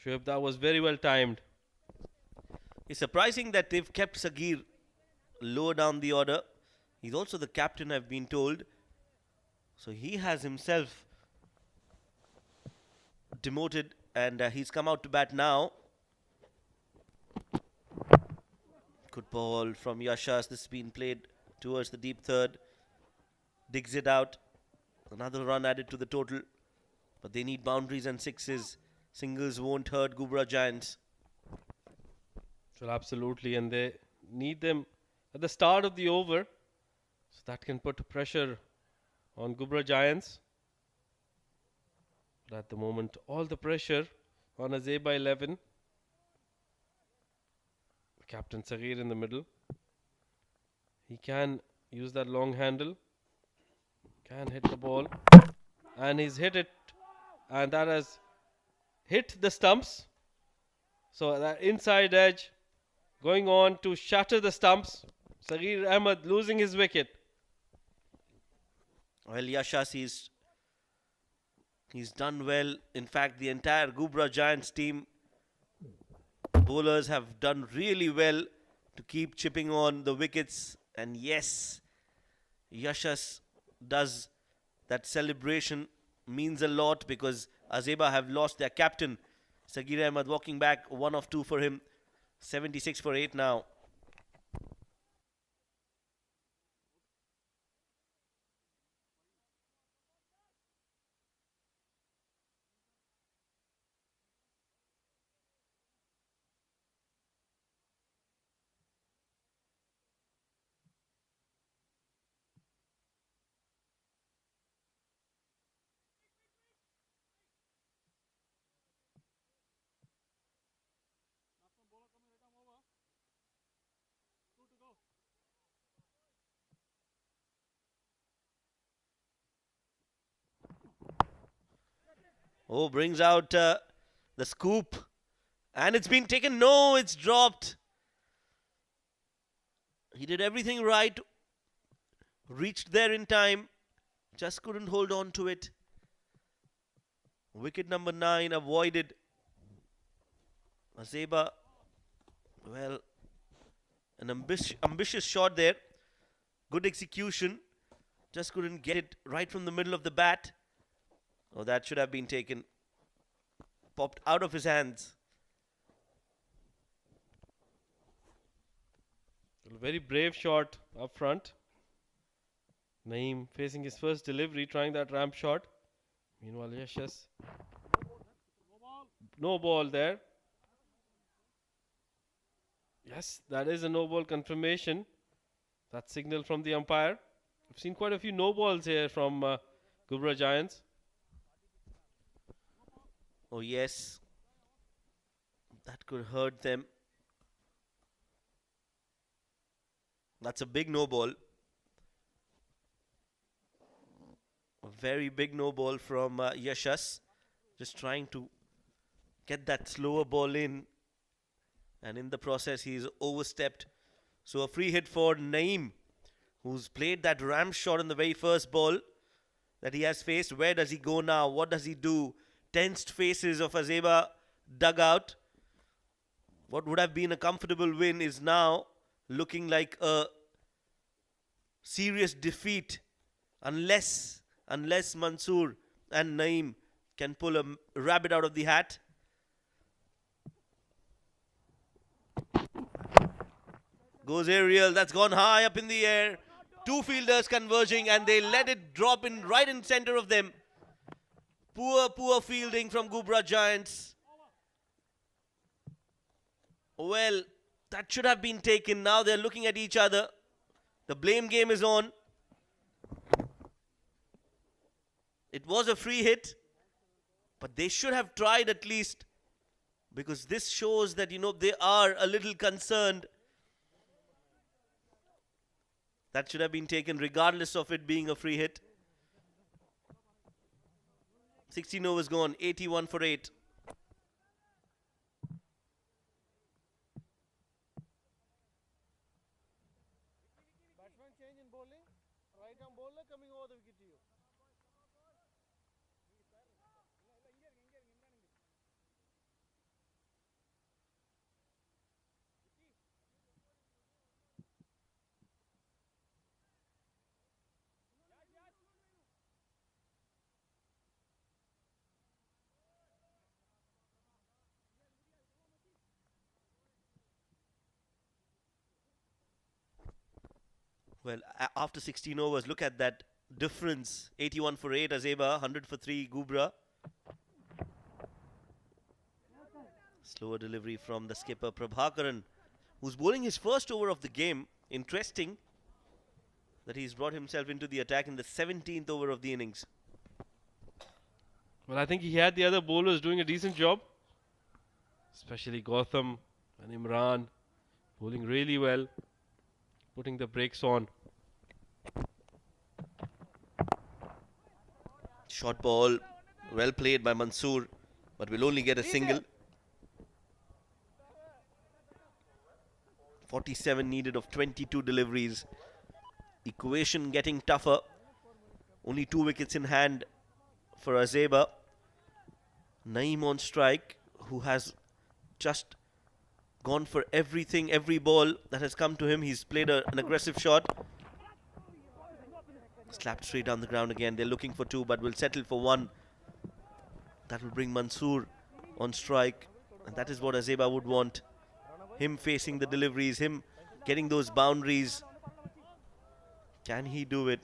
Shoaib, that was very well timed. It's surprising that they've kept Sagir lower down the order. He's also the captain, I've been told. So he has himself demoted, and he's come out to bat now. ball from Yashas. This has been played towards the deep third. Digs it out. Another run added to the total. But they need boundaries and sixes. Singles won't hurt Ghubrah Giants. Well, absolutely, and they need them at the start of the over, so that can put pressure on Ghubrah Giants. But at the moment, all the pressure on Azaiba 11. Captain Saghir in the middle. He can use that long handle. Can hit the ball. And he's hit it. And that has hit the stumps. So that inside edge going on to shatter the stumps. Saghir Ahmed losing his wicket. Well, Yashas, he's done well. In fact, the entire Ghubrah Giants team bowlers have done really well to keep chipping on the wickets. And yes, Yashas does that celebration, means a lot, because Azaiba have lost their captain. Saghir Ahmed walking back, 1 of 2 for him. 76 for 8 now. Oh, brings out the scoop. And it's been taken. No, it's dropped. He did everything right. Reached there in time. Just couldn't hold on to it. Wicket number 9 avoided. Azaiba, well, an ambitious shot there. Good execution. Just couldn't get it right from the middle of the bat. Oh, that should have been taken. Popped out of his hands. A very brave shot up front. Naeem facing his first delivery, trying that ramp shot. Meanwhile, Yashas. No ball there. Yes, that is a no ball confirmation. That signal from the umpire. We've seen quite a few no balls here from Ghubrah Giants. Oh, yes. That could hurt them. That's a big no ball. A very big no ball from Yashas. Just trying to get that slower ball in. And in the process, he's overstepped. So a free hit for Naeem, who's played that ram shot in the very first ball that he has faced. Where does he go now? What does he do? Tensed faces of Azaiba dugout. What would have been a comfortable win is now looking like a serious defeat unless Mansoor and Naeem can pull a rabbit out of the hat. Goes aerial, that's gone high up in the air. Two fielders converging and they let it drop in right in center of them. Poor fielding from Ghubrah Giants. Well, that should have been taken. Now they're looking at each other. The blame game is on. It was a free hit, but they should have tried at least, because this shows that, they are a little concerned. That should have been taken regardless of it being a free hit. 16 overs gone, 81 for 8. Batsman change in bowling. Right arm bowler coming over the wicket to you. Well, after 16 overs, look at that difference. 81 for 8, Azaiba, 100 for 3, Ghubrah. Slower delivery from the skipper, Prabhakaran, who's bowling his first over of the game. Interesting that he's brought himself into the attack in the 17th over of the innings. Well, I think he had the other bowlers doing a decent job, especially Gautam and Imran, bowling really well, putting the brakes on. Short ball, well played by Mansoor, but will only get a single. 47 needed of 22 deliveries. Equation getting tougher. Only 2 wickets in hand for Azaiba. Naeem on strike, who has just gone for everything, every ball that has come to him. He's played an aggressive shot. Slapped straight down the ground again. They're looking for 2, but will settle for 1. That will bring Mansoor on strike. And that is what Azaiba would want. Him facing the deliveries, him getting those boundaries. Can he do it?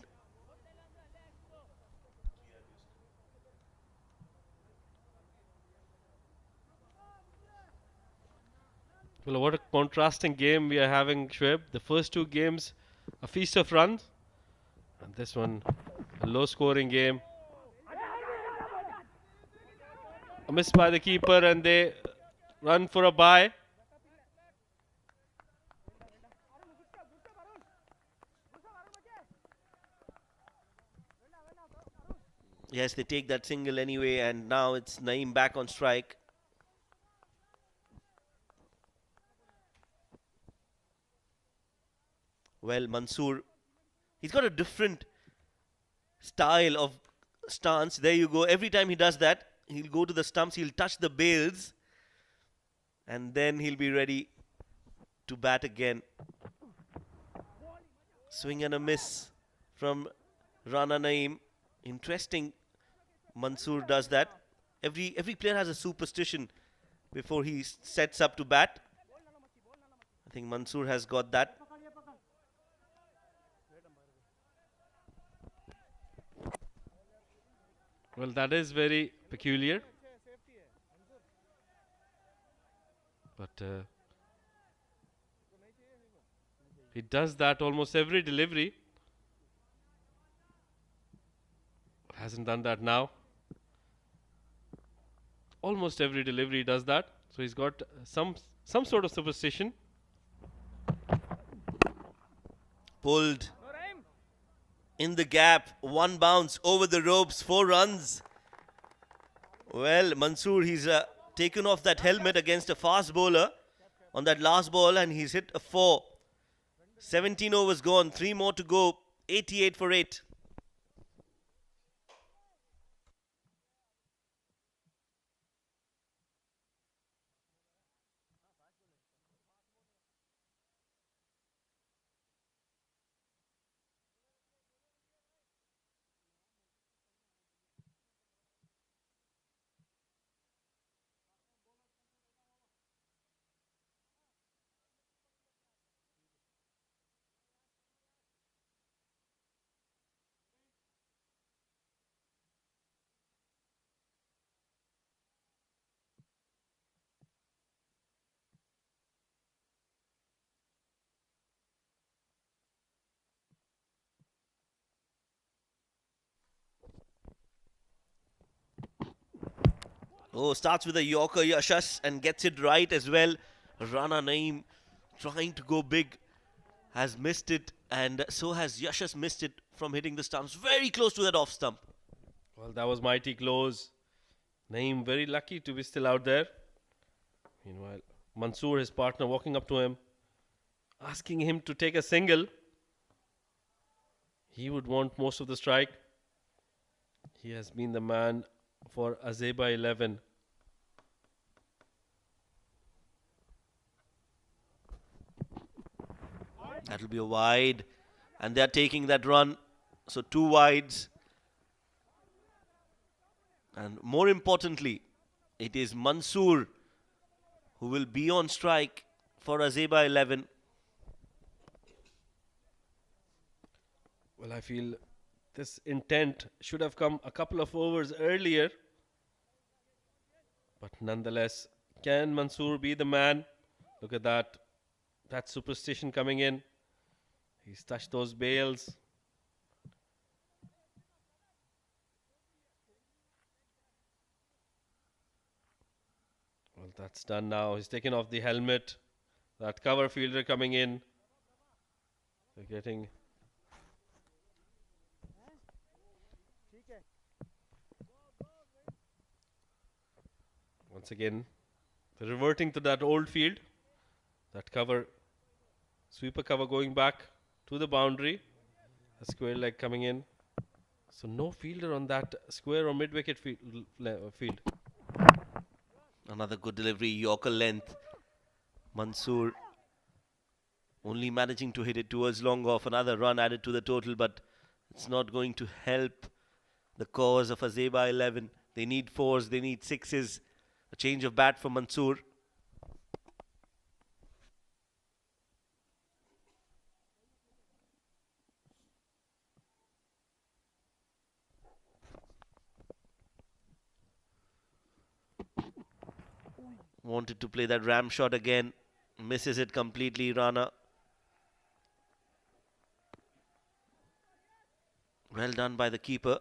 Well, what a contrasting game we are having, Shoaib. The first 2 games, a feast of runs. And this one, a low-scoring game. A miss by the keeper and they run for a bye. Yes, they take that single anyway, and now it's Naeem back on strike. Well, Mansoor, he's got a different style of stance. There you go. Every time he does that, he'll go to the stumps, he'll touch the bails, and then he'll be ready to bat again. Swing and a miss from Rana Naeem. Interesting. Mansoor does that. Every player has a superstition before he sets up to bat. I think Mansoor has got that. Well, that is very peculiar. But he does that almost every delivery. Hasn't done that now. Almost every delivery does that. So he's got some sort of superstition. Pulled in the gap, 1 bounce over the ropes, 4 runs. Well, Mansoor, he's taken off that helmet against a fast bowler on that last ball, and he's hit a 4. 17 overs gone, 3 more to go. 88 for 8. Oh, starts with a Yorker, Yashas, and gets it right as well. Rana Naeem trying to go big, has missed it, and so has Yashas missed it from hitting the stumps. Very close to that off stump. Well, that was mighty close. Naeem very lucky to be still out there. Meanwhile, Mansoor, his partner, walking up to him, asking him to take a single. He would want most of the strike. He has been the man for Azaiba 11. That'll be a wide, and they're taking that run. So 2 wides. And more importantly, it is Mansoor who will be on strike for Azaiba 11. Well, I feel this intent should have come a couple of overs earlier. But nonetheless, can Mansoor be the man? Look at that. That superstition coming in. He's touched those bails. Well, that's done now. He's taken off the helmet. That cover fielder coming in. They're getting. Once again, they're reverting to that old field. That cover, sweeper cover going back to the boundary. A square leg coming in. So no fielder on that square or mid-wicket field. Another good delivery, Yorker length. Mansoor only managing to hit it towards long off. Another run added to the total, but it's not going to help the cause of Azaiba 11. They need fours, they need sixes. A change of bat for Mansoor. Wanted to play that ram shot again. Misses it completely, Rana. Well done by the keeper.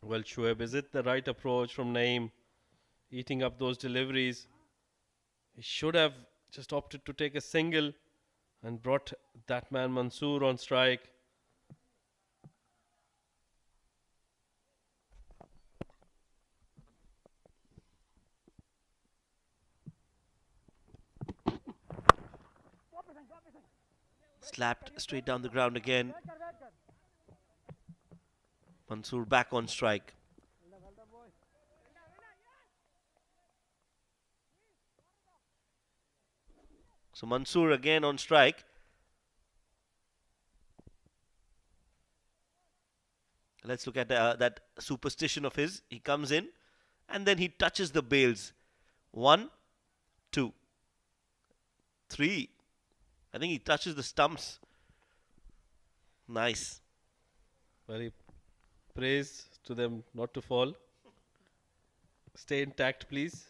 Well, Shoaib, is it the right approach from Naeem? Eating up those deliveries. He should have just opted to take a single and brought that man Mansoor on strike. Slapped straight down the ground again. Mansoor back on strike. So Mansoor again on strike. Let's look at that superstition of his. He comes in and then he touches the bails. 1, 2, 3. I think he touches the stumps. Nice. Very praise to them not to fall. Stay intact, please.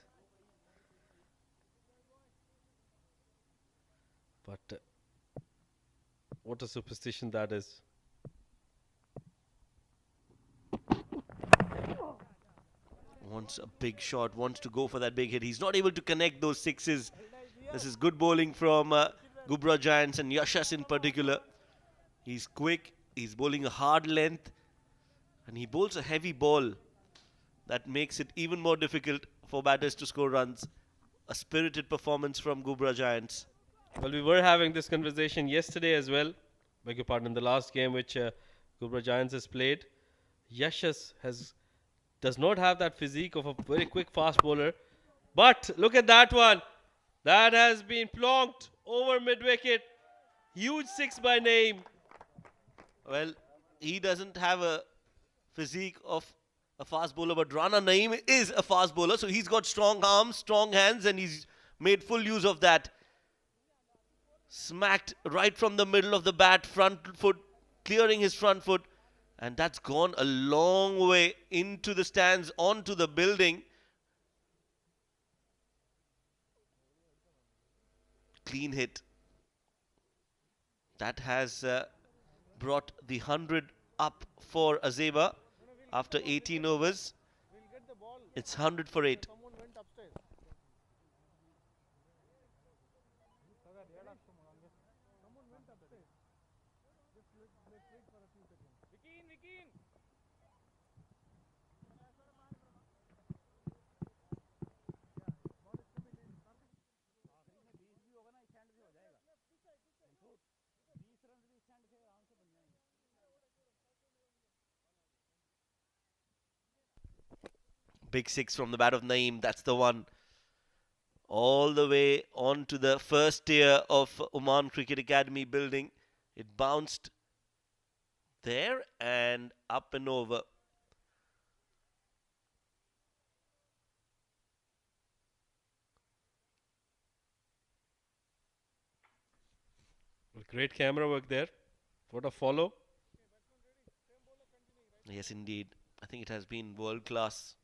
But what a superstition that is. Wants a big shot, wants to go for that big hit. He's not able to connect those sixes. This is good bowling from Ghubrah Giants and Yashas in particular. He's quick, he's bowling a hard length, and he bowls a heavy ball that makes it even more difficult for batters to score runs. A spirited performance from Ghubrah Giants. Well, we were having this conversation yesterday as well. Beg your pardon, the last game which Ghubrah Giants has played. Yashas does not have that physique of a very quick fast bowler. But look at that one. That has been plonked over mid-wicket. Huge six by Naeem. Well, he doesn't have a physique of a fast bowler, but Rana Naeem is a fast bowler, so he's got strong arms, strong hands, and he's made full use of that. Smacked right from the middle of the bat, front foot, clearing his front foot, and that's gone a long way into the stands, onto the building. Clean hit. That has brought the 100 up for Azaiba after 18 overs. It's 100 for 8. Someone went upstairs. Someone went upstairs. Just let's wait for a few seconds. Big six from the bat of Naeem. That's the one. All the way on to the first tier of Oman Cricket Academy building. It bounced there and up and over. Great camera work there What a follow. Yes, indeed. I think it has been world class.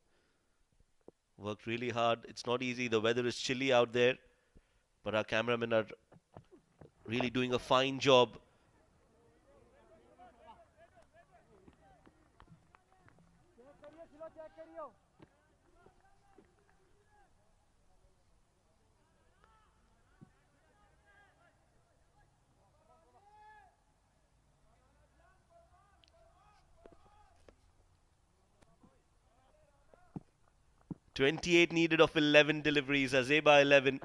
Worked really hard. It's not easy. The weather is chilly out there, but our cameramen are really doing a fine job. "28 needed of 11 deliveries. Azaiba 11.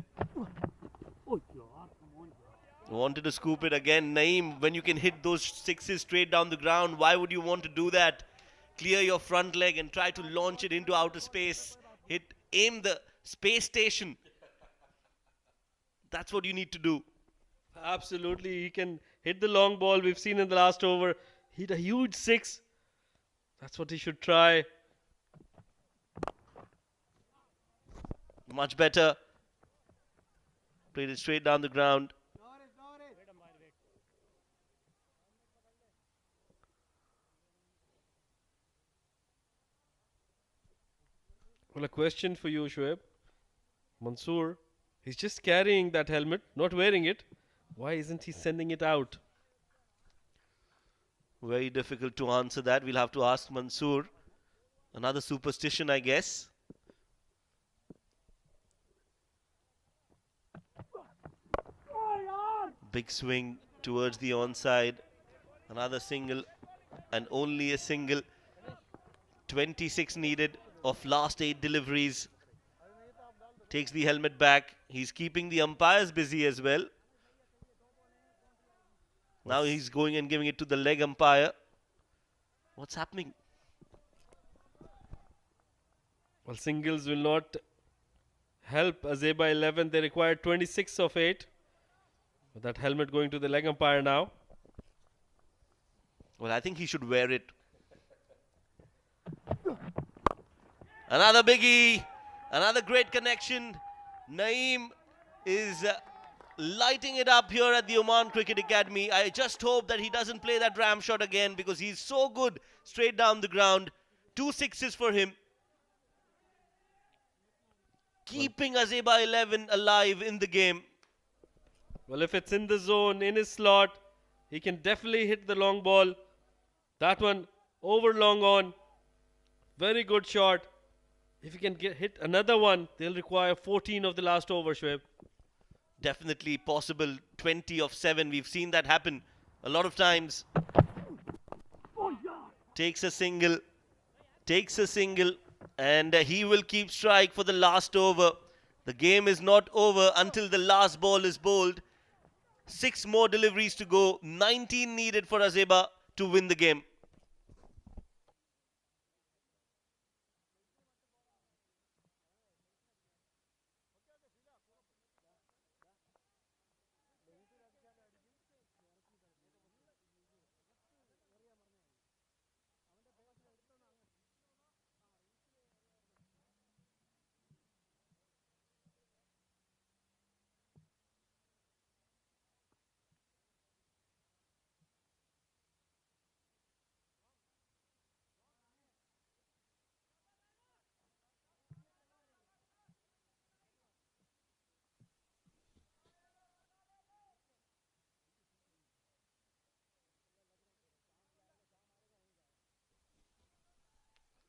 Wanted to scoop it again. Naeem, when you can hit those sixes straight down the ground, why would you want to do that? Clear your front leg and try to launch it into outer space. Aim the space station. That's what you need to do. Absolutely. He can hit the long ball. We've seen in the last over. Hit a huge six. That's what he should try. Much better. Played it straight down the ground. Well, a question for you, Shoaib. Mansoor, he's just carrying that helmet, not wearing it. Why isn't he sending it out? Very difficult to answer that. We'll have to ask Mansoor. Another superstition, I guess. Big swing towards the onside. Another single and only a single. 26 needed of last 8 deliveries. Takes the helmet back. He's keeping the umpires busy as well. Now he's going and giving it to the leg umpire. What's happening? Well, singles will not help Azaiba 11. They require 26 of 8. With that helmet going to the leg umpire now. Well, I think he should wear it. Another biggie. Another great connection. Naeem is lighting it up here at the Oman Cricket Academy. I just hope that he doesn't play that ram shot again because he's so good straight down the ground. 2 sixes for him. Keeping Azaiba 11 alive in the game. Well, if it's in the zone, in his slot, he can definitely hit the long ball. That one over long on. Very good shot. If he can hit another one, they'll require 14 of the last over, Shoaib. Definitely possible. 20 of 7. We've seen that happen a lot of times. Takes a single. And he will keep strike for the last over. The game is not over until the last ball is bowled. 6 more deliveries to go. 19 needed for Azaiba to win the game.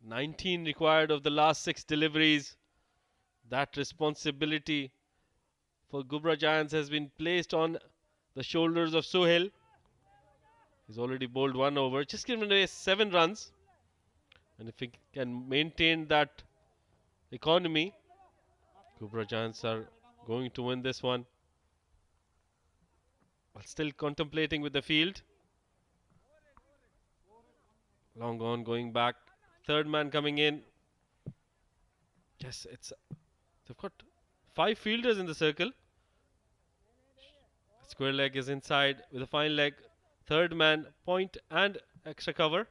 "19 required of the last 6 deliveries. That responsibility for Ghubrah Giants has been placed on the shoulders of Sohail. He's already bowled 1 over, just given away 7 runs. And if he can maintain that economy, Ghubrah Giants are going to win this one. While still contemplating with the field. Long on, going back. Third man coming in. Yes, they've got 5 fielders in the circle. Square leg is inside with a fine leg. Third man, point and extra cover.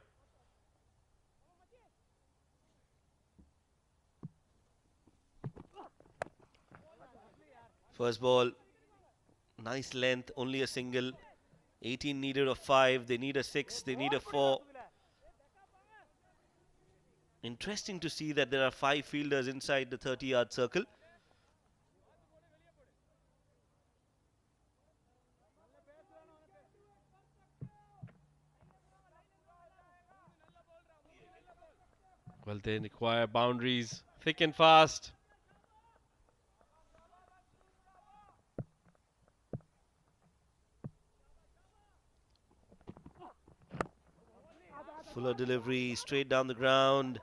First ball, nice length, only a single. 18 needed a 5. They need a 6. They need a 4. Interesting to see that there are 5 fielders inside the 30-yard circle. Well, they require boundaries thick and fast. Fuller delivery straight down the ground.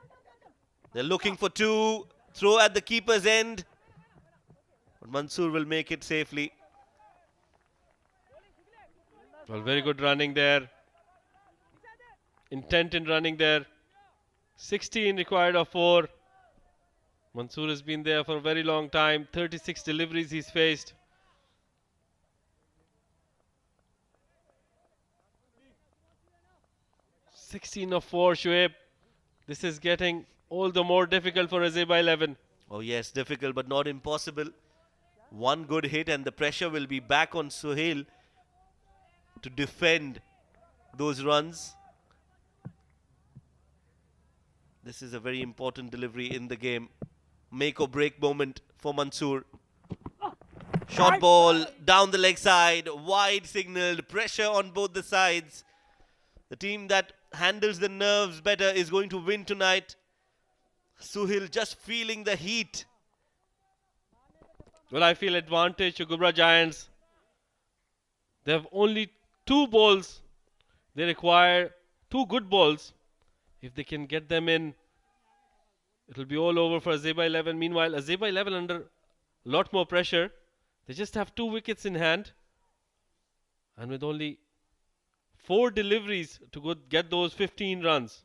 They're looking for 2. Throw at the keeper's end. But Mansoor will make it safely. Well, very good running there. Intent in running there. 16 required of 4. Mansoor has been there for a very long time. 36 deliveries he's faced. "16 of 4, Shoaib. This is getting all the more difficult for Azaiba 11. Oh yes, difficult but not impossible. One good hit and the pressure will be back on Suhail to defend those runs. This is a very important delivery in the game. Make or break moment for Mansoor. Short ball down the leg side, wide signaled, pressure on both the sides. The team that handles the nerves better is going to win tonight. Suhail just feeling the heat. Well, I feel advantage to Ghubrah Giants. They have only 2 balls. They require 2 good balls. If they can get them in, it'll be all over for Azaiba 11. Meanwhile, Azaiba 11 under a lot more pressure. They just have 2 wickets in hand. And with only 4 deliveries to go get those 15 runs.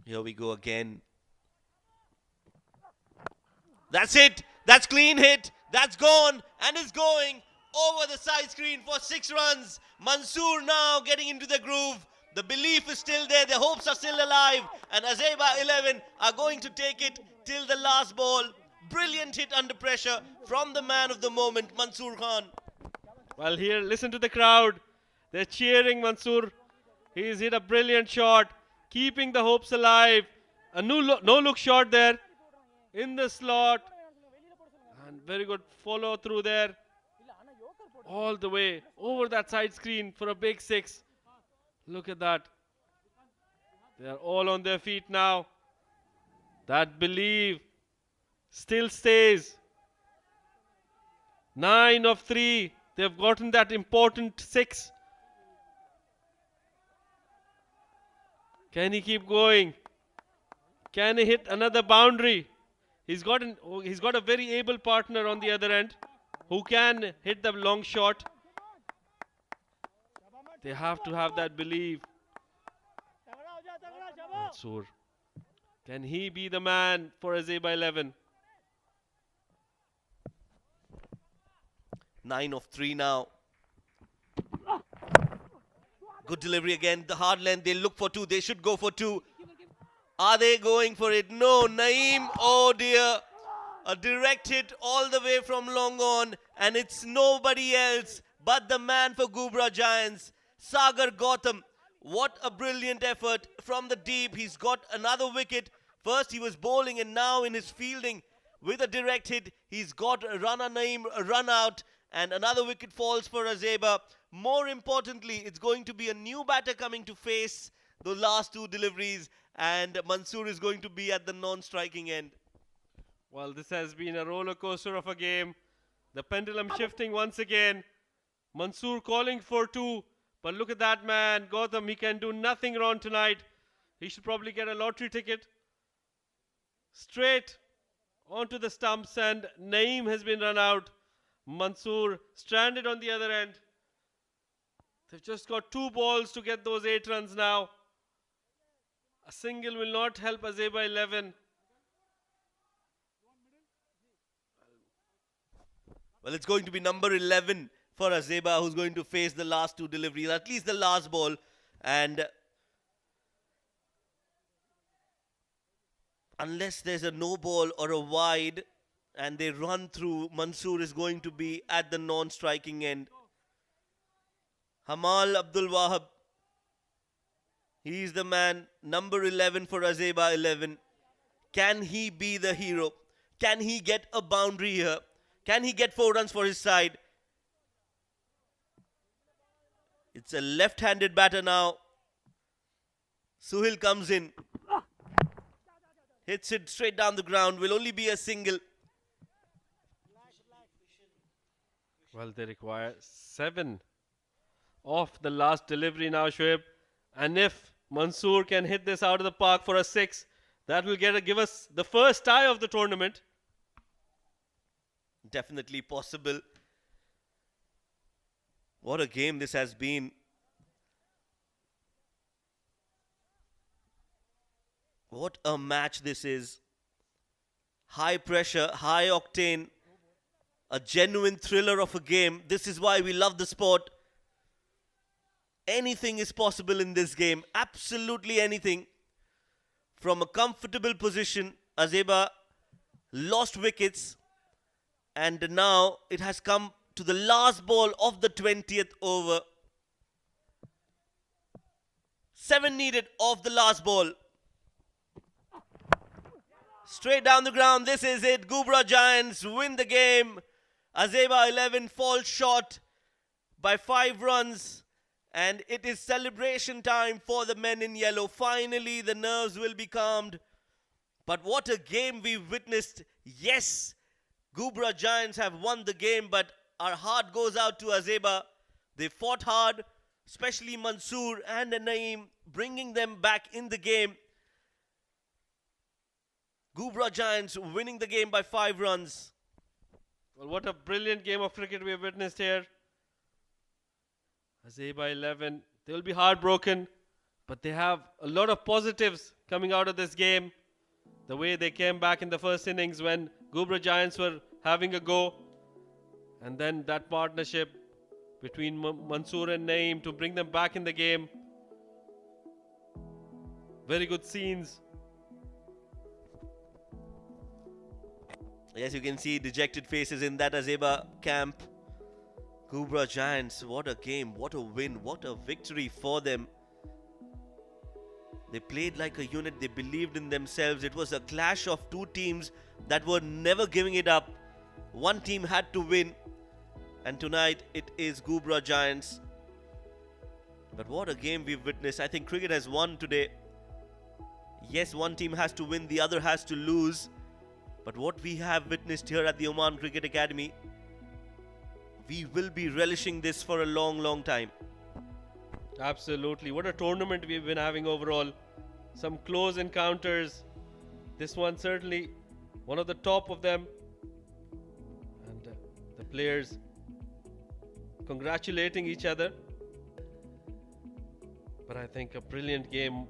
Here we go again. That's it. That's clean hit. That's gone and is going over the side screen for 6 runs. Mansoor now getting into the groove. The belief is still there. The hopes are still alive. And Azaiba 11 are going to take it till the last ball. Brilliant hit under pressure from the man of the moment, Mansoor Khan. Well, here, listen to the crowd. They're cheering Mansoor. He's hit a brilliant shot, keeping the hopes alive. A no-look shot there in the slot. And very good follow through there. All the way over that side screen for a big 6. Look at that. They're all on their feet now. That belief still stays. 9 of 3. They've gotten that important 6. Can he keep going? Can he hit another boundary? He's got a very able partner on the other end who can hit the long shot. They have to have that belief. Mansoor. Can he be the man for Azaiba 11? 9 of 3 now. Good delivery again. The hard length. They look for 2. They should go for 2. Are they going for it? No. Naeem. Oh dear. A direct hit all the way from long on. And it's nobody else but the man for Ghubrah Giants, Sagar Gautam. What a brilliant effort from the deep. He's got another wicket. First he was bowling and now in his fielding with a direct hit. He's got a Rana Naeem run out. And another wicket falls for Azaiba. More importantly, it's going to be a new batter coming to face the last 2 deliveries. And Mansoor is going to be at the non-striking end. Well, this has been a roller coaster of a game. The pendulum shifting once again. Mansoor calling for 2. But look at that man, Gautam. He can do nothing wrong tonight. He should probably get a lottery ticket. Straight onto the stumps and Naeem has been run out. Mansoor stranded on the other end. They've just got 2 balls to get those 8 runs now. A single will not help Azaiba 11. Well, it's going to be number 11 for Azaiba, who's going to face the last 2 deliveries, at least the last ball. And unless there's a no ball or a wide, and they run through. Mansoor is going to be at the non-striking end. Hamal Abdul Wahab, he is the man, number 11 for Azaiba 11. Can he be the hero? Can he get a boundary here? Can he get 4 runs for his side? It's a left-handed batter now. Suhail comes in. Hits it straight down the ground. Will only be a single. Well, they require 7 off the last delivery now, Shoaib. And if Mansoor can hit this out of the park for a 6, that will give us the first tie of the tournament. Definitely possible. What a game this has been. What a match this is. High pressure, high octane, a genuine thriller of a game. This is why we love the sport. Anything is possible in this game. Absolutely anything. From a comfortable position, Azaiba lost wickets. And now it has come to the last ball of the 20th over. 7 needed off the last ball. Straight down the ground, this is it. Ghubrah Giants win the game. Azaiba 11 falls short by 5 runs. And it is celebration time for the men in yellow. Finally, the nerves will be calmed. But what a game we've witnessed. Yes, Ghubrah Giants have won the game, but our heart goes out to Azaiba. They fought hard, especially Mansoor and Naeem, bringing them back in the game. Ghubrah Giants winning the game by 5 runs. Well, what a brilliant game of cricket we have witnessed here. Azaiba 11, they will be heartbroken, but they have a lot of positives coming out of this game. The way they came back in the first innings when Ghubrah Giants were having a go, and then that partnership between Mansoor and Naeem to bring them back in the game. Very good scenes. Yes, you can see dejected faces in that Azaiba camp. Ghubrah Giants, what a game, what a win, what a victory for them. They played like a unit, they believed in themselves. It was a clash of 2 teams that were never giving it up. One team had to win, and tonight it is Ghubrah Giants. But what a game we've witnessed. I think cricket has won today. Yes, one team has to win, the other has to lose. But what we have witnessed here at the Oman Cricket Academy, we will be relishing this for a long, long time. Absolutely. What a tournament we've been having overall. Some close encounters. This one certainly one of the top of them. And the players congratulating each other. But I think a brilliant game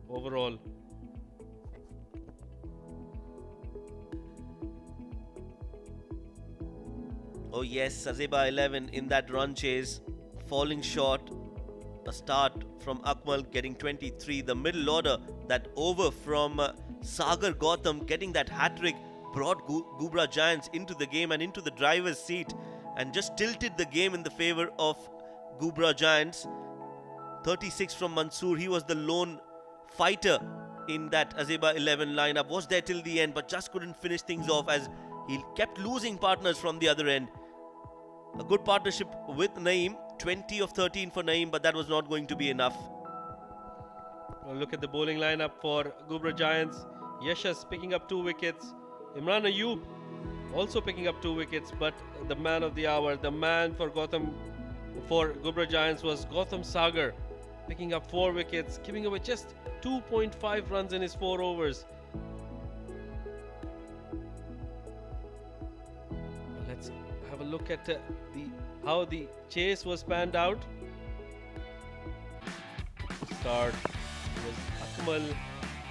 overall. Oh yes, Azaiba 11 in that run chase, falling short. A start from Akmal getting 23. The middle order, that over from Sagar Gautam getting that hat-trick brought Ghubrah Giants into the game and into the driver's seat and just tilted the game in the favor of Ghubrah Giants. 36 from Mansoor, he was the lone fighter in that Azaiba 11 lineup, was there till the end but just couldn't finish things off as he kept losing partners from the other end. A good partnership with Naeem, 20 of 13 for Naeem, but that was not going to be enough. Well, look at the bowling lineup for Ghubrah Giants. Yashas picking up 2 wickets. Imran Ayub also picking up 2 wickets, but the man of the hour, the man for Ghubrah Giants was Gautam Sagar, picking up 4 wickets, giving away just 2.5 runs in his 4 overs. Let's have a look at how the chase was panned out. Start was Akmal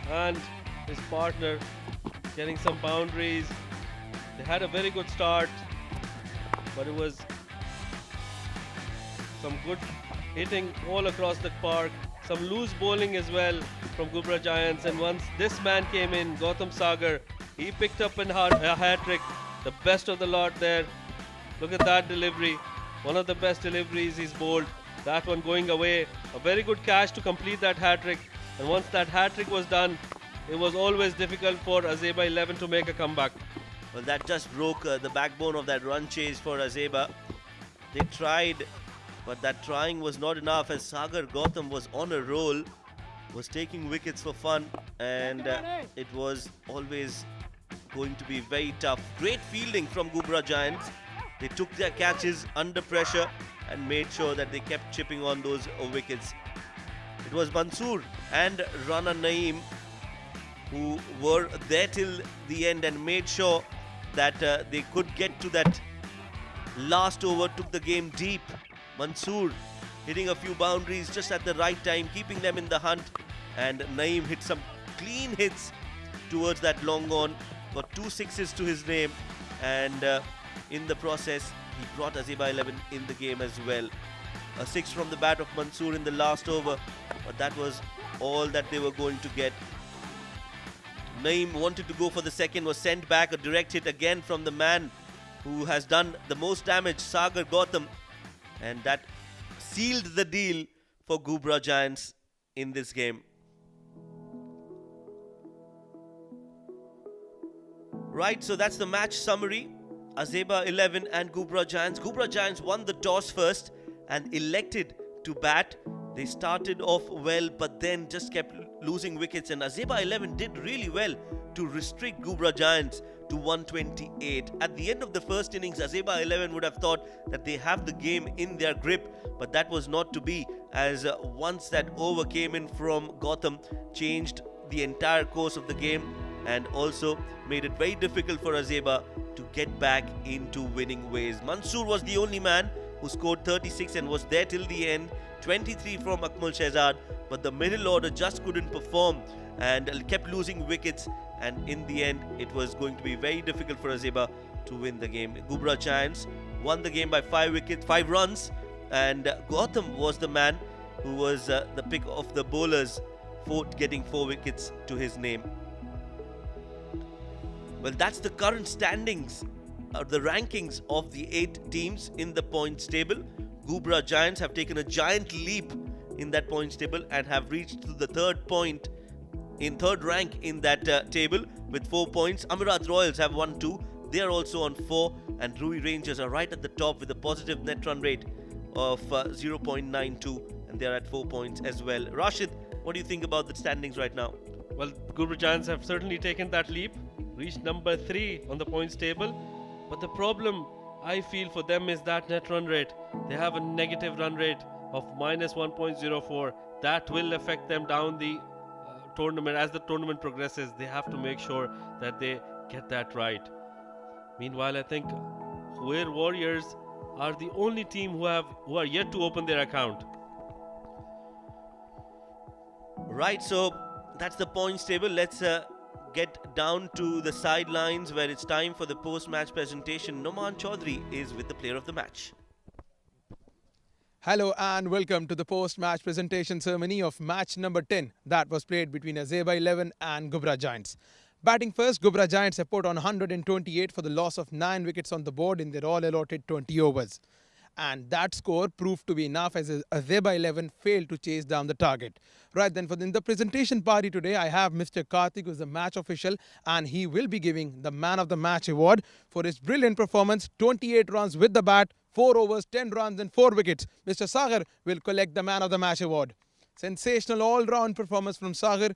and his partner getting some boundaries. They had a very good start, but it was some good hitting all across the park, some loose bowling as well from Ghubrah Giants, and once this man came in, Gautam Sagar, He picked up a hat trick. The best of the lot there. Look at that delivery. One of the best deliveries he's bowled. That one going away. A very good catch to complete that hat trick. And once that hat trick was done, it was always difficult for Azaiba 11 to make a comeback. Well, that just broke the backbone of that run chase for Azaiba. They tried, but that trying was not enough as Sagar Gautam was on a roll, was taking wickets for fun, and it was always going to be very tough. Great fielding from Ghubrah Giants. They took their catches under pressure and made sure that they kept chipping on those wickets. It was Mansoor and Rana Naeem who were there till the end and made sure that they could get to that last over, took the game deep. Mansoor hitting a few boundaries just at the right time, keeping them in the hunt, and Naeem hit some clean hits towards that long on, got 2 sixes to his name, and in the process he brought Azaiba 11 in the game as well. A 6 from the bat of Mansoor in the last over, but that was all that they were going to get. Naeem wanted to go for the second, was sent back. A direct hit again from the man who has done the most damage, Sagar Gautam, and that sealed the deal for Ghubrah Giants in this game. Right, so that's the match summary. Azaiba 11 and Ghubrah Giants. Ghubrah Giants won the toss first and elected to bat. They started off well, but then just kept losing wickets, and Azaiba 11 did really well to restrict Ghubrah Giants to 128. At the end of the first innings, Azaiba 11 would have thought that they have the game in their grip, but that was not to be, as once that over came in from Gautam, changed the entire course of the game and also made it very difficult for Azaiba to get back into winning ways. Mansoor was the only man who scored 36 and was there till the end. 23 from Akmal Shehzad, but the middle order just couldn't perform and kept losing wickets, and in the end it was going to be very difficult for Azaiba to win the game. Ghubrah Giants won the game by 5 runs, and Gautam was the man who was the pick of the bowlers, getting 4 wickets to his name. Well, that's the current standings, the rankings of the 8 teams in the points table. Ghubrah Giants have taken a giant leap in that points table and have reached to the third rank in that table with 4 points. Amirat Royals have won 2. They are also on 4, and Rui Rangers are right at the top with a positive net run rate of 0.92, and they are at 4 points as well. Rashid, what do you think about the standings right now? Well, Ghubrah Giants have certainly taken that leap, reached number 3 on the points table, but the problem I feel for them is that net run rate. They have a negative run rate of minus 1.04. That will affect them down the tournament. As the tournament progresses, they have to make sure that they get that right. Meanwhile, I think Huer Warriors are the only team who are yet to open their account. Right, so that's the points table. Let's get down to the sidelines where it's time for the post-match presentation. Noman Chaudhary is with the player of the match. Hello and welcome to the post-match presentation ceremony of match number 10 that was played between Azaiba 11 and Ghubrah Giants. Batting first, Ghubrah Giants have put on 128 for the loss of 9 wickets on the board in their all-allotted 20 overs. And that score proved to be enough as Azaiba 11 failed to chase down the target. Right then, in the presentation party today, I have Mr. Karthik, who is the match official, and he will be giving the Man of the Match award for his brilliant performance, 28 runs with the bat, 4 overs, 10 runs and 4 wickets. Mr. Sagar will collect the Man of the Match award. Sensational all-round performance from Sagar,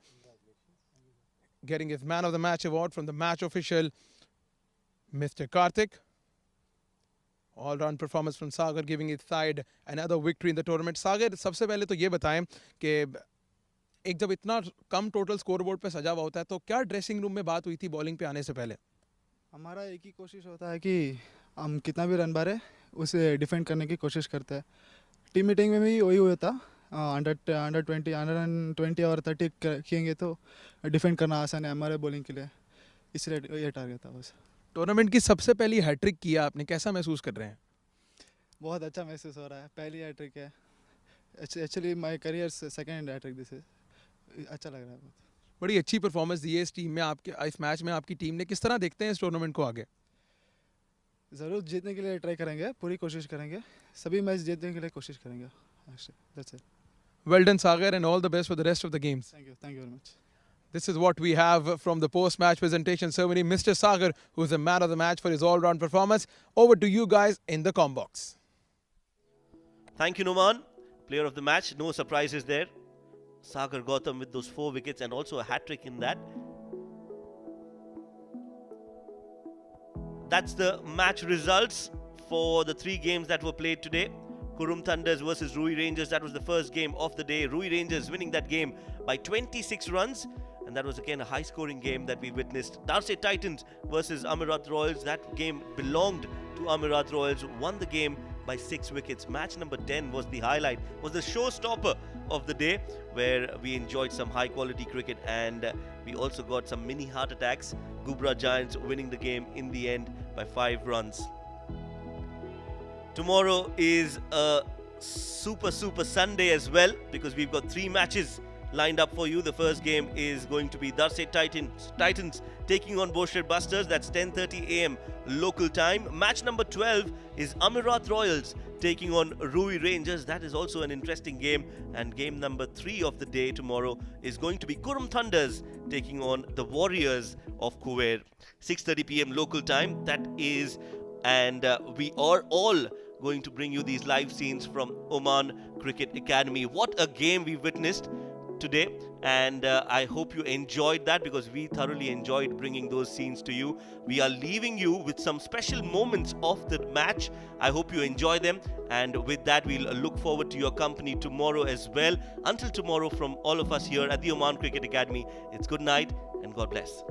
getting his Man of the Match award from the match official, Mr. Karthik. All-round performance from Sagar, giving his side another victory in the tournament. Sagar, सबसे पहले तो ये बताएं कि एक जब इतना कम total scoreboard पे सजा हुआ होता है तो क्या ड्रेसिंग रूम में बात हुई थी बॉलिंग पे आने से पहले? हमारा एक ही कोशिश होता है कि हम कितना भी रन मारे उसे डिफेंड करने की कोशिश करते हैं. टीम मीटिंग में भी वही हुआ था. अंडर 20 और 30 किएंगे तो डिफेंड करना आसान है हमारे बॉलिंग के लिए, इसलिए ये टारगेट था बस. टूर्नामेंट की सबसे पहली हैट्रिक किया आपने, कैसा महसूस कर रहे हैं? बहुत अच्छा महसूस हो रहा है. पहली हैट्रिक है. Actually my career second hat trick this is. अच्छा लग रहा है बहुत. बड़ी अच्छी परफॉर्मेंस दी है इस टीम में, आपके इस मैच में आपकी टीम ने। किस तरह देखते हैं इस टूर्नामेंट को आगे? ज़रूर जीतने के लिए ट्राई करेंगे, पूरी कोशिश करेंगे, सभी मैच जीतने के लिए कोशिश करेंगे। That's it. Well done, Sagar, and all the best for the rest of the games. Thank you very much. This is what we have from the post-match presentation ceremony. Mr. Sagar, who's the man of the match for his all-round performance. Over to you guys in the comm box. Thank you, Noman. Player of the match. No surprises there. Sagar Gautam with those 4 wickets and also a hat-trick in that. That's the match results for the 3 games that were played today. Kurum Thunders versus Rui Rangers. That was the first game of the day. Rui Rangers winning that game by 26 runs. And that was again a high-scoring game that we witnessed. Darse Titans versus Amirat Royals. That game belonged to Amirat Royals. Won the game by 6 wickets. Match number 10 was the highlight, was the showstopper of the day, where we enjoyed some high-quality cricket and we also got some mini heart attacks. Ghubrah Giants winning the game in the end by 5 runs. Tomorrow is a super Sunday as well, because we've got 3 matches lined up for you. The first game is going to be Darse Titans taking on Bosher Busters. That's 10:30 a.m. local time. Match number 12 is Amirat Royals taking on Rui Rangers. That is also an interesting game. And game number 3 of the day tomorrow is going to be Kurum Thunders taking on the Warriors of Kuwait. 6:30 p.m. local time. That is, and we are all going to bring you these live scenes from Oman Cricket Academy. What a game we witnessed today, and I hope you enjoyed that, because we thoroughly enjoyed bringing those scenes to you. We are leaving you with some special moments of the match. I hope you enjoy them, and with that we'll look forward to your company tomorrow as well. Until tomorrow, from all of us here at the Oman Cricket Academy, it's good night and God bless.